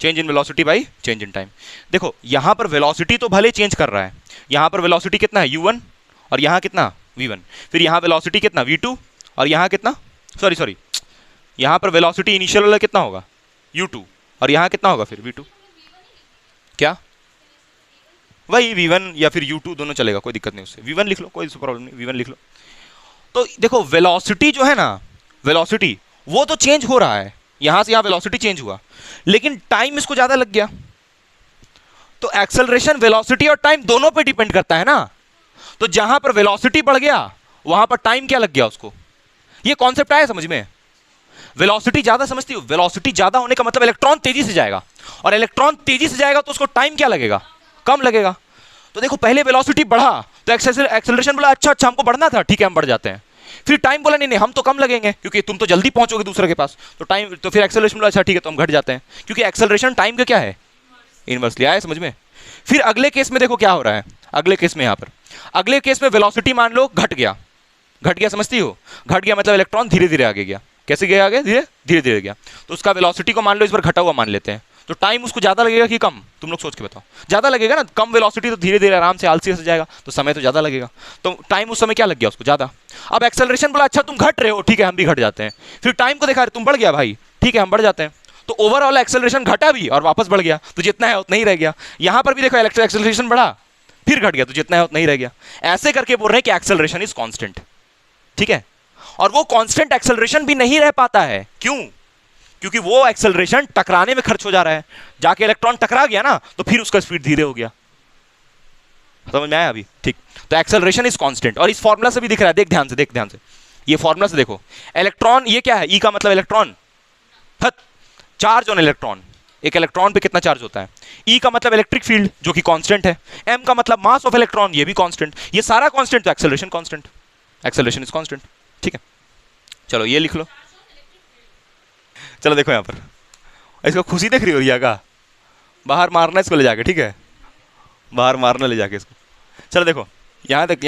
change in velocity by change in time. देखो यहां पर वेलोसिटी तो भले चेंज कर रहा है, यहां पर वेलोसिटी कितना है u1, और यहां कितना v1, फिर यहां वेलोसिटी कितना v2, और यहां कितना, सॉरी यहां पर वेलोसिटी इनिशियल वाला कितना होगा u2, और यहां कितना होगा फिर v2, क्या वही v1 या फिर u2 दोनों चलेगा, कोई दिक्कत नहीं उससे, v1 लिख लो, कोई प्रॉब्लम नहीं, v1 लिख लो। तो देखो वेलोसिटी जो है ना, वेलोसिटी वो तो चेंज हो रहा है, यहां से यहां वेलोसिटी चेंज हुआ, लेकिन टाइम इसको ज्यादा लग गया, तो एक्सेलरेशन वेलोसिटी और टाइम दोनों पे डिपेंड करता है ना, तो जहां पर वेलोसिटी बढ़ गया वहां पर टाइम क्या लग गया उसको, ये कॉन्सेप्ट आया समझ में। वेलोसिटी ज्यादा समझती हो, वेलोसिटी ज्यादा होने का मतलब इलेक्ट्रॉन तेजी से जाएगा, और इलेक्ट्रॉन तेजी से जाएगा तो उसको टाइम क्या लगेगा, कम लगेगा। तो देखो पहले वेलोसिटी बढ़ा तो एक्सेलरेशन बोला अच्छा हमको बढ़ना था, ठीक है हम बढ़ जाते हैं, फिर टाइम बोला नहीं हम तो कम लगेंगे क्योंकि तुम तो जल्दी पहुंचोगे दूसरे के पास, तो टाइम, तो फिर एक्सेलरेशन बोला अच्छा ठीक है तो हम घट जाते हैं, क्योंकि एक्सेलरेशन टाइम का क्या है, इनवर्सली। आया समझ में। फिर अगले केस में देखो क्या हो रहा है, अगले केस में यहां पर, अगले केस में वेलोसिटी मान लो घट गया, समझती हो, घट गया मतलब इलेक्ट्रॉन धीरे धीरे आगे गया, कैसे गया आगे, धीरे धीरे गया, तो उसका वेलोसिटी को मान लो इस पर घटा हुआ मान लेते हैं, तो टाइम उसको ज्यादा लगेगा कि कम, तुम लोग सोच के बताओ, ज्यादा लगेगा ना, कम वेलोसिटी तो धीरे धीरे आराम से आलसी से जाएगा, तो समय तो ज्यादा लगेगा, तो टाइम उस समय क्या लग गया उसको ज्यादा। अब एक्सेलरेशन बोला अच्छा तुम घट रहे हो, ठीक है हम भी घट जाते हैं, फिर टाइम को देखा तुम बढ़ गया भाई, ठीक है हम बढ़ जाते हैं, तो ओवरऑल एक्सेलरेशन घटा भी और वापस बढ़ गया, तो जितना है उतना ही रह गया। यहां पर भी देखो एक्सेलरेशन बढ़ा फिर घट गया, तो जितना है उतना ही रह गया। ऐसे करके बोल रहे हैं कि एक्सेलरेशन इज कांस्टेंट, ठीक है, और वो कांस्टेंट एक्सेलरेशन भी नहीं रह पाता है, क्यों, क्योंकि वो एक्सेलरेशन टकराने में खर्च हो जा रहा है, जाके इलेक्ट्रॉन टकरा गया ना तो फिर उसका स्पीड धीरे हो गया, समझ में आया अभी, ठीक। तो एक्सेलरेशन इज कांस्टेंट, और इस फॉर्मूला से भी दिख रहा है, देख ध्यान से, देख ध्यान से, ये फॉर्मूला से देखो, इलेक्ट्रॉन ये क्या है, ई का मतलब इलेक्ट्रॉन, चार्ज ऑन इलेक्ट्रॉन, एक इलेक्ट्रॉन पे कितना चार्ज होता है, ई का मतलब इलेक्ट्रिक फील्ड जो कि कांस्टेंट है, एम का मतलब मास ऑफ इलेक्ट्रॉन, ये भी कांस्टेंट, ये सारा कांस्टेंट, तो acceleration constant, acceleration is constant, ठीक है। चलो ये लिख लो, चलो देखो यहां पर, इसको खुशी देख रही हो रिया का, बाहर मारना इसको ले जाके, ठीक है, बाहर मारना ले जाके इसको। चलो देखो यहां देखो,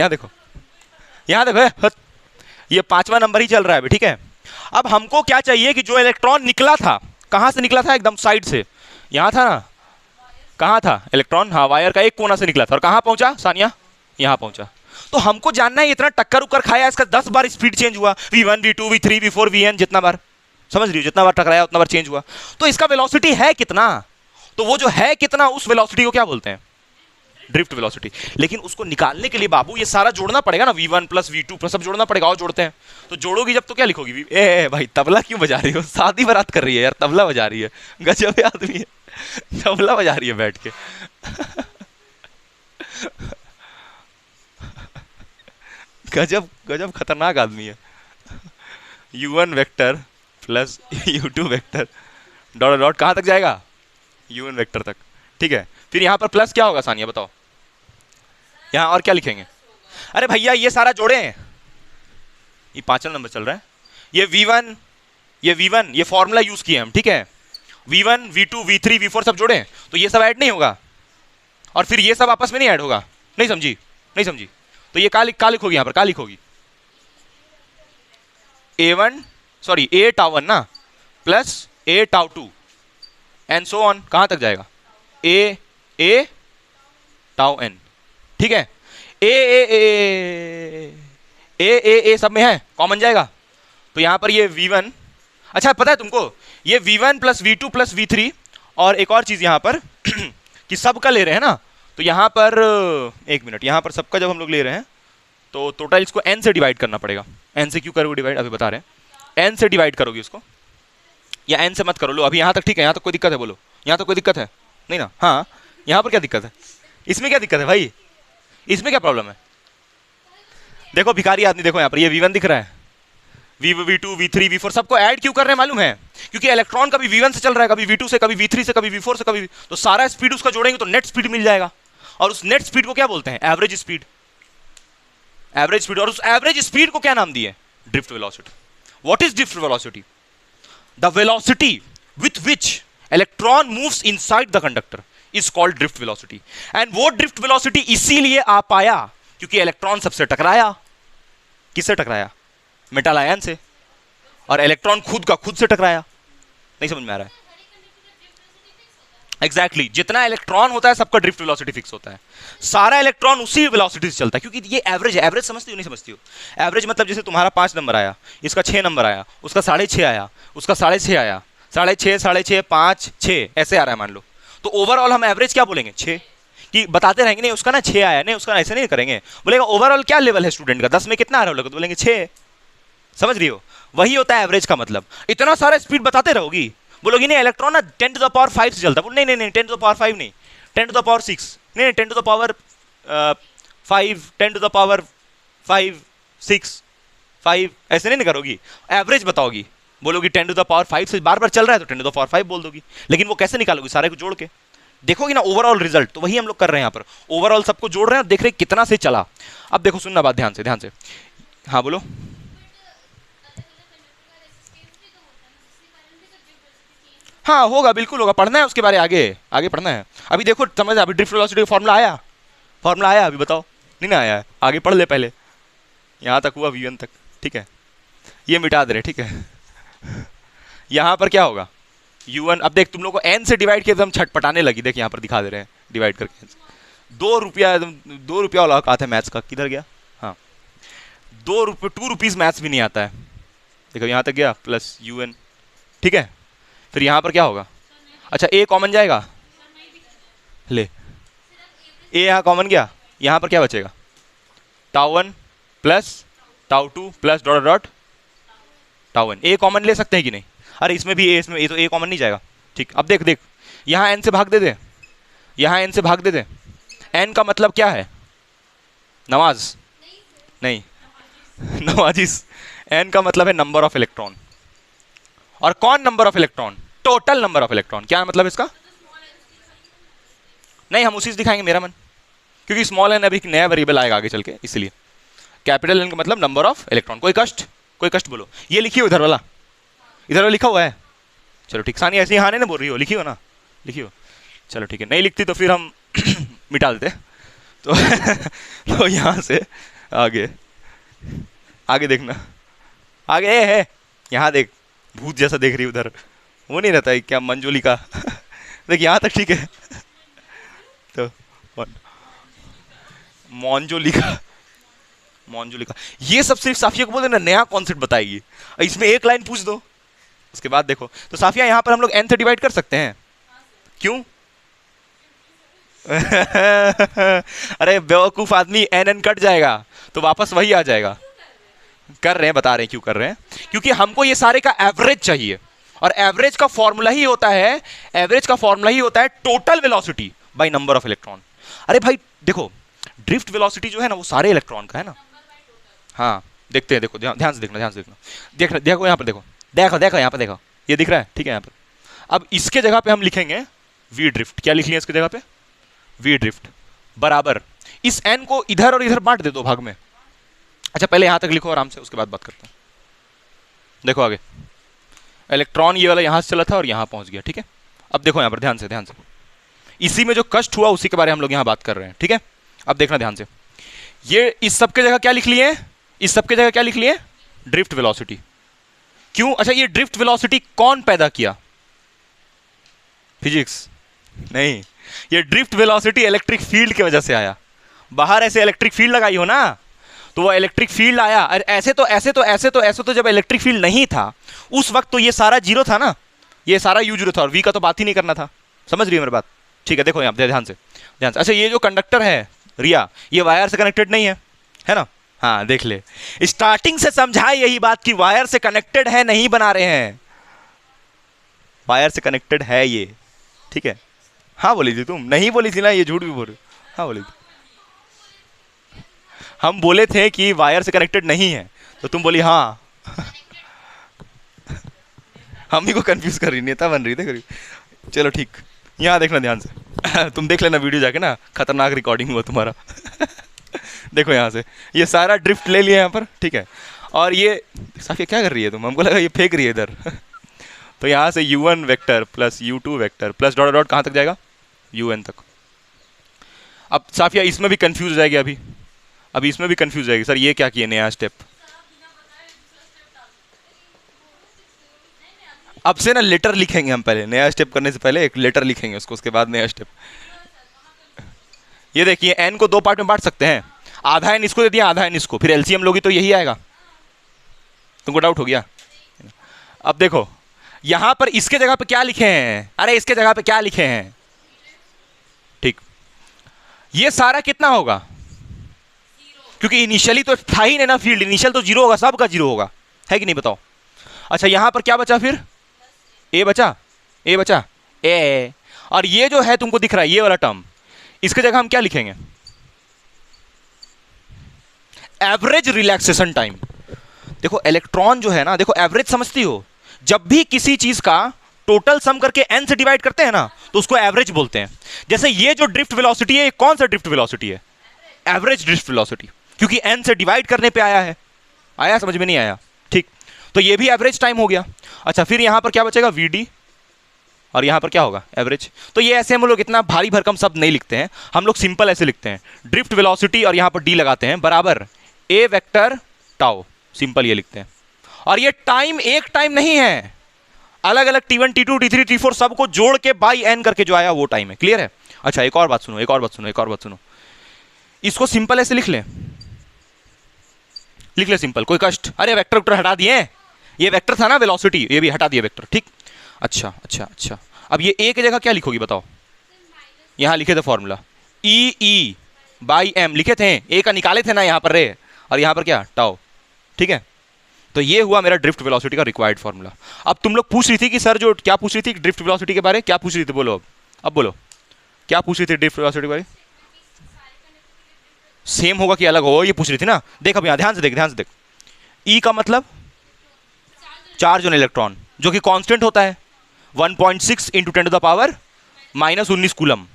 यहां देखो, ये 5वां नंबर ही चल रहा है अभी, ठीक है। अब हमको क्या चाहिए कि जो इलेक्ट्रॉन निकला था, कहां से निकला था, एकदम साइड से, यहां था ना, कहां था इलेक्ट्रॉन, हाँ वायर का एक कोना से निकला था, और कहां पहुंचा सानिया, यहां पहुंचा। तो हमको जानना है इतना टक्कर उक्कर खाया, इसका 10 बार स्पीड चेंज हुआ, v1 v2 v3 v4 vn, जितना बार, समझ रही हो, जितना बार टकराया उतना बार चेंज हुआ, तो इसका वेलोसिटी है कितना, तो वो जो है कितना, उस वेलोसिटी को क्या बोलते हैं, ड्रिफ्ट वेलोसिटी। लेकिन उसको निकालने के लिए बाबू ये सारा जोड़ना पड़ेगा ना, v1 प्लस v2 प्लस सब जोड़ना पड़ेगा, और जोड़ते हैं तो जोड़ोगी जब तो क्या लिखोगी, ए भाई तबला क्यों बजा रही हो, शादी बारात कर रही है यार, तबला बजा रही है, गजब आदमी है, तबला बजा रही है बैठ के। गजब गजब खतरनाक आदमी है। u1 vector plus u2 vector dot dot कहां तक जाएगा, u1 वेक्टर तक, ठीक है। फिर यहां पर प्लस क्या होगा सानिया बताओ, यहां और क्या लिखेंगे, अरे भैया ये सारा जोड़े हैं, ये 5वां नंबर चल रहा है, ये v1 ये फॉर्मूला यूज किए हम, ठीक है, v1 v2 v3 v4 सब जोड़े, तो ये सब ऐड नहीं होगा, और फिर ये सब आपस में नहीं ऐड होगा, नहीं समझी, नहीं समझी, तो ये का लिखोगी, यहां पर का लिखोगी, a1 सॉरी a tau 1 ना plus a tau 2 and so on, कहां तक जाएगा, a tau n, ठीक है। ए सब में है, कॉमन जाएगा, तो यहां पर ये v1, अच्छा पता है तुमको, ये v1 plus v2 plus v3, और एक और चीज यहां पर कि सबका ले रहे हैं ना, तो यहां पर एक मिनट, यहां पर सबका जब हम लोग ले रहे हैं तो टोटल इसको n से डिवाइड करना पड़ेगा, n से क्यों करोगे डिवाइड, अभी बता रहे हैं, n से डिवाइड करोगे इसको, या n से मत करो, लो अभी यहां तक ठीक है, यहां तक कोई दिक्कत है, बोलो यहां तक कोई दिक्कत है नहीं ना, हाँ यहां पर क्या दिक्कत है, इसमें क्या दिक्कत है भाई, इसमें क्या प्रॉब्लम है, देखो भिखारी आदमी, देखो यहां पर ये v1 दिख रहा है, v2 v3 v4 सबको ऐड क्यों कर रहे हैं मालूम है, क्योंकि इलेक्ट्रॉन कभी v1 से चल रहा है, कभी v2 से, कभी v3 से, कभी v4 से, कभी, तो सारा स्पीड उसका जोड़ेंगे तो नेट स्पीड मिल जाएगा, और उस नेट स्पीड को क्या बोलते हैं, एवरेज स्पीड, एवरेज स्पीड, और उस एवरेज स्पीड को क्या नाम दिए, drift velocity. What is drift velocity, the velocity with which electron moves inside the conductor is called drift velocity, and वो ड्रिफ्ट वेलोसिटी इसीलिए आ पाया क्योंकि इलेक्ट्रॉन सबसे टकराया, किससे टकराया, मेटल आयन से, और इलेक्ट्रॉन खुद का खुद से टकराया, नहीं समझ में आ रहा है, एग्जैक्टली जितना इलेक्ट्रॉन होता है सबका ड्रिफ्ट वेलोसिटी फिक्स होता है, सारा इलेक्ट्रॉन उसी वेलोसिटी से चलता है, क्योंकि ये एवरेज है, एवरेज समझती हो नहीं समझती हो, एवरेज मतलब जैसे तुम्हारा 5 नंबर आया, इसका 6 नंबर आया, उसका 6.5 आया, उसका 6.5 आया, 6.5 6.5 5 6 ऐसे आ रहा है मान लो, तो ओवरऑल हम एवरेज क्या बोलेंगे 6, कि बताते रहेंगे नहीं उसका ना 6 आया, नहीं उसका ऐसे नहीं करेंगे, बोलेगा ओवरऑल क्या लेवल है स्टूडेंट का, 10 में कितना आ रहा है, तो बोलेंगे 6, समझ रही हो, वही होता है एवरेज का मतलब। इतना सारा स्पीड बताते रहोगी, बोलोगी नहीं इलेक्ट्रॉन ना 10 टू द पावर 5 से चलता, नहीं नहीं नहीं 10 टू द पावर 5 नहीं, 10 टू द पावर 6 नहीं, 10 to the power 5, 10 to the power 5 6 5 ऐसे नहीं करोगी, एवरेज बताओगी, बोलोगी 10 टू द पावर 5 से बार बार चल रहा है तो 10 टू द पावर 5 बोल दोगी, लेकिन वो कैसे निकालोगी, सारे को जोड़ के देखोगी ना ओवरऑल रिजल्ट, तो वही हम लोग कर रहे हैं यहाँ पर, ओवरऑल सबको जोड़ रहे हैं और देख रहे हैं कितना से चला। अब देखो सुनना बात ध्यान से, ध्यान से, हाँ बोलो, हाँ होगा बिल्कुल होगा, पढ़ना है उसके बारे आगे आगे पढ़ना है, अभी देखो समझ, अभी ड्रिफ्ट वेलोसिटी का फॉर्मूला आया, फॉर्मूला आया अभी बताओ, नहीं ना आया है, आगे पढ़ ले पहले, यहाँ तक हुआ v1 तक, ठीक है, ये मिटा दे रहे, ठीक है। यहाँ पर क्या होगा u1, अब देख तुम लोग को n से डिवाइड किया एकदम छटपटाने लगी, देख यहाँ पर दिखा दे रहे हैं डिवाइड करके, 2 रुपया, 2 रुपया वाला आता है मैथ्स का, किधर गया, हाँ 2 रुपीज मैथ्स भी नहीं आता है, देखो यहाँ तक गया प्लस un, ठीक है, फिर यहाँ पर क्या होगा, अच्छा a कॉमन जाएगा, ले a यहाँ कॉमन गया, यहाँ पर क्या बचेगा, tau 1 plus tau 2 plus dot dot tau n, a common ले सकते हैं कि नहीं, अरे इसमें भी a, इसमें a तो a कॉमन नहीं जाएगा, ठीक, अब देख देख यहाँ n से भाग दे दे, यहाँ n से भाग दे दे, n का मतलब क्या है, नमाज नहीं नवाजिस, n का मतलब है नंबर ऑफ इलेक्ट्रॉन, और कौन number of electron, total number of electron, क्या मतलब इसका, नहीं हम उसी से दिखाएंगे मेरा मन, क्योंकि स्मॉल एन अभी एक नया वेरिएबल आएगा आगे चल के, इसलिए कैपिटल एन का मतलब नंबर ऑफ इलेक्ट्रॉन। कोई कष्ट बोलो, ये लिखिए इधर वाला, इधर वाला लिखा हुआ है, चलो ठीक, सानी ऐसे ही हाँ नहीं ना बोल रही हो, लिखी हो ना, लिखी हो, चलो ठीक है, नहीं लिखती तो फिर हम मिटा देते तो तो यहाँ से आगे आगे देखना, आगे है, यहाँ देख, भूत जैसा देख रही उधर, वो नहीं रहता है क्या मंजोली का देख यहाँ तक ठीक है तो मोंजोलिका, मोंजोलिका, ये सब सिर्फ साफिया को बोल देना, नया कॉन्सेप्ट बताएगी, इसमें एक लाइन पूछ दो उसके बाद देखो। तो साफिया यहाँ पर हम लोग n से डिवाइड कर सकते हैं, क्यों अरे बेवकूफ आदमी, n कट जाएगा तो वापस वही आ जाएगा। कर रहे हैं, बता रहे हैं क्यों कर रहे हैं, क्योंकि हमको ये सारे का एवरेज चाहिए, और एवरेज का फॉर्मूला ही होता है, एवरेज का फॉर्मूला ही होता है total velocity by number of electron. अरे भाई देखो, ड्रिफ्ट वेलोसिटी जो है ना वो सारे इलेक्ट्रॉन का है ना। हाँ देखते हैं, देखो ध्यान से देखना, ध्यान से देखना, देखो यहाँ पर देखो, देखो देखो यहाँ पर देखो, ये दिख रहा है, ठीक है यहाँ पर। अब इसके जगह पे हम लिखेंगे वी ड्रिफ्ट, क्या लिख लिया इसके जगह पे, वी ड्रिफ्ट बराबर इस n को इधर और इधर बांट दे दो भाग में। अच्छा पहले यहां तक लिखो आराम से, उसके बाद बात करते हैं। देखो आगे, इलेक्ट्रॉन ये वाला यहां से चला था और यहां पहुंच गया, ठीक है। अब देखो यहां पर ध्यान से, ध्यान से, इसी में जो कष्ट हुआ उसी के बारे में हम लोग यहां बात कर रहे हैं, ठीक है। अब देखना ध्यान से, ये इस सब के जगह क्या लिख लिए, इस सब के जगह क्या लिख लिए, ड्रिफ्ट वेलोसिटी। क्यों, अच्छा ये ड्रिफ्ट वेलोसिटी कौन पैदा किया, फिजिक्स नहीं, ये ड्रिफ्ट वेलोसिटी इलेक्ट्रिक फील्ड की वजह से आया। बाहर ऐसे इलेक्ट्रिक फील्ड लगाई हो ना, तो वो इलेक्ट्रिक फील्ड आया, और ऐसे तो जब इलेक्ट्रिक फील्ड नहीं था उस वक्त तो ये सारा जीरो था ना, ये सारा यू जीरो था, और वी का तो बात ही नहीं करना था। समझ रही है मेरी बात, ठीक है। देखो यहाँ ध्यान से, ध्यान से। अच्छा ये जो कंडक्टर है रिया, ये वायर से कनेक्टेड नहीं है ना, हाँ देख ले, स्टार्टिंग से समझाए यही बात कि वायर से कनेक्टेड है, नहीं बना रहे हैं, वायर से कनेक्टेड है ये, ठीक है। हाँ बोली थी तुम, नहीं बोली थी ना, ये झूठ भी बोल रही, हाँ बोली थी। हम बोले थे कि वायर से कनेक्टेड नहीं है, तो तुम बोली हाँ हम ही को कंफ्यूज कर रही, नेता बन रही थी। चलो ठीक, यहाँ देखना ध्यान से तुम देख लेना वीडियो जाके ना, खतरनाक रिकॉर्डिंग हुआ तुम्हारा देखो यहाँ से, ये सारा ड्रिफ्ट ले लिया यहाँ पर, ठीक है। और ये साफिया क्या कर रही है तुम, हमको लगा ये फेंक रही है इधर तो यहाँ से u1 vector plus u2 vector plus dot dot कहाँ तक जाएगा, un तक। अब साफिया इसमें भी कंफ्यूज हो जाएगी, अभी इसमें भी कंफ्यूज हो जाएगी, सर ये क्या किए नया स्टेप। अब से ना लेटर लिखेंगे हम, पहले नया स्टेप करने से पहले एक लेटर लिखेंगे उसको, उसके बाद नया स्टेप। ये देखिए n को दो पार्ट में बांट सकते हैं, आधा n इसको दे दिया, आधा n इसको, फिर एलसीएम लोगी तो यही आएगा। तुमको डाउट हो गया। अब देखो यहां पर इसके जगह पे क्या लिखे हैं, अरे इसके जगह पे क्या लिखे हैं, ठीक। ये सारा कितना होगा, क्योंकि इनिशियली तो था ही नहीं ना फील्ड, इनिशियल तो जीरो होगा, सबका जीरो होगा, है कि नहीं बताओ। अच्छा यहां पर क्या बचा, फिर ए बचा, ए बचा, ए, और ये जो है तुमको दिख रहा है ये वाला टर्म, इसके जगह हम क्या लिखेंगे, एवरेज रिलैक्सेशन टाइम। देखो इलेक्ट्रॉन जो है ना, देखो एवरेज समझती हो, जब भी किसी चीज का टोटल सम करके n से डिवाइड करते हैं ना तो उसको एवरेज बोलते हैं। जैसे ये जो ड्रिफ्ट वेलोसिटी है, ये कौन सा ड्रिफ्ट वेलोसिटी है, एवरेज ड्रिफ्ट वेलोसिटी, क्योंकि n से डिवाइड करने पे आया है, आया समझ में नहीं आया, ठीक। तो ये भी एवरेज टाइम हो गया। अच्छा फिर यहां पर क्या बचेगा, vd, और यहां पर क्या होगा, एवरेज। तो ये ऐसे हम लोग इतना भारी भरकम शब्द नहीं लिखते हैं, हम लोग सिंपल ऐसे लिखते हैं, ड्रिफ्ट वेलोसिटी और यहां पर d लगाते हैं बराबर a वेक्टर टाउ, सिंपल ये लिखते हैं। और ये टाइम एक टाइम नहीं है, अलग अलग t1 t2 t3 t4 सबको जोड़ के बाई n करके जो आया वो टाइम है, क्लियर है। अच्छा एक और बात सुनो, एक और बात सुनो, एक और बात सुनो, इसको सिंपल ऐसे लिख ले, लिख ले सिंपल, कोई कष्ट। अरे वेक्टर वेक्टर हटा दिए, ये वेक्टर था ना वेलोसिटी, ये भी हटा दिए वेक्टर, ठीक। अच्छा अच्छा अच्छा, अब ये a की जगह क्या लिखोगी बताओ, यहां लिखे थे फॉर्मूला e बाई m लिखे थे, a का निकाले थे ना यहाँ पर रे, और यहाँ पर क्या टाउ, ठीक है। तो ये हुआ मेरा ड्रिफ्ट वेलोसिटी का रिक्वायर्ड फॉर्मूला। अब तुम लोग पूछ रही थी कि सर जो क्या पूछ रही थी ड्रिफ्ट वेलोसिटी के बारे, क्या पूछ रही थी, बोलो अब बोलो क्या पूछ रही थी ड्रिफ्ट वेलोसिटी के बारे, सेम होगा कि अलग होगा, ये पूछ रही थी ना। देख अब यहाँ ध्यान से देख, ध्यान से देख, ई का मतलब चार्ज ऑन इलेक्ट्रॉन, जो कि कांस्टेंट होता है 1.6 into 10 to the power -19 coulomb.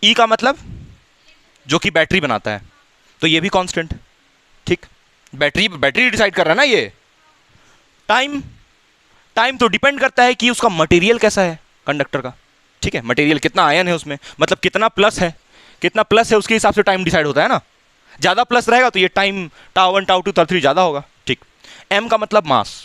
E का मतलब जो कि बैटरी बनाता है, तो ये भी कांस्टेंट, ठीक। बैटरी डिसाइड कर रहा है ना ये। टाइम तो डिपेंड करता है कि उसका मटेरियल कैसा है कंडक्टर का, ठीक है, मटेरियल कितना आयन है उसमें, मतलब कितना प्लस है, कितना प्लस है उसके हिसाब से टाइम डिसाइड होता है ना। ज़्यादा प्लस रहेगा तो ये टाइम टाउ 1 टाउ 2 टाउ 3 ज़्यादा होगा, ठीक। m का मतलब मास।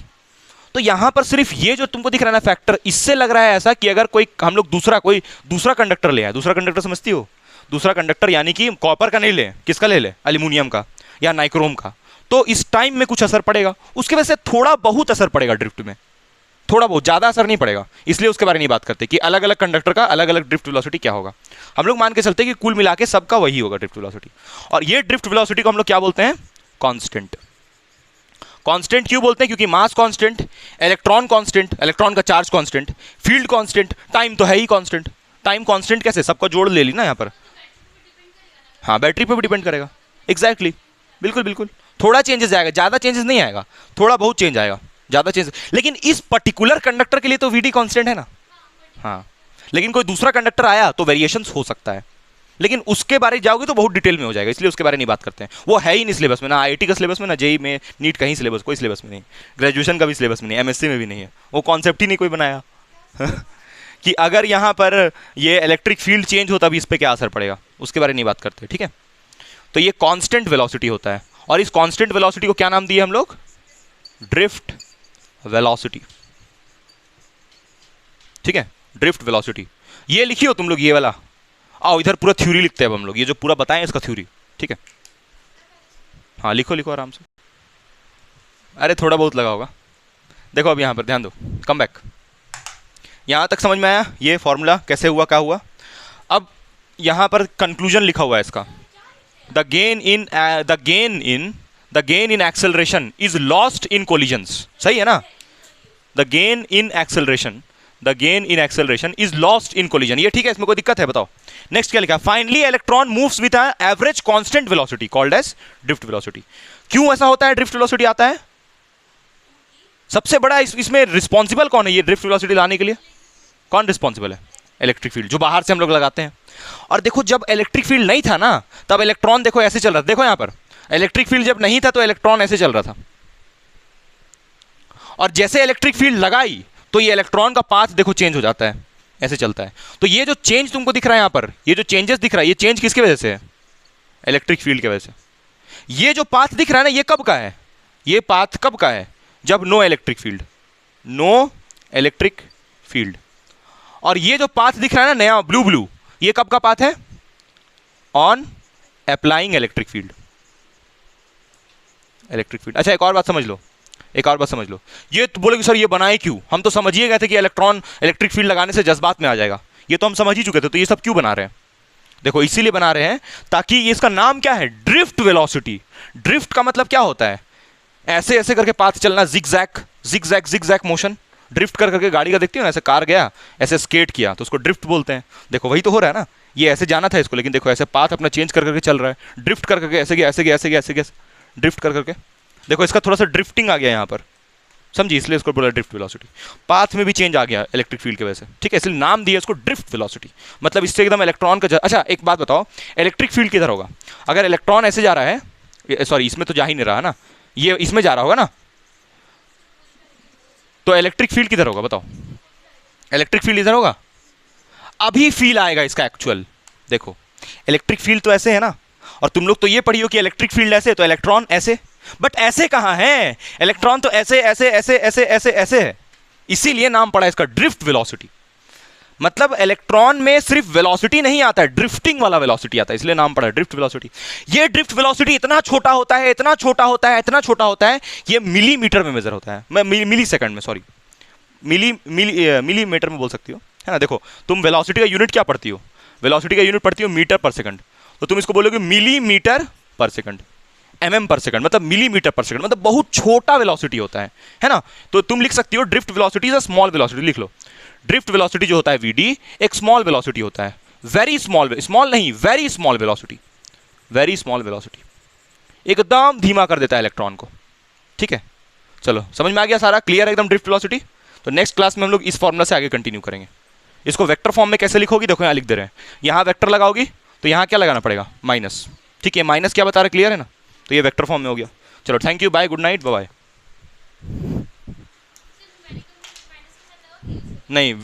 तो यहां पर सिर्फ ये जो तुमको दिख रहा है ना फैक्टर, इससे लग रहा है ऐसा कि अगर कोई हम लोग कोई दूसरा कंडक्टर ले आए, दूसरा कंडक्टर समझती हो, दूसरा कंडक्टर यानी कि कॉपर का नहीं ले, किसका ले ले, एल्यूमिनियम का या नाइक्रोम का, तो इस टाइम में कुछ असर पड़ेगा, उसके वजह से थोड़ा बहुत असर पड़ेगा ड्रिफ्ट में, थोड़ा बहुत, ज्यादा असर नहीं पड़ेगा, इसलिए उसके बारे में बात करते हैं कि अलग अलग कंडक्टर का अलग अलग ड्रिफ्ट वेलोसिटी क्या होगा। हम लोग मान के चलते हैं कि कुल मिला के सबका वही होगा ड्रिफ्ट वेलोसिटी, और ये ड्रिफ्ट वेलोसिटी को हम लोग क्या बोलते हैं, कांस्टेंट। कांस्टेंट क्यों बोलते हैं, क्योंकि mass constant, electron constant, electron का charge constant, field constant, time तो है ही कांस्टेंट। टाइम कांस्टेंट कैसे, सबका जोड़ ले ली ना यहाँ पर, हाँ बैटरी पे भी डिपेंड करेगा, एग्जैक्टली बिल्कुल बिल्कुल, थोड़ा चेंजेस आएगा, ज्यादा चेंजेस नहीं आएगा, थोड़ा बहुत चेंज आएगा, ज्यादा चेंज, लेकिन इस पर्टिकुलर कंडक्टर के लिए तो वीडी कांस्टेंट है ना, हाँ, लेकिन कोई दूसरा कंडक्टर आया तो वेरिएशंस हो सकता है, लेकिन उसके बारे में जाओगे तो बहुत डिटेल में हो जाएगा, इसलिए उसके बारे में नहीं बात करते हैं, वो है ही नहीं सिलेबस में, ना आईआईटी का सिलेबस में, ना जेई में, नीट का ही सिलेबस, कोई सिलेबस में नहीं, ग्रेजुएशन का भी सिलेबस में नहीं, एमएससी में भी नहीं है, वो कॉन्सेप्ट ही नहीं कोई बनाया कि अगर यहाँ पर ये इलेक्ट्रिक फील्ड चेंज हो तब इस पर क्या असर पड़ेगा, उसके बारे में नहीं बात करते, ठीक है। तो ये कांस्टेंट वेलोसिटी होता है, और इस कांस्टेंट वेलोसिटी को क्या नाम दिए हम लोग, ड्रिफ्ट वेलोसिटी, ठीक है, ड्रिफ्ट वेलोसिटी। ये लिखियो तुम लोग, ये वाला, आओ इधर पूरा थ्योरी लिखते हैं अब हम लोग, ये जो पूरा बताएं इसका थ्योरी, ठीक है, हाँ लिखो लिखो आराम से, अरे थोड़ा बहुत लगा होगा, देखो अब यहाँ पर ध्यान दो, कम बैक, यहाँ तक समझ में आया ये फॉर्मूला कैसे हुआ, क्या हुआ। अब यहाँ पर कंक्लूजन लिखा हुआ है इसका, the gain in acceleration is lost in collisions, सही है ना, the gain in acceleration is lost in collision, ये ठीक है, इसमें कोई दिक्कत है बताओ। नेक्स्ट क्या लिखा, finally electron moves with average constant velocity called as drift velocity. क्यों ऐसा होता है, ड्रिफ्ट वेलोसिटी आता है, सबसे बड़ा इसमें रिस्पॉन्सिबल कौन है ये ड्रिफ्ट वेलोसिटी लाने के लिए, कौन रिस्पॉन्सिबल है, इलेक्ट्रिक फील्ड, जो बाहर से हम लोग लगाते हैं। और देखो जब इलेक्ट्रिक फील्ड नहीं था ना, तब इलेक्ट्रॉन देखो ऐसे चल रहा था, देखो यहां पर इलेक्ट्रिक फील्ड जब नहीं था तो इलेक्ट्रॉन ऐसे चल रहा था, और जैसे इलेक्ट्रिक फील्ड लगाई तो ये इलेक्ट्रॉन का पाथ देखो चेंज हो जाता है, ऐसे चलता है। तो ये जो चेंज तुमको दिख रहा है यहां पर, ये जो चेंजेस दिख रहा है, ये चेंज किसकी वजह से है, इलेक्ट्रिक फील्ड की वजह से। ये जो पाथ दिख रहा है ना, ये कब का है, ये पाथ कब का है, जब नो इलेक्ट्रिक फील्ड। और ये जो पाथ दिख रहा है ना नया ब्लू, ये कब का पाथ है, ऑन अप्लाइंग इलेक्ट्रिक फील्ड। अच्छा एक और बात समझ लो, ये तो बोलोगे सर ये बनाए क्यों, हम तो समझ ही गए थे कि इलेक्ट्रॉन इलेक्ट्रिक फील्ड लगाने से जज्बात में आ जाएगा, ये तो हम समझ ही चुके थे, तो ये सब क्यों बना रहे हैं, देखो इसीलिए बना रहे हैं ताकि इसका नाम क्या है, ड्रिफ्ट वेलोसिटी। ड्रिफ्ट का मतलब क्या होता है, ऐसे ऐसे करके पाथ चलना, जिगजैग मोशन, ड्रिफ्ट कर करके गाड़ी का देखती हो ना, ऐसे कार गया ऐसे स्केट किया तो उसको ड्रिफ्ट बोलते हैं। देखो वही तो हो रहा है ना, ये ऐसे जाना था इसको, लेकिन देखो ऐसे पाथ अपना चेंज कर करके चल रहा है, ड्रिफ्ट कर करके ऐसे गया ड्रिफ्ट कर करके, देखो इसका थोड़ा सा ड्रिफ्टिंग आ गया यहाँ पर, समझिए, इसलिए इसको बोला ड्रिफ्ट वेलोसिटी। पाथ में भी चेंज आ गया इलेक्ट्रिक फील्ड की वजह से, ठीक है, इसलिए नाम दिया इसको ड्रिफ्ट वेलोसिटी। मतलब इससे एकदम इलेक्ट्रॉन का अच्छा एक बात बताओ, इलेक्ट्रिक फील्ड किधर होगा, अगर इलेक्ट्रॉन ऐसे जा रहा है, सॉरी इसमें तो जा ही नहीं रहा ना, ये इसमें जा रहा होगा ना, तो इलेक्ट्रिक फील्ड किधर होगा बताओ, इलेक्ट्रिक फील्ड इधर होगा, अभी फील आएगा इसका एक्चुअल। देखो इलेक्ट्रिक फील्ड तो ऐसे है ना, और तुम लोग तो ये पढ़ी हो कि इलेक्ट्रिक फील्ड ऐसे तो इलेक्ट्रॉन ऐसे, बट ऐसे कहां है, इलेक्ट्रॉन तो ऐसे ऐसे ऐसे ऐसे ऐसे ऐसे है, इसीलिए नाम पड़ा इसका ड्रिफ्ट वेलोसिटी। मतलब इलेक्ट्रॉन में सिर्फ वेलोसिटी नहीं आता है, ड्रिफ्टिंग वाला वेलोसिटी आता है, इसलिए नाम पड़ा ड्रिफ्ट वेलोसिटी। ये ड्रिफ्ट वेलोसिटी इतना छोटा होता है, इतना छोटा होता है, ये मिलीमीटर में मेजर होता है, मैं मिली सेकंड में, सॉरी मिलीमीटर में बोल सकती हो, है ना। देखो तुम वेलोसिटी का यूनिट क्या पढ़ती हो, वेलोसिटी का यूनिट पढ़ती हो मीटर पर सेकंड, तो तुम इसको बोलोगे मिलीमीटर पर सेकंड, mm पर सेकंड, मतलब मिलीमीटर पर सेकंड, मतलब बहुत छोटा वेलोसिटी होता है ना। तो तुम लिख सकती हो drift velocity is a small velocity, लिख लो ड्रिफ्ट वेलोसिटी जो होता है vd एक स्मॉल वेलोसिटी होता है, वेरी स्मॉल नहीं, वेरी स्मॉल वेलोसिटी, एकदम धीमा कर देता है इलेक्ट्रॉन को, ठीक है। चलो समझ में आ गया सारा, क्लियर है एकदम ड्रिफ्ट वेलोसिटी। तो नेक्स्ट क्लास में हम लोग इस फॉर्मूला से आगे कंटिन्यू करेंगे। इसको वेक्टर फॉर्म में कैसे लिखोगी, देखो यहाँ लिख दे रहे हैं, यहाँ वेक्टर लगाओगी तो यहाँ क्या लगाना पड़ेगा, माइनस, ठीक है, माइनस क्या बता रहे, क्लियर है ना, तो ये वेक्टर फॉर्म में हो गया। चलो thank you, bye, good night, bye. नहीं